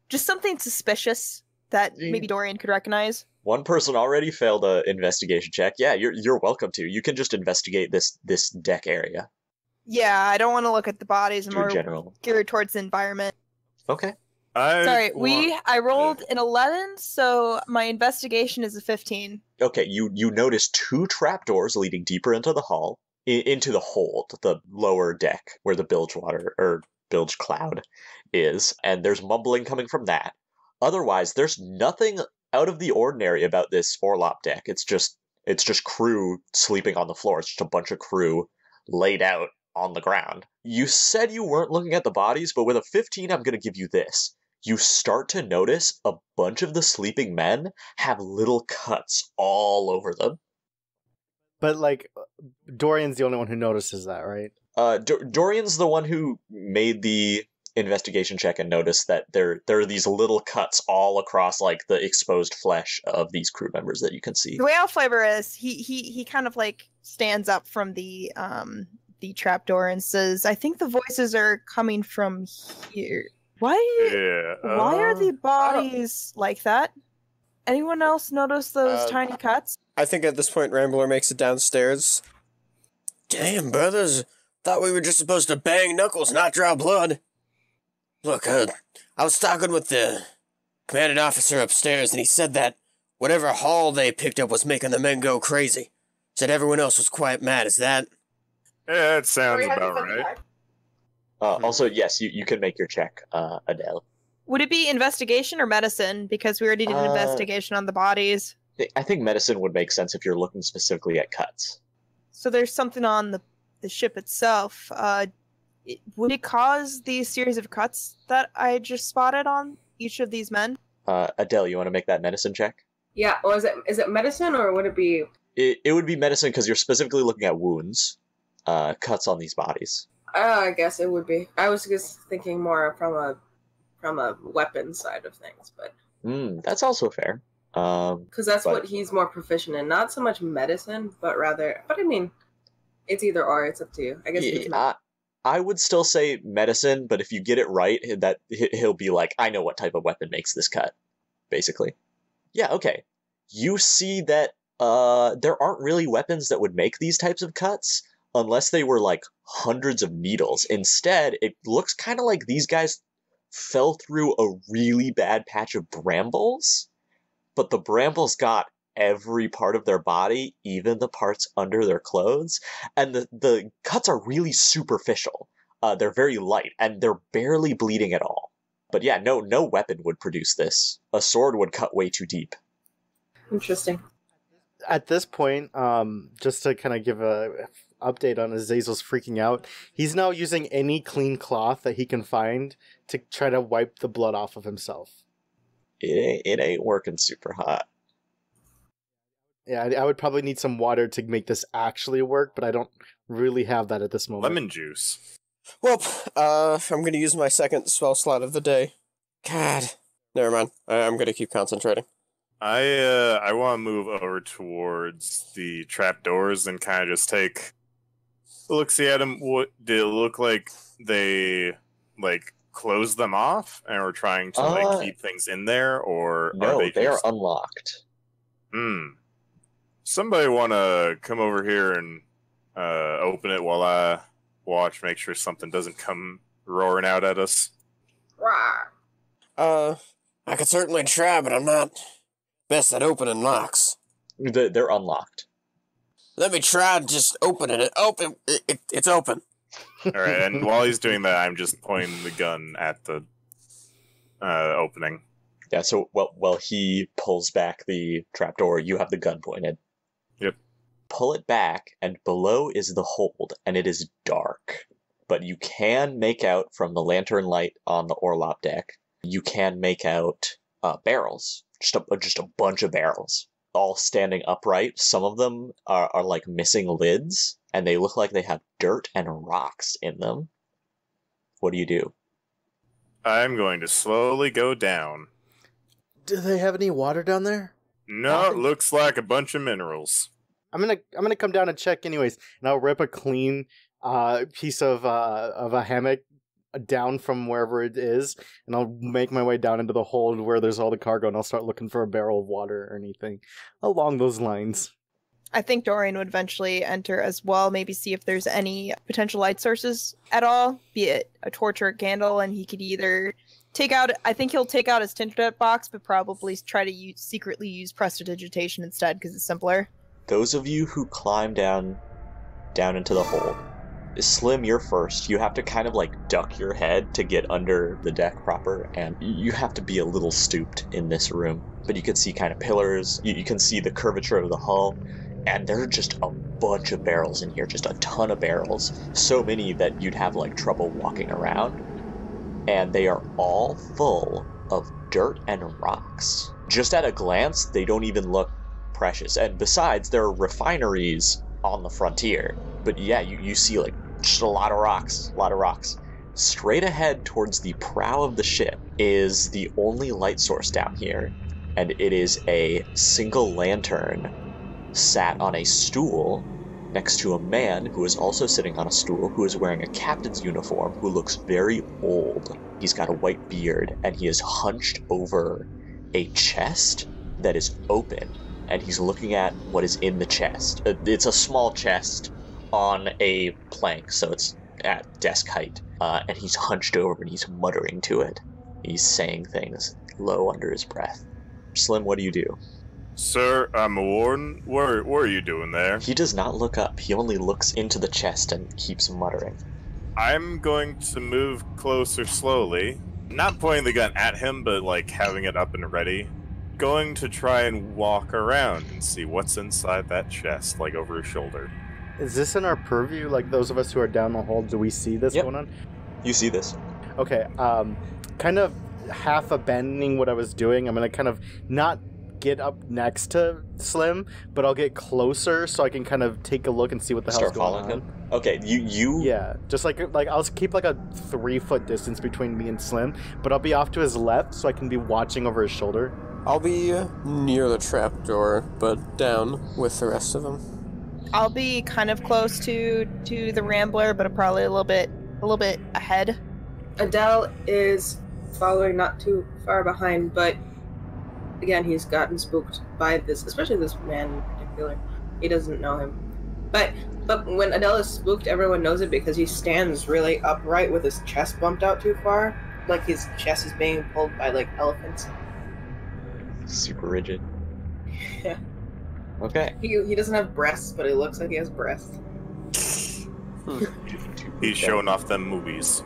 just something suspicious that maybe Dorian could recognize? One person already failed an investigation check. Yeah, you're welcome to. You can just investigate this deck area. Yeah, I don't want to look at the bodies. I'm more general. geared towards the environment. Okay. I rolled an 11, so my investigation is a 15. Okay, you notice 2 trapdoors leading deeper into the hall, into the hold, the lower deck where the bilge cloud is, and there's mumbling coming from that. Otherwise, there's nothing out of the ordinary about this Orlop deck. It's just crew sleeping on the floor. It's just a bunch of crew laid out on the ground. You said you weren't looking at the bodies, but with a 15, I'm going to give you this. You start to notice a bunch of the sleeping men have little cuts all over them. But, like, Dorian's the only one who notices that, right? Dorian's the one who made the investigation check and noticed that there are these little cuts all across, like, the exposed flesh of these crew members that you can see. The way I'll flavor is, he kind of, like, stands up from the trapdoor and says, I think the voices are coming from here. Why are the bodies like that? Anyone else notice those tiny cuts? I think at this point Rambler makes it downstairs. Damn, brothers. Thought we were just supposed to bang knuckles, not draw blood. Look, I was talking with the commanding officer upstairs, and he said that whatever haul they picked up was making the men go crazy. Said everyone else was quite mad. Is that? Yeah, that sounds about right. Also, yes, you can make your check, Adel. Would it be investigation or medicine? Because we already did an investigation on the bodies. I think medicine would make sense if you're looking specifically at cuts. So there's something on the ship itself. Would it cause these series of cuts that I just spotted on each of these men? Adele, you want to make that medicine check? Yeah, or is it medicine, or would it be... It would be medicine because you're specifically looking at wounds, cuts on these bodies. I guess it would be. I was just thinking more from a weapon side of things, but... That's also fair. Because that's what he's more proficient in. Not so much medicine, but rather... But I mean, it's either or. It's up to you. I guess I would still say medicine, but if you get it right, that he'll be like, I know what type of weapon makes this cut, basically. Yeah, okay. You see that there aren't really weapons that would make these types of cuts unless they were like hundreds of needles. Instead, it looks kind of like these guys fell through a really bad patch of brambles, but the brambles got every part of their body, even the parts under their clothes, and the cuts are really superficial. They're very light, and they're barely bleeding at all. But yeah, no weapon would produce this. A sword would cut way too deep. Interesting. At this point, just to kind of give a update on Azazel's freaking out, he's now using any clean cloth that he can find to try to wipe the blood off of himself. It ain't working super hot. Yeah, I would probably need some water to make this actually work, but I don't really have that at this moment. Lemon juice. Well, I'm gonna use my second spell slot of the day. God. Never mind. I'm gonna keep concentrating. I want to move over towards the trapdoors and kind of just take a look-see at them. What did it look like? They closed them off and were trying to keep things in there, or no? They are unlocked. Somebody want to come over here and open it while I watch, make sure something doesn't come roaring out at us. I could certainly try, but I'm not best at opening locks. They're unlocked. Let me try just opening it. Open. It's open. All right, and while he's doing that, I'm just pointing the gun at the opening. Yeah, so while he pulls back the trapdoor, you have the gun pointed. Yep. Pull it back, and below is the hold, and it is dark. But you can make out from the lantern light on the Orlop deck, you can make out barrels. Just a bunch of barrels, all standing upright. Some of them are like missing lids, and they look like they have dirt and rocks in them. What do you do? I'm going to slowly go down. Do they have any water down there? No, it looks like a bunch of minerals. I'm gonna come down and check anyways, and I'll rip a clean piece of a hammock down from wherever it is, and I'll make my way down into the hold where there's all the cargo, and I'll start looking for a barrel of water or anything along those lines. I think Dorian would eventually enter as well, maybe see if there's any potential light sources at all, be it a torch or a candle, and he could either I think he'll take out his Tinternet box, but probably try to secretly use prestidigitation instead, because it's simpler. Those of you who climb down into the hold, Slim, you're first. You have to kind of duck your head to get under the deck proper, and you have to be a little stooped in this room. But you can see kind of pillars, you can see the curvature of the hull, and there are just a bunch of barrels in here, just a ton of barrels. So many that you'd have trouble walking around. And they are all full of dirt and rocks. Just at a glance, they don't even look precious. And besides, there are refineries on the frontier. But yeah, you see just a lot of rocks. Straight ahead towards the prow of the ship is the only light source down here. And it is a single lantern sat on a stool next to a man who is also sitting on a stool, who is wearing a captain's uniform, who looks very old. He's got a white beard, and he is hunched over a chest that is open, and he's looking at what is in the chest. It's a small chest on a plank, so it's at desk height, and he's hunched over and he's muttering to it. He's saying things low under his breath. Slim, what do you do? Sir, I'm a warden. What are you doing there? He does not look up. He only looks into the chest and keeps muttering. I'm going to move closer slowly. Not pointing the gun at him, but like having it up and ready. Going to try and walk around and see what's inside that chest, like over his shoulder. Is this in our purview? Like those of us who are down the hall, do we see this going on? You see this. Okay, kind of half abandoning what I was doing, I'm gonna kind of not get up next to Slim, but I'll get closer so I can kind of take a look and see what the hell's going on. Him? Okay, you... Yeah, just like I'll keep like a 3-foot distance between me and Slim, but I'll be off to his left so I can be watching over his shoulder. I'll be near the trapdoor, but down with the rest of them. I'll be kind of close to the Rambler, but probably a little bit ahead. Adel is following not too far behind, but again, he's gotten spooked by this, especially this man in particular. He doesn't know him. But when Adel is spooked, everyone knows it because he stands really upright with his chest bumped out too far. Like his chest is being pulled by, like, elephants. Super rigid. Yeah. Okay. He doesn't have breasts, but he looks like he has breasts. He's showing off them movies.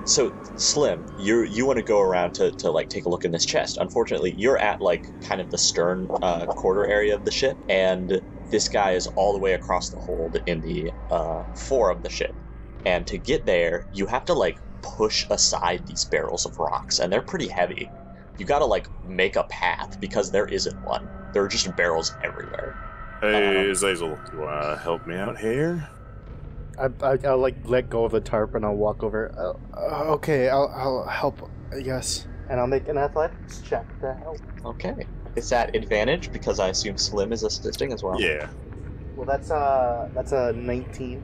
So, Slim, you want to go around to like take a look in this chest. Unfortunately, you're at like kind of the stern quarter area of the ship, and this guy is all the way across the hold in the fore of the ship. And to get there, you have to like push aside these barrels of rocks, and they're pretty heavy. You gotta like make a path because there isn't one. There are just barrels everywhere. Hey, Azazel, do you want to help me out here? I'll like let go of the tarp and I'll walk over. Okay, I'll help, I guess. And I'll make an athletics check to help. Okay. Is that advantage because I assume Slim is assisting as well? Yeah. Well, that's a 19.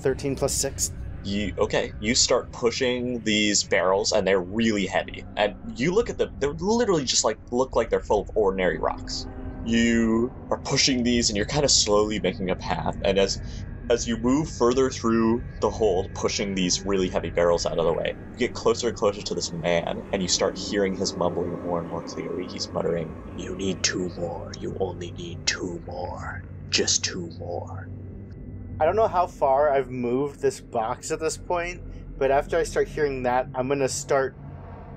13 plus 6. You start pushing these barrels and they're really heavy. And you look at them, they're literally just like look like they're full of ordinary rocks. You are pushing these and you're kind of slowly making a path, and as you move further through the hold, pushing these really heavy barrels out of the way, you get closer and closer to this man, and you start hearing his mumbling more and more clearly. He's muttering, "You need 2 more. You only need 2 more. Just 2 more." I don't know how far I've moved this box at this point, but after I start hearing that, I'm going to start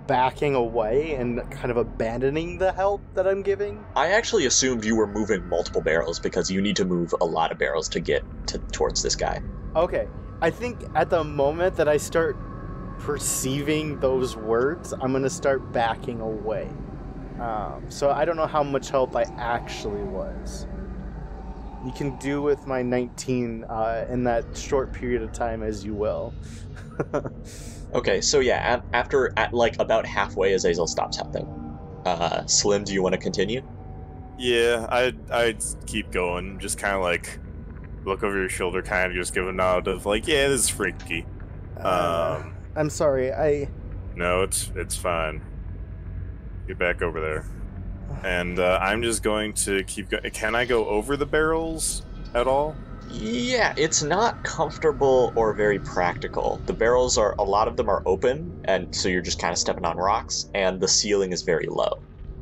backing away and kind of abandoning the help that I'm giving. I actually assumed you were moving multiple barrels because you need to move a lot of barrels to get towards this guy. Okay. I think at the moment that I start perceiving those words, I'm going to start backing away. So I don't know how much help I actually was. You can do with my 19 in that short period of time as you will. Okay, so yeah, after like about halfway, Azazel stops helping. Slim, do you want to continue? Yeah, I'd keep going. Just kind of like look over your shoulder, kind of just give a nod of like, yeah, this is freaky. I'm sorry, No, it's fine. Get back over there. And I'm just going to keep going. Can I go over the barrels at all? Yeah, it's not comfortable or very practical. The barrels a lot of them are open, and so you're just kind of stepping on rocks, and the ceiling is very low.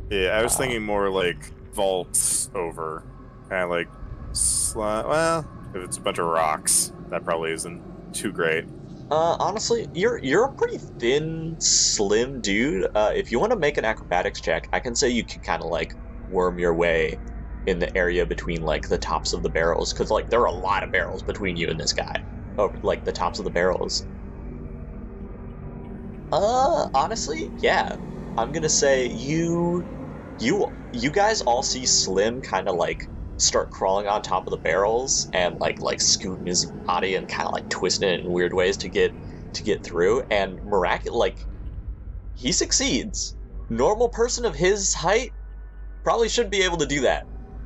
Yeah, I was thinking more like vaults over. Kind of like, well, if it's a bunch of rocks, that probably isn't too great. Honestly, you're a pretty thin, slim dude. If you want to make an acrobatics check, I can say you can kind of like worm your way in the area between like the tops of the barrels, because like there are a lot of barrels between you and this guy. Oh, like the tops of the barrels. Honestly, yeah. I'm gonna say you guys all see Slim kind of like start crawling on top of the barrels and like scooting his body and kind of like twisting it in weird ways to get through, and like he succeeds. Normal person of his height probably shouldn't be able to do that.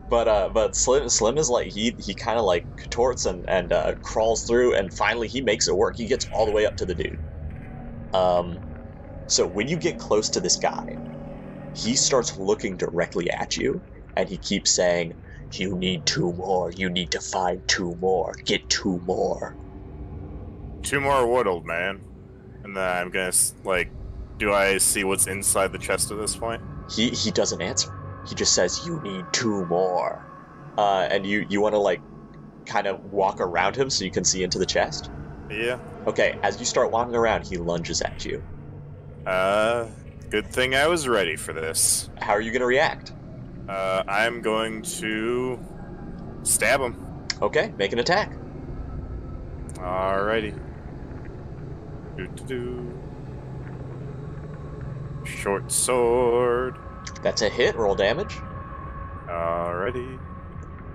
But Slim is like he kind of like contorts and crawls through, and finally he makes it work. He gets all the way up to the dude. So when you get close to this guy, he starts looking directly at you, and he keeps saying, "You need 2 more. You need to find 2 more. Get 2 more." 2 more what, old man? And then I'm gonna like, do I see what's inside the chest at this point? He doesn't answer. He just says, "You need 2 more." And you want to like kind of walk around him so you can see into the chest? Yeah. Okay, as you start walking around, he lunges at you. Good thing I was ready for this. How are you going to react? I'm going to stab him. Okay, make an attack. Alrighty. Do-do-do. Short sword. That's a hit. Roll damage. Alrighty.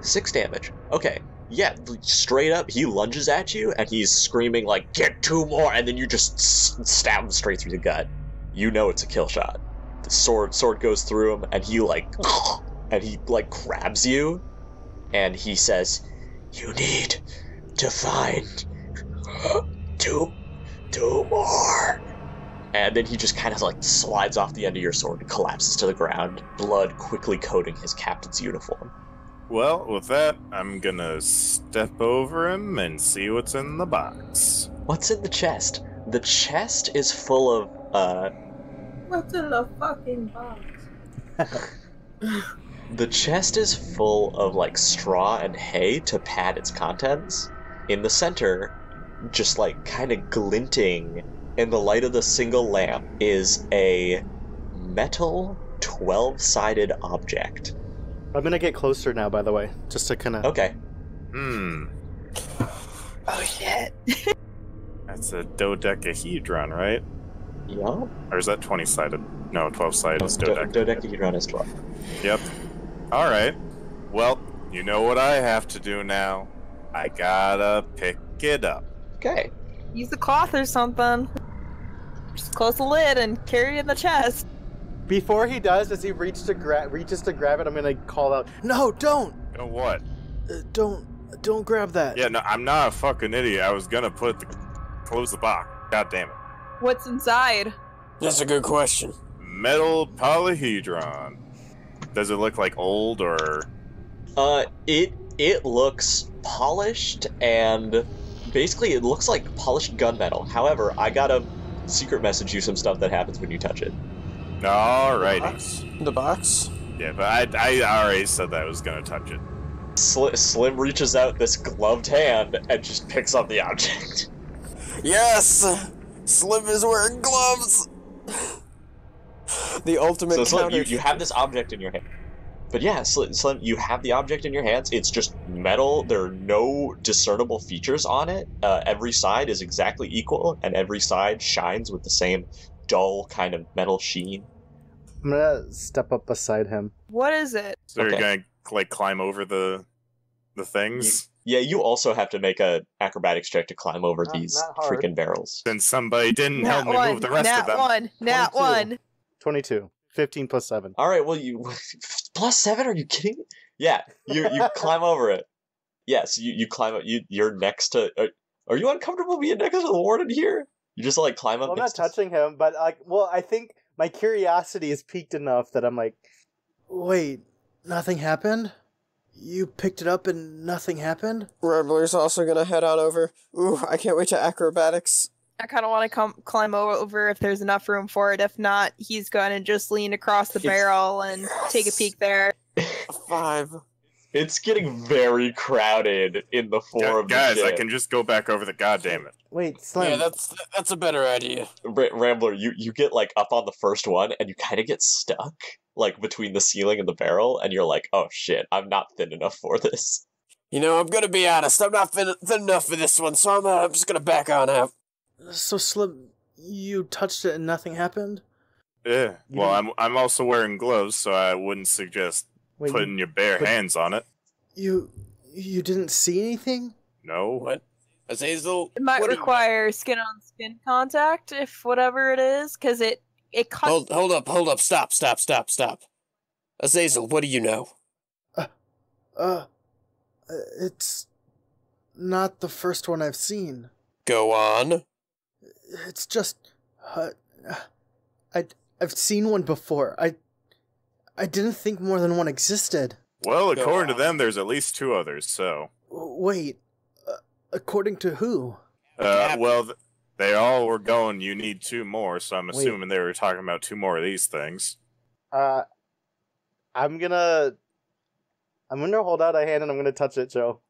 6 damage. Okay. Yeah, straight up, he lunges at you, and he's screaming, like, get 2 more, and then you just stab him straight through the gut. You know it's a kill shot. The sword goes through him, and he, grabs you, and he says, you need to find 2 more. And then he just kind of, slides off the end of your sword and collapses to the ground, blood quickly coating his captain's uniform. Well, with that, I'm gonna step over him and see what's in the box. What's in the chest? The chest is full of, What's in the fucking box? The chest is full of, straw and hay to pad its contents. In the center, just, kind of glinting in the light of the single lamp, is a metal 12-sided object. I'm gonna get closer now, by the way, just to kind of... Okay. Oh, shit. That's a dodecahedron, right? Yup. Or is that 20-sided? No, 12-sided is Dodecahedron is 12. Yep. Alright. Well, you know what I have to do now. I gotta pick it up. Okay. Use a cloth or something. Just close the lid and carry it in the chest. Before he does, as he reaches to grab it, I'm gonna call out, "No, don't! You know what? Don't grab that." Yeah, no, I'm not a fucking idiot. I was gonna close the box. God damn it. What's inside? That's a good question. Metal polyhedron. Does it look like old or? It looks polished, and basically it looks like polished gunmetal. However, I gotta secret message you some stuff that happens when you touch it. Alrighty. The box? Yeah, but I already said that I was gonna touch it. Slim reaches out this gloved hand and just picks up the object. Yes! Slim is wearing gloves! The ultimate So Slim, counter. you have this object in your hand. But yeah, Slim, you have the object in your hands. It's just metal. There are no discernible features on it. Every side is exactly equal, and every side shines with the same dull kind of metal sheen. I'm gonna step up beside him. What is it? So Okay. you're gonna climb over the things. Yeah, you also have to make a acrobatics check to climb over these not hard. freaking barrels. Since somebody didn't help me move the rest of them. Nat 22. 1. 22. 15 plus 7. All right, well, you plus 7? Are you kidding me? Yeah, you climb over it. Yes, you climb up. You're next to. Are you uncomfortable being next to the warden here? You just climb up. Well, I'm not touching him, but I think my curiosity is piqued enough that I'm like, Wait, nothing happened? You picked it up and nothing happened? Rambler's also gonna head on over. Ooh, I can't wait to acrobatics. I kind of want to climb over if there's enough room for it. If not, he's going to just lean across the barrel and take a peek there. 5. It's getting very crowded in the floor of the Guys, I ship. can just go back over the goddamn it. wait, Slim. Yeah, that's a better idea. Rambler, you get up on the first one and you kind of get stuck between the ceiling and the barrel, and you're like, oh shit, I'm not thin enough for this. You know, I'm gonna be honest, I'm not thin enough for this one, so I'm just gonna back on out. So, Slim, you touched it and nothing happened? Yeah. Well, I'm also wearing gloves, so I wouldn't suggest Wait, putting your bare hands on it. You didn't see anything? No. What? Azazel? It might what do you- require skin-on-skin contact, if whatever it is, because it cuts. Hold up, stop. Azazel, what do you know? It's not the first one I've seen. Go on. It's just, I've seen one before. I didn't think more than one existed. Well, Go according to on. them, there's at least 2 others, so. Wait, according to who? Well, they all were going, you need 2 more, so I'm Wait. assuming they were talking about 2 more of these things. I'm gonna hold out a hand and I'm gonna touch it, Joe.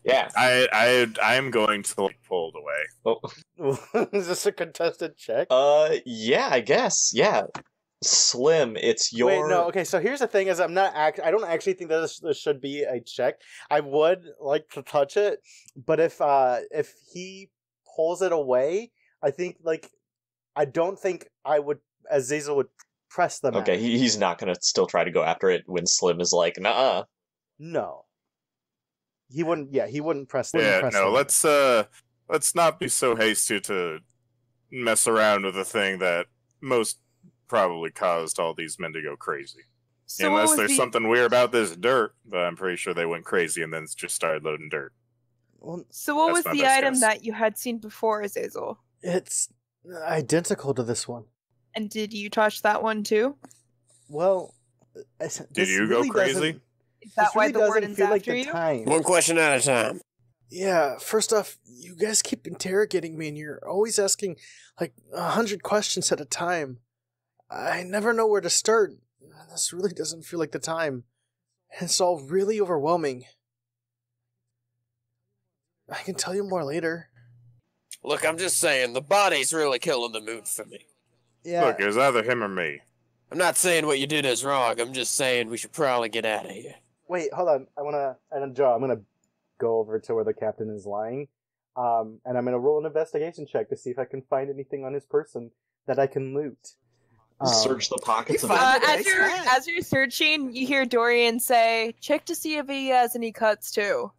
Yeah. I'm going to pull it away. Oh. Is this a contested check? Yeah, I guess. Yeah. Slim, it's your... Wait, no, okay, so here's the thing is I don't actually think that this should be a check. I would like to touch it, but if he pulls it away, I think, I don't think Azazel would press them. Okay, he's not gonna still try to go after it when Slim is like, nuh-uh. No. He wouldn't press them. Yeah, no, let's not be so hasty to mess around with a thing that most probably caused all these men to go crazy. So Unless there's something weird about this dirt, but I'm pretty sure they went crazy and then just started loading dirt. So what was That's my the best item guess. that you had seen before, Azazel? It's identical to this one. And did you touch that one too? Well, Did you go crazy? Is that why the warden's after you? Time. One question at a time. Yeah, first off, you guys keep interrogating me and you're always asking 100 questions at a time. I never know where to start. This really doesn't feel like the time. It's all really overwhelming. I can tell you more later. Look, I'm just saying, the body's really killing the mood for me. Yeah. Look, it was either him or me. I'm not saying what you did is wrong, I'm just saying we should probably get out of here. Wait, hold on. I'm gonna go over to where the captain is lying, and I'm gonna roll an investigation check to see if I can find anything on his person that I can loot. Search the pockets of As you're searching, you hear Dorian say, "Check to see if he has any cuts too."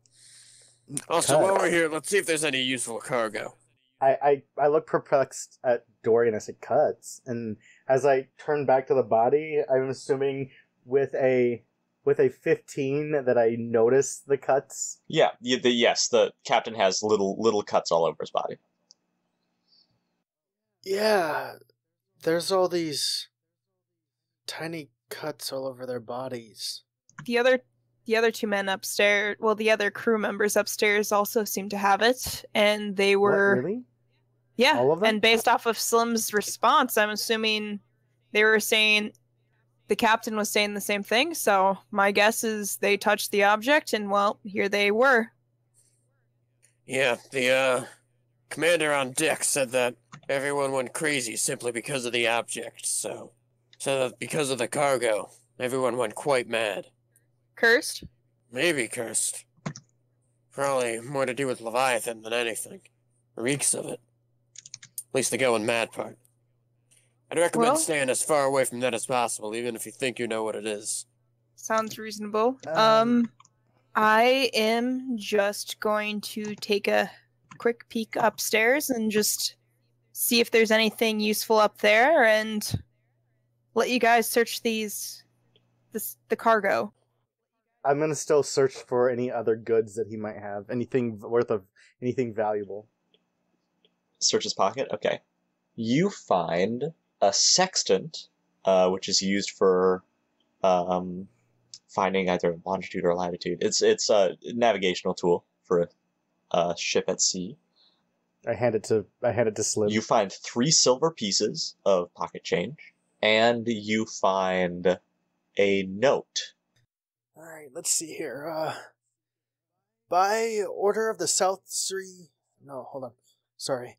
Also, while we're here, let's see if there's any useful cargo. I look perplexed at Dorian as it cuts, and as I turn back to the body, I'm assuming with a 15 that I notice the cuts. Yeah, yes, the captain has little cuts all over his body. Yeah, there's all these tiny cuts all over their bodies. The other two men upstairs, the other crew members upstairs also seem to have it, and they were... What, really? Yeah, All of them? and based off of Slim's response, I'm assuming they were saying... The captain was saying the same thing, so my guess is they touched the object, and, well, here they were. Yeah, the, commander on deck said that everyone went crazy simply because of the object, so that because of the cargo, everyone went quite mad. Cursed? Maybe cursed. Probably more to do with Leviathan than anything. Reeks of it. At least the going mad part. I'd recommend staying as far away from that as possible, even if you think you know what it is. Sounds reasonable. I am just going to take a quick peek upstairs and just see if there's anything useful up there, and let you guys search the cargo. I'm gonna still search for any other goods that he might have, anything valuable. Search his pocket? Okay. You find a sextant, which is used for finding either longitude or latitude. It's a navigational tool for a ship at sea. I hand it to Slim. You find 3 silver pieces of pocket change, and you find a note. Alright, let's see here. By order of the South Sea... No, hold on. Sorry.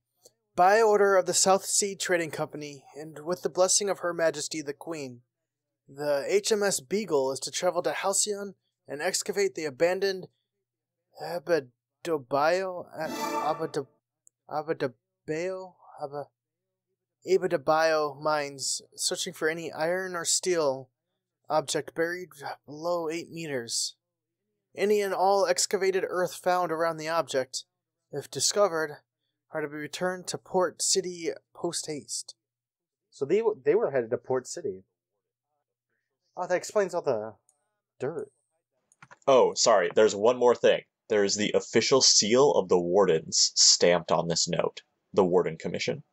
By order of the South Sea Trading Company, and with the blessing of Her Majesty the Queen, the HMS Beagle is to travel to Halcyon and excavate the abandoned Abadebayo mines, searching for any iron or steel object buried below 8 meters. Any and all excavated earth found around the object, if discovered, are to be returned to Port City post-haste. So they were headed to Port City. Oh, that explains all the dirt. Oh, sorry, there's one more thing. There is the official seal of the Wardens stamped on this note. The Warden Commission.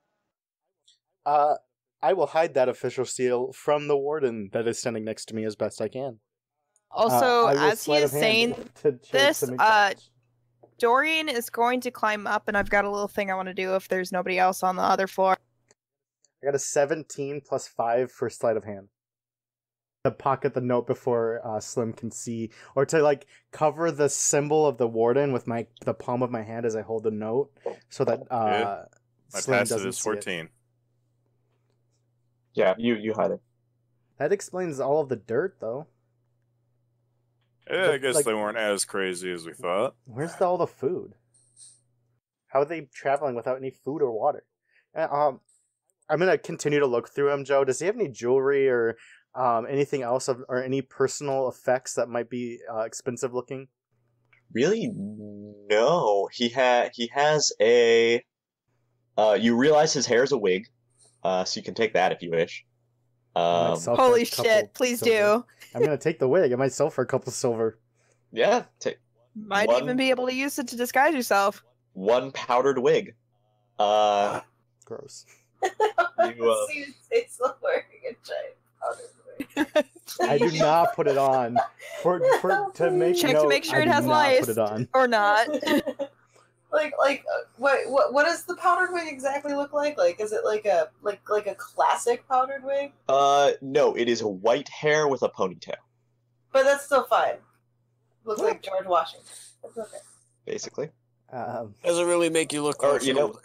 I will hide that official seal from the warden that is standing next to me as best I can. Also, as he is saying this, Dorian is going to climb up, and I've got a little thing I want to do if there's nobody else on the other floor. I got a 17 plus 5 for sleight of hand. to pocket the note before Slim can see, or to like cover the symbol of the warden with the palm of my hand as I hold the note, so that my Slim passive doesn't is see it. 14. Yeah, you hide it. That explains all of the dirt, though. Yeah, I guess like- they weren't as crazy as we thought. Where's all the food? How are they traveling without any food or water? I'm gonna continue to look through him, Joe. Does he have any jewelry or anything else or any personal effects that might be expensive looking? Really, no. He has a. You realize his hair is a wig, so you can take that if you wish. Myself for Holy a couple shit, please silver. do. I'm gonna take the wig. I might sell for a couple silver. Yeah, take Might One- even be able to use it to disguise yourself. one powdered wig. Gross. You, See, it's like wearing a giant powder. I do not put it on to make Check to note, make sure I it do has not lice. Put it on. Or not. What does the powdered wig exactly look like? Like, is it like a classic powdered wig? no, it is a white hair with a ponytail, But that's still fine. Looks like George Washington. That's okay. basically. Doesn't really make you look Or, like you know,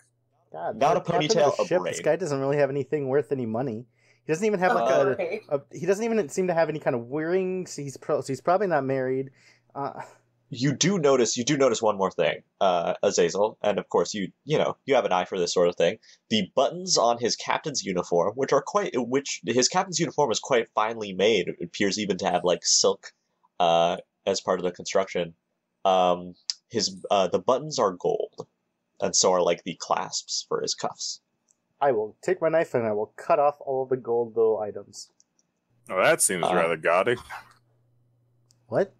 God, Not the a captain ponytail, of the a ship. braid. This guy doesn't really have anything worth any money. He doesn't even have like Right. he doesn't even seem to have any kind of earrings. He's probably not married. You do notice one more thing, Azazel, and of course you have an eye for this sort of thing. The buttons on his captain's uniform, which his captain's uniform is quite finely made. It appears even to have like silk as part of the construction. The buttons are gold, and so are like the clasps for his cuffs. I will take my knife and I will cut off all of the gold little items. Oh, that seems rather gaudy. What?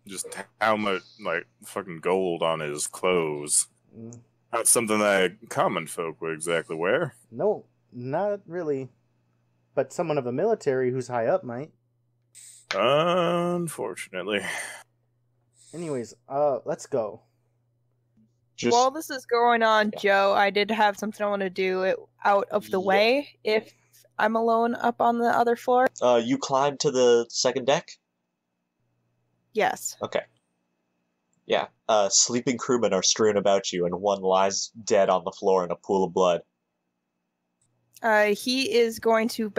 Just how much, like, fucking gold on his clothes. Mm, Not something that common folk would exactly wear. No, not really. But someone of the military who's high up might. Unfortunately. Anyways, let's go. Just While this is going on, Joe, I did have something I want to do it out of the way if I'm alone up on the other floor. you climb to the second deck. Yes. Okay. Yeah. Sleeping crewmen are strewn about you, and one lies dead on the floor in a pool of blood. He is going to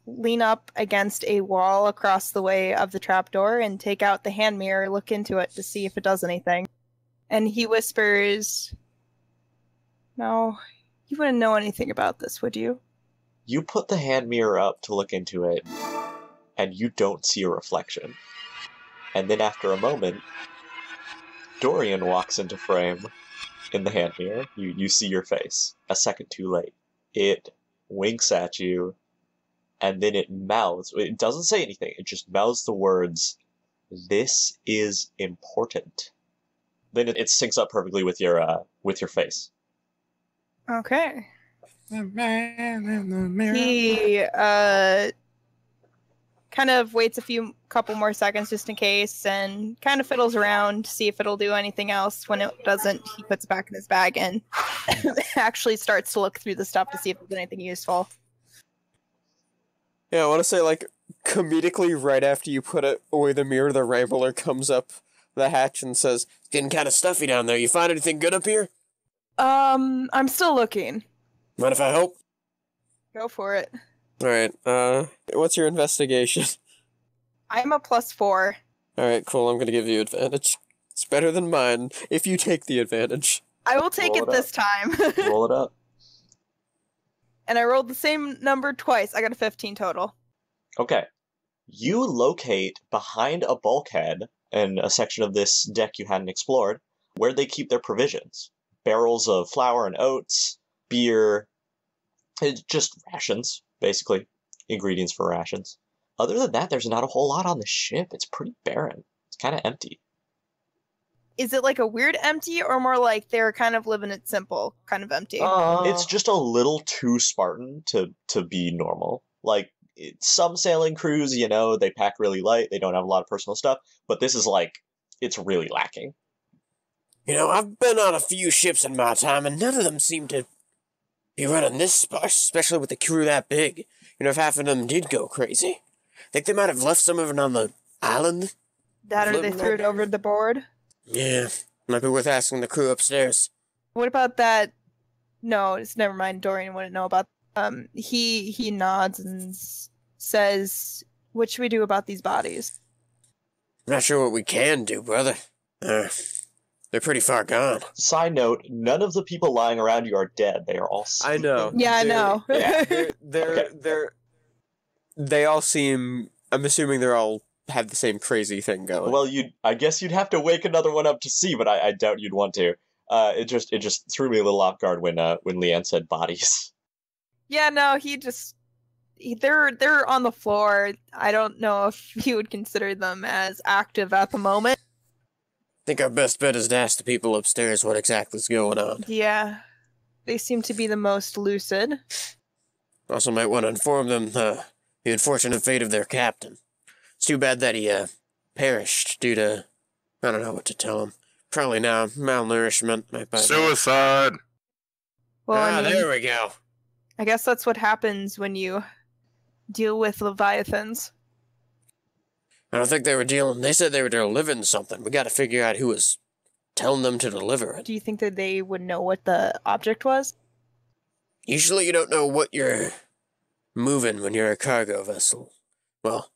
lean up against a wall across the way of the trapdoor and take out the hand mirror, look into it to see if it does anything. And he whispers, "No, you wouldn't know anything about this, would you?" You put the hand mirror up to look into it, and you don't see a reflection. And then after a moment, Dorian walks into frame in the hand mirror. You see your face, a second too late. It winks at you, and then it mouths. It doesn't say anything. It just mouths the words, "This is important." Then it syncs up perfectly with your face. Okay. The man in the mirror. He kind of waits couple more seconds just in case, and kind of fiddles around to see if it'll do anything else. When it doesn't, he puts it back in his bag and actually starts to look through the stuff to see if there's anything useful. Yeah, I want to say, like, comedically, right after you put it away the mirror, the Rambler comes up the hatch and says, "It's getting kind of stuffy down there. You find anything good up here?" I'm still looking. Mind if I help? Go for it. Alright, what's your investigation? I'm a +4. Alright, cool, I'm gonna give you advantage. It's better than mine, if you take the advantage. I will take Roll it it this time. Roll it up. And I rolled the same number twice. I got a 15 total. Okay. You locate behind a bulkhead in a section of this deck you hadn't explored where they keep their provisions. Barrels of flour and oats, beer, just rations, basically. Ingredients for rations. Other than that, there's not a whole lot on the ship. It's pretty barren. It's kind of empty. Is it like a weird empty or more like they're kind of living it simple kind of empty? It's just a little too Spartan to be normal. Like, some sailing crews, they pack really light. They don't have a lot of personal stuff. But this is like, it's really lacking. You know, I've been on a few ships in my time, and none of them seem to be running this sparse, especially with a crew that big. You know, if half of them did go crazy. Think they might have left some of it on the island? That or they Floating threw it there? over the board. Yeah, might be worth asking the crew upstairs. What about that? No, it's never mind. Dorian wouldn't know about. He nods and says, "What should we do about these bodies?" I'm not sure what we can do, brother. They're pretty far gone. Side note, none of the people lying around you are dead. They are all I know. Yeah, I know. They all seem. I'm assuming they're all have the same crazy thing going. Well, I guess you'd have to wake another one up to see, but I doubt you'd want to. It just threw me a little off guard when LeeAnne said bodies. Yeah, no, they're on the floor. I don't know if he would consider them as active at the moment. I think our best bet is to ask the people upstairs what exactly is going on. Yeah, they seem to be the most lucid. Also might want to inform them the unfortunate fate of their captain. It's too bad that he perished due to, I don't know what to tell him. Probably now malnourishment. Suicide! Well, I mean, there we go. I guess that's what happens when you deal with leviathans. I don't think they were dealing. They said they were delivering something. We got to figure out who was telling them to deliver it. Do you think that they would know what the object was? Usually you don't know what you're moving when you're a cargo vessel. Well,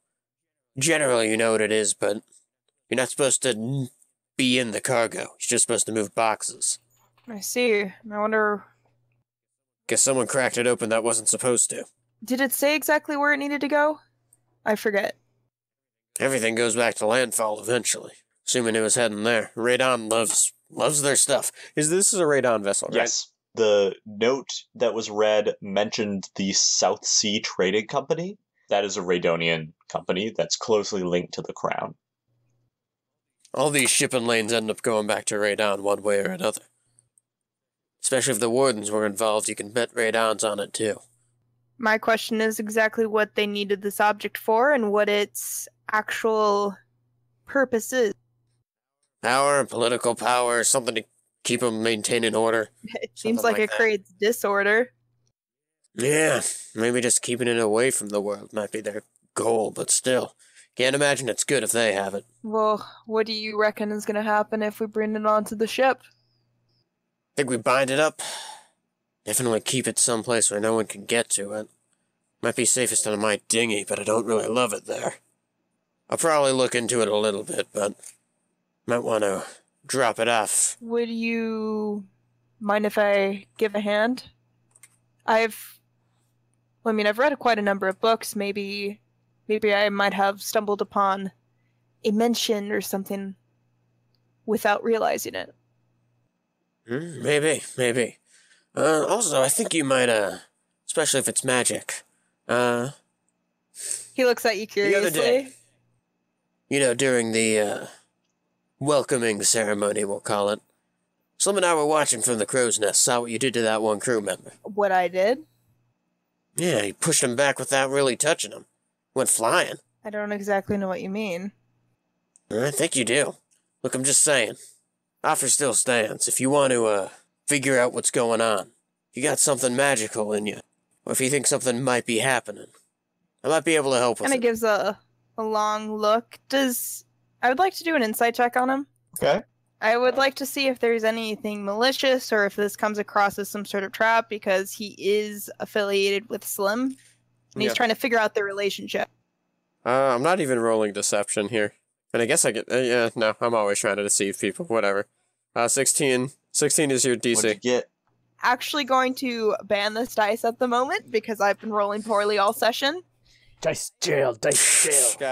generally you know what it is, but you're not supposed to be in the cargo. You're just supposed to move boxes. I see. I wonder... Guess someone cracked it open that wasn't supposed to. Did it say exactly where it needed to go? I forget. Everything goes back to landfall eventually. Assuming it was heading there. Radon loves their stuff. This is a radon vessel, right? Yes. The note that was read mentioned the South Sea Trading Company. That is a Radonian company that's closely linked to the Crown. All these shipping lanes end up going back to Radon one way or another. Especially if the wardens were involved, you can bet Radon's on it too. My question is exactly what they needed this object for and what its actual purpose is. Power, political power, something to keep them maintaining order. It seems like it creates disorder. Yeah, maybe just keeping it away from the world might be their goal, but still. Can't imagine it's good if they have it. Well, what do you reckon is going to happen if we bring it onto the ship? Think we bind it up? Definitely keep it someplace where no one can get to it. Might be safest on my dinghy, but I don't really love it there. I'll probably look into it a little bit, but might want to drop it off. Would you mind if I give a hand? I've read quite a number of books. Maybe I might have stumbled upon a mention or something without realizing it. Maybe. Also, I think you might, especially if it's magic. He looks at you curiously. The other day, during the, welcoming ceremony, we'll call it. Slim and I were watching from the crow's nest, saw what you did to that one crew member. What I did? Yeah, you pushed him back without really touching him. Went flying. I don't exactly know what you mean. I think you do. Look, I'm just saying. Offer still stands. If you want to, figure out what's going on. If you got something magical in you. Or if you think something might be happening. I might be able to help with it. Kind of gives a long look. I would like to do an insight check on him. Okay. I would like to see if there's anything malicious or if this comes across as some sort of trap because he is affiliated with Slim. And he's trying to figure out their relationship. I'm not even rolling deception here. And I guess I get... no, I'm always trying to deceive people. Whatever. 16. 16 is your DC. What'd you get? Actually going to ban this dice at the moment because I've been rolling poorly all session. Dice jail. Got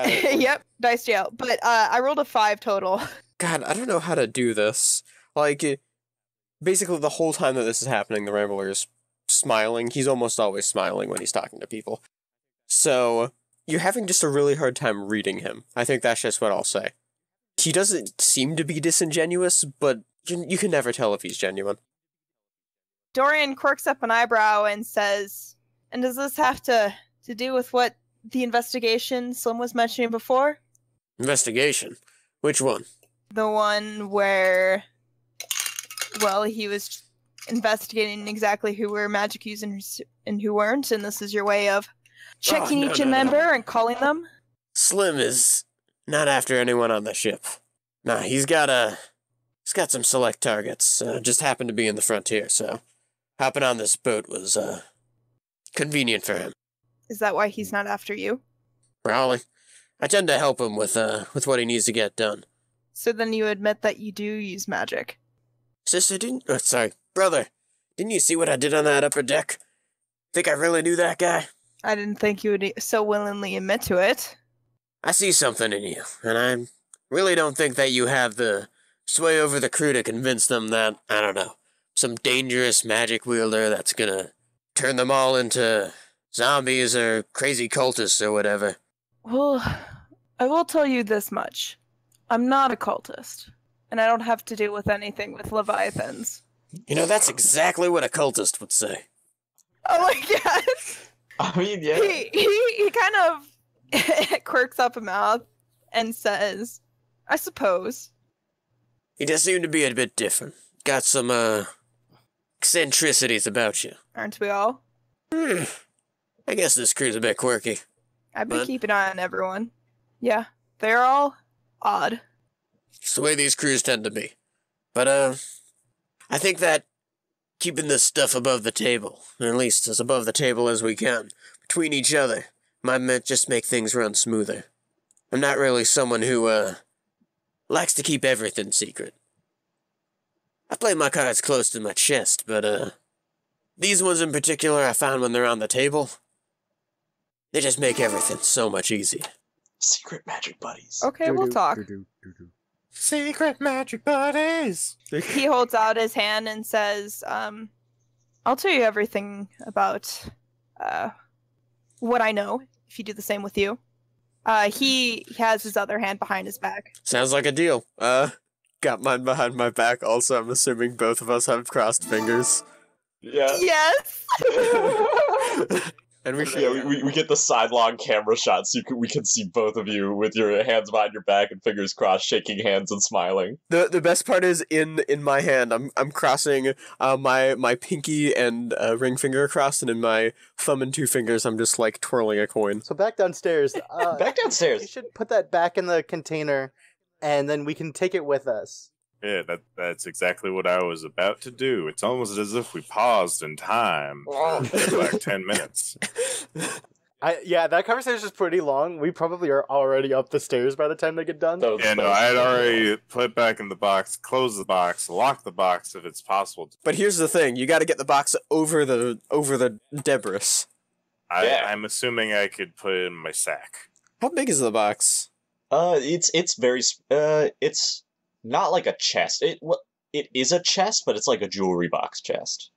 it. Yep, dice jail. But I rolled a 5 total. God, I don't know how to do this. Basically the whole time that this is happening, the Rambler is smiling. He's almost always smiling when he's talking to people. So, you're having just a really hard time reading him. I think that's just what I'll say. He doesn't seem to be disingenuous, but you can never tell if he's genuine. Dorian quirks up an eyebrow and says, and does this have to do with what the investigation Slim was mentioning before? Investigation? Which one? The one where, well, he was investigating exactly who were magic users and who weren't, and this is your way of checking each member and calling them? Slim is not after anyone on the ship. Nah, he's got some select targets. Just happened to be in the frontier, so hopping on this boat was convenient for him. Is that why he's not after you? Probably. I tend to help him with what he needs to get done. So then you admit that you do use magic. Sister, brother, didn't you see what I did on that upper deck? Think I really knew that guy? I didn't think you would so willingly admit to it. I see something in you, and I really don't think that you have the sway over the crew to convince them that, I don't know, some dangerous magic wielder that's gonna turn them all into zombies or crazy cultists or whatever. Well, I will tell you this much. I'm not a cultist, and I don't have to deal with anything with Leviathans. You know, that's exactly what a cultist would say. Oh my god! I mean, yeah. He kind of quirks up a mouth and says, I suppose. You just seem to be a bit different. Got some, eccentricities about you. Aren't we all? I guess this crew's a bit quirky. I've been keeping an eye on everyone. Yeah, they're all odd. It's the way these crews tend to be. But, I think that keeping this stuff above the table, or at least as above the table as we can, between each other, might just make things run smoother. I'm not really someone who, likes to keep everything secret. I play my cards close to my chest, but, these ones in particular I found when they're on the table, they just make everything so much easier. Secret magic buddies. Okay, we'll talk. Secret magic buddies! He holds out his hand and says, I'll tell you everything about, what I know, if you do the same with you. He has his other hand behind his back. Sounds like a deal. Got mine behind my back also. I'm assuming both of us have crossed fingers. Yeah. Yes! And we get the sidelong camera shot so we can see both of you with your hands behind your back and fingers crossed, shaking hands and smiling. The best part is in my hand, I'm crossing my pinky and ring finger across, and in my thumb and two fingers, I'm just like twirling a coin. So back downstairs. Back downstairs. We should put that back in the container, and then we can take it with us. Yeah, that's exactly what I was about to do. It's almost as if we paused in time for like 10 minutes. That conversation is pretty long. We probably are already up the stairs by the time they get done. Yeah, no, I had already put it back in the box, closed the box, locked the box if it's possible. But here's the thing: you got to get the box over the debris. I'm assuming I could put it in my sack. How big is the box? It's very it's not like a chest. It is a chest, but it's like a jewelry box chest.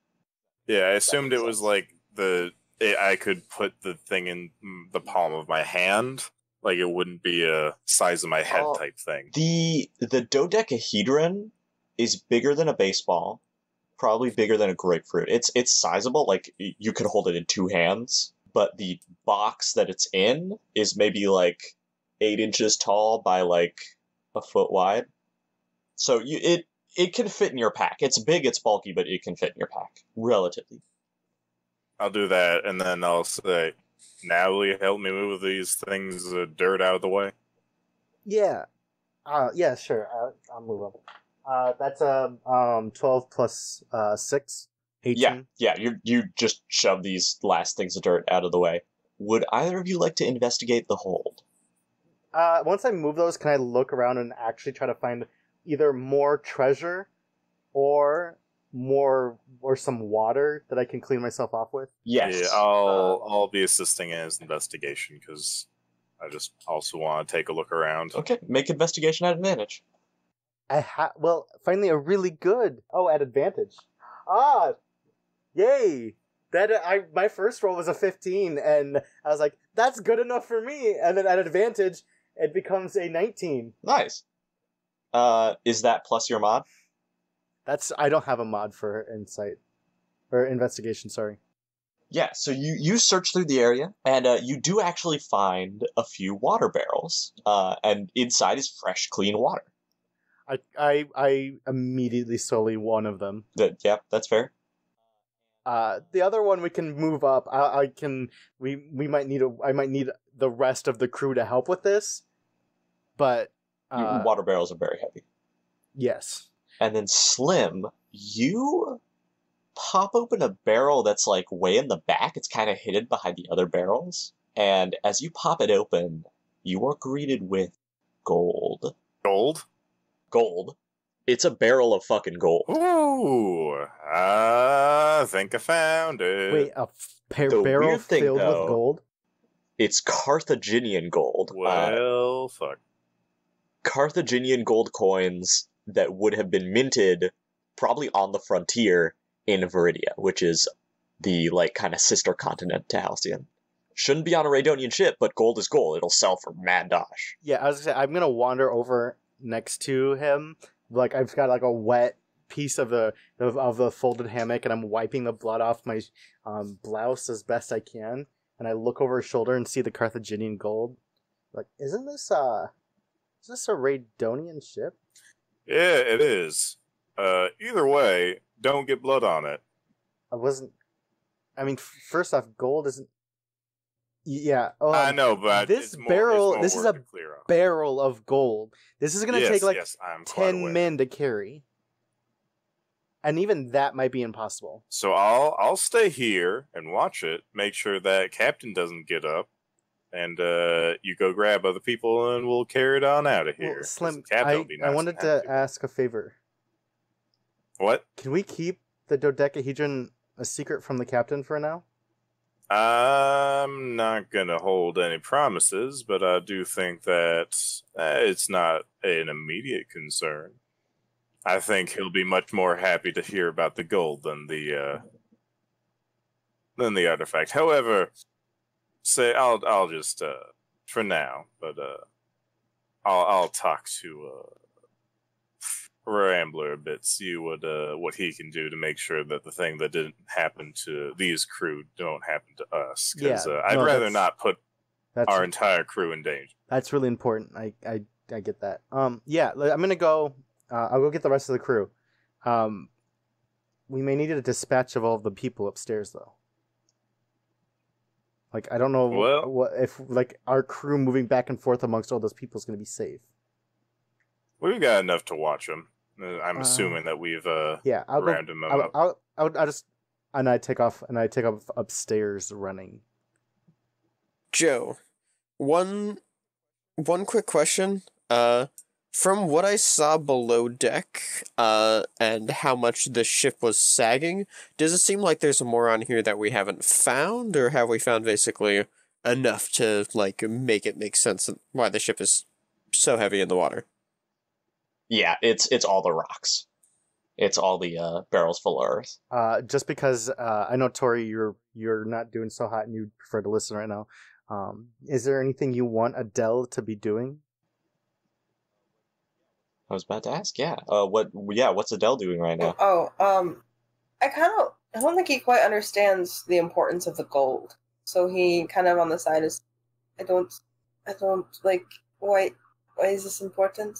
Yeah, I assumed it was like I could put the thing in the palm of my hand. Like it wouldn't be a size of my head type thing. The dodecahedron is bigger than a baseball, probably bigger than a grapefruit. It's sizable, like you could hold it in two hands, but the box that it's in is maybe like 8 inches tall by like a foot wide. So it can fit in your pack. It's big, it's bulky, but it can fit in your pack, relatively. I'll do that, and then I'll say, now will you help me move these things, dirt out of the way? Yeah. Yeah, sure. I'll move them. That's 12 plus 6. 18. Yeah. You just shove these last things of dirt out of the way. Would either of you like to investigate the hold? Once I move those, can I look around and actually try to find either more treasure or some water that I can clean myself off with? Yes. Yeah, I'll be assisting in his investigation because I just also want to take a look around. Okay, make investigation at advantage. Finally a really good. Oh, at advantage. Yay! My first roll was a 15, and I was like, that's good enough for me. And then at advantage, it becomes a 19. Nice. Is that plus your mod? I don't have a mod for insight or investigation. Sorry. Yeah. So you search through the area, and you do actually find a few water barrels. And inside is fresh, clean water. I immediately sully one of them. Yeah, that's fair. The other one we can move up. We might need I might need the rest of the crew to help with this. But water barrels are very heavy. Yes. And then Slim, you pop open a barrel that's like way in the back. It's kind of hidden behind the other barrels. And as you pop it open, you are greeted with gold. Gold? Gold. It's a barrel of fucking gold. Ooh, I think I found it. Wait, a The barrel weird thing, filled though, with gold? It's Carthaginian gold. Well, fuck. Carthaginian gold coins that would have been minted probably on the frontier in Viridia, which is the, like, kind of sister continent to Halcyon. Shouldn't be on a Radonian ship, but gold is gold. It'll sell for mad dosh. Yeah, I was gonna say, I'm gonna wander over next to him. Like, I've got, like, a wet piece of the folded hammock, and I'm wiping the blood off my blouse as best I can. And I look over his shoulder and see the Carthaginian gold. Like, isn't this a Radonian ship? Yeah, it is. Either way, don't get blood on it. I mean, first off, gold isn't... Yeah. I know, but this it's barrel, more this is a barrel of gold. This is going to take, like, 10 men to carry. And even that might be impossible. So I'll stay here and watch it, make sure that Captain doesn't get up, and you go grab other people and we'll carry it on out of here. Well, Slim, I wanted to ask a favor. What? Can we keep the dodecahedron a secret from the captain for now? I'm not going to hold any promises, but I do think that it's not an immediate concern. I think he'll be much more happy to hear about the gold than the artifact. However, I'll just for now, but I'll talk to Rambler a bit, see what he can do to make sure that the thing that didn't happen to these crew don't happen to us. Because I'd rather not put our entire crew in danger. That's really important. I get that. Yeah, I'm gonna go. I'll go get the rest of the crew. We may need a dispatch of all of the people upstairs, though. Like, I don't know what if, like, our crew moving back and forth amongst all those people is going to be safe. We've got enough to watch them. I'm assuming that we've rounded them up. I'll just I take off upstairs running. Joe, one quick question. From what I saw below deck, and how much the ship was sagging, does it seem like there's more on here that we haven't found, or have we found basically enough to, like, make it make sense why the ship is so heavy in the water? Yeah, it's all the rocks. It's all the barrels full of earth. Just because I know, Tori, you're not doing so hot and you prefer to listen right now. Is there anything you want Adel to be doing? I was about to ask, what's Adel doing right now? I don't think he quite understands the importance of the gold. So he kind of on the side is, I don't like, why is this important?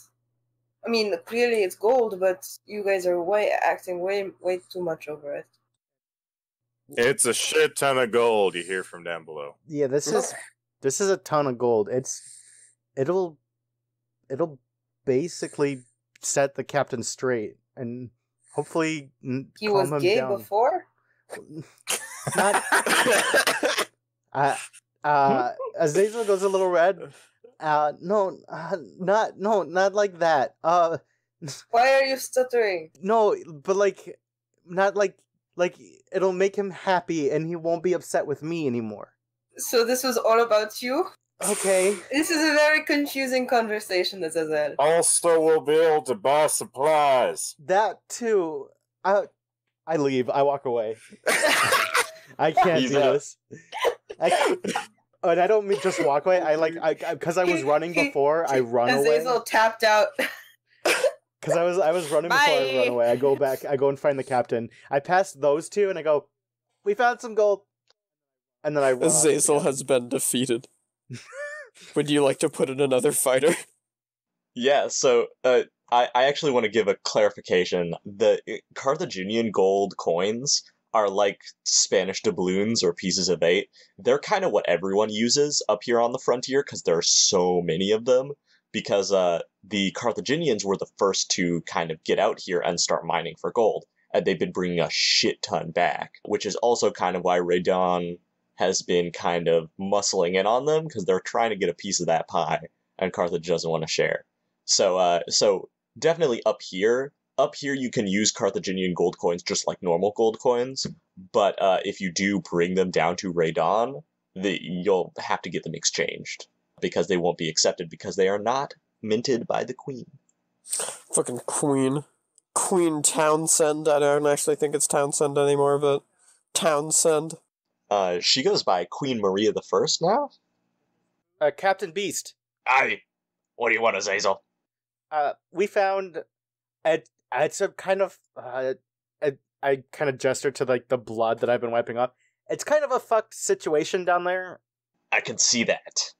I mean, clearly it's gold, but you guys are acting way too much over it. It's a shit ton of gold, you hear from down below. Yeah, this is a ton of gold. It'll basically set the captain straight and hopefully he was gay down. Before. Not. Azazel goes a little red. Not like that. Why are you stuttering? No, but not like it'll make him happy and he won't be upset with me anymore. So this was all about you? Okay. This is a very confusing conversation, Azazel. Also, we'll be able to buy supplies. That too. I leave. I walk away. I can't do this. And I don't mean just walk away. Because I was running before. I run away. Azazel tapped out. Because I was running before I run away. I go back. I go and find the captain. I pass those two, and I go, "We found some gold." And then I run. Azazel has been defeated. Would you like to put in another fighter? Yeah. So I actually want to give a clarification. The Carthaginian gold coins are like Spanish doubloons or pieces of 8. They're kind of what everyone uses up here on the frontier because there are so many of them. Because the Carthaginians were the first to kind of get out here and start mining for gold. And they've been bringing a shit ton back, which is also kind of why Radon has been kind of muscling in on them, because they're trying to get a piece of that pie, and Carthage doesn't want to share. So definitely up here you can use Carthaginian gold coins just like normal gold coins, but if you do bring them down to Radon, you'll have to get them exchanged, because they won't be accepted because they are not minted by the queen. Fucking queen. Queen Townsend. I don't actually think it's Townsend anymore, but Townsend. She goes by Queen Maria the First now? Captain Beast. Aye. What do you want, Azazel? We found it's a kind of I kind of gestured to like the blood that I've been wiping off. It's kind of a fucked situation down there. I can see that.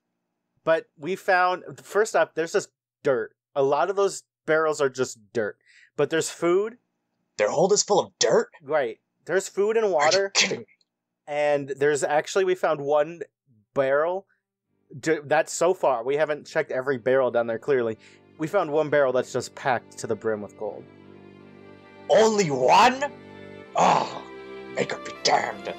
But we found, first off, there's just dirt. A lot of those barrels are just dirt. But there's food. Their hold is full of dirt? Right. There's food and water. Are you kidding me? And there's actually, we found one barrel. That's so far. We haven't checked every barrel down there clearly. We found one barrel that's just packed to the brim with gold. Only one? Oh, make her be damned.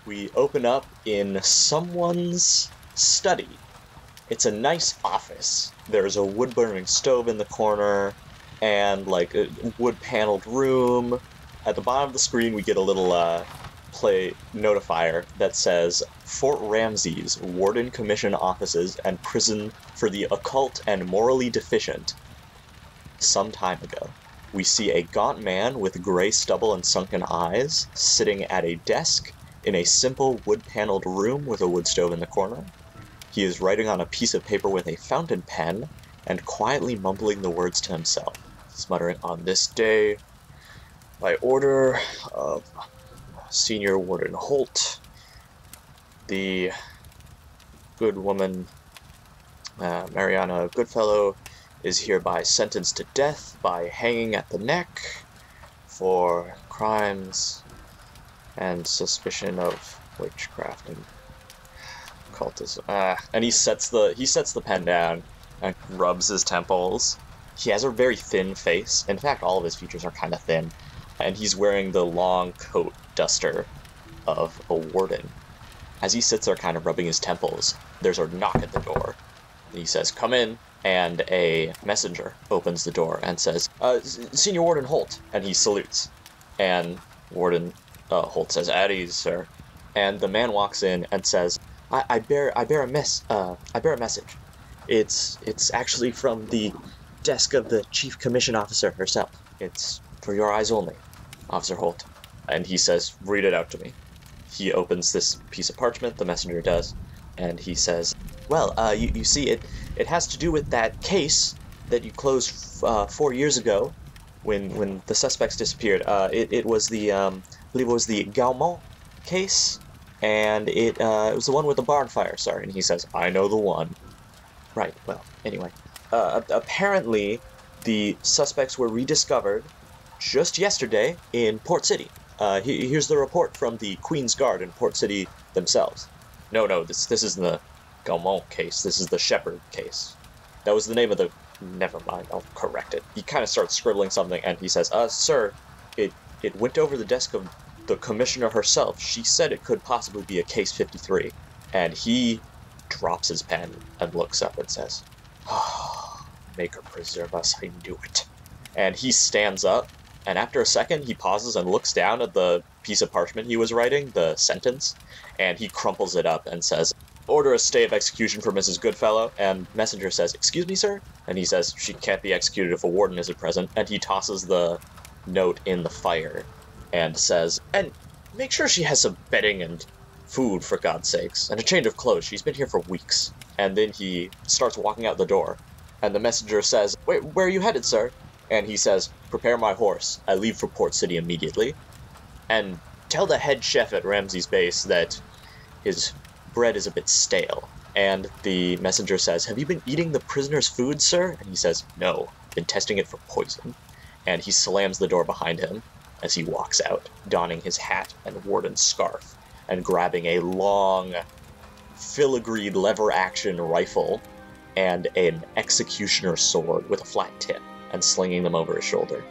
We open up in someone's study. It's a nice office. There's a wood-burning stove in the corner, and like a wood-paneled room. At the bottom of the screen, we get a little play notifier that says Fort Ramses, Warden Commission offices and prison for the occult and morally deficient. Some time ago, we see a gaunt man with gray stubble and sunken eyes sitting at a desk in a simple wood-paneled room with a wood stove in the corner. He is writing on a piece of paper with a fountain pen and quietly mumbling the words to himself. He's muttering, "On this day, by order of Senior Warden Holt, the good woman Mariana Goodfellow is hereby sentenced to death by hanging at the neck for crimes and suspicion of witchcraft and cultism." And he sets the pen down and rubs his temples. He has a very thin face. In fact, all of his features are kind of thin. And he's wearing the long coat duster of a warden. As he sits there kind of rubbing his temples, there's a knock at the door. He says, "Come in," and a messenger opens the door and says, "Senior Warden Holt," and he salutes. And Warden Holt says, "At ease, sir." And the man walks in and says, I bear a message. It's actually from the desk of the Chief Commission Officer herself. It's for your eyes only, Officer Holt." And he says, "Read it out to me." He opens this piece of parchment, the messenger does, and he says, "Well, you see, it has to do with that case that you closed 4 years ago when the suspects disappeared. It was the, I believe it was the Gaumont case, and it was the one with the barn fire, sorry." And he says, "I know the one." Right, well, anyway. Apparently, the suspects were rediscovered just yesterday in Port City. Here's the report from the Queen's Guard in Port City themselves. No, this isn't the Gaumont case. This is the Shepherd case. That was the name of the... Never mind, I'll correct it. He kind of starts scribbling something, and he says, "Sir, it went over the desk of the Commissioner herself. She said it could possibly be a Case 53. And he drops his pen and looks up and says, "Oh, make her preserve us, I knew it." And he stands up, and after a second, he pauses and looks down at the piece of parchment he was writing, the sentence, and he crumples it up and says, "Order a stay of execution for Mrs. Goodfellow." And messenger says, "Excuse me, sir?" And he says, "She can't be executed if a warden isn't present." And he tosses the note in the fire and says, "And make sure she has some bedding and food, for God's sakes, and a change of clothes. She's been here for weeks." And then he starts walking out the door, and the messenger says, "Wait, where are you headed, sir?" And he says, "Prepare my horse. I leave for Port City immediately. And tell the head chef at Ramsey's base that his bread is a bit stale. And the messenger says, have you been eating the prisoner's food, sir? And he says, no, been testing it for poison. And he slams the door behind him as he walks out, donning his hat and warden's scarf, and grabbing a long, filigreed lever-action rifle and an executioner's sword with a flat tip, and slinging them over his shoulder.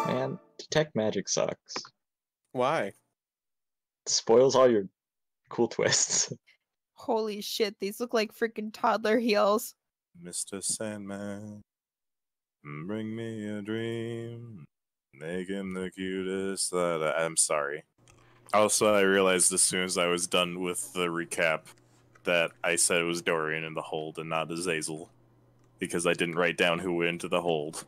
Man, detect magic sucks. Why? It spoils all your cool twists. Holy shit, these look like freaking toddler heels. Mr. Sandman, bring me a dream. Make him the cutest that I'm sorry. Also, I realized as soon as I was done with the recap that I said it was Dorian in the hold and not Azazel, because I didn't write down who went into the hold.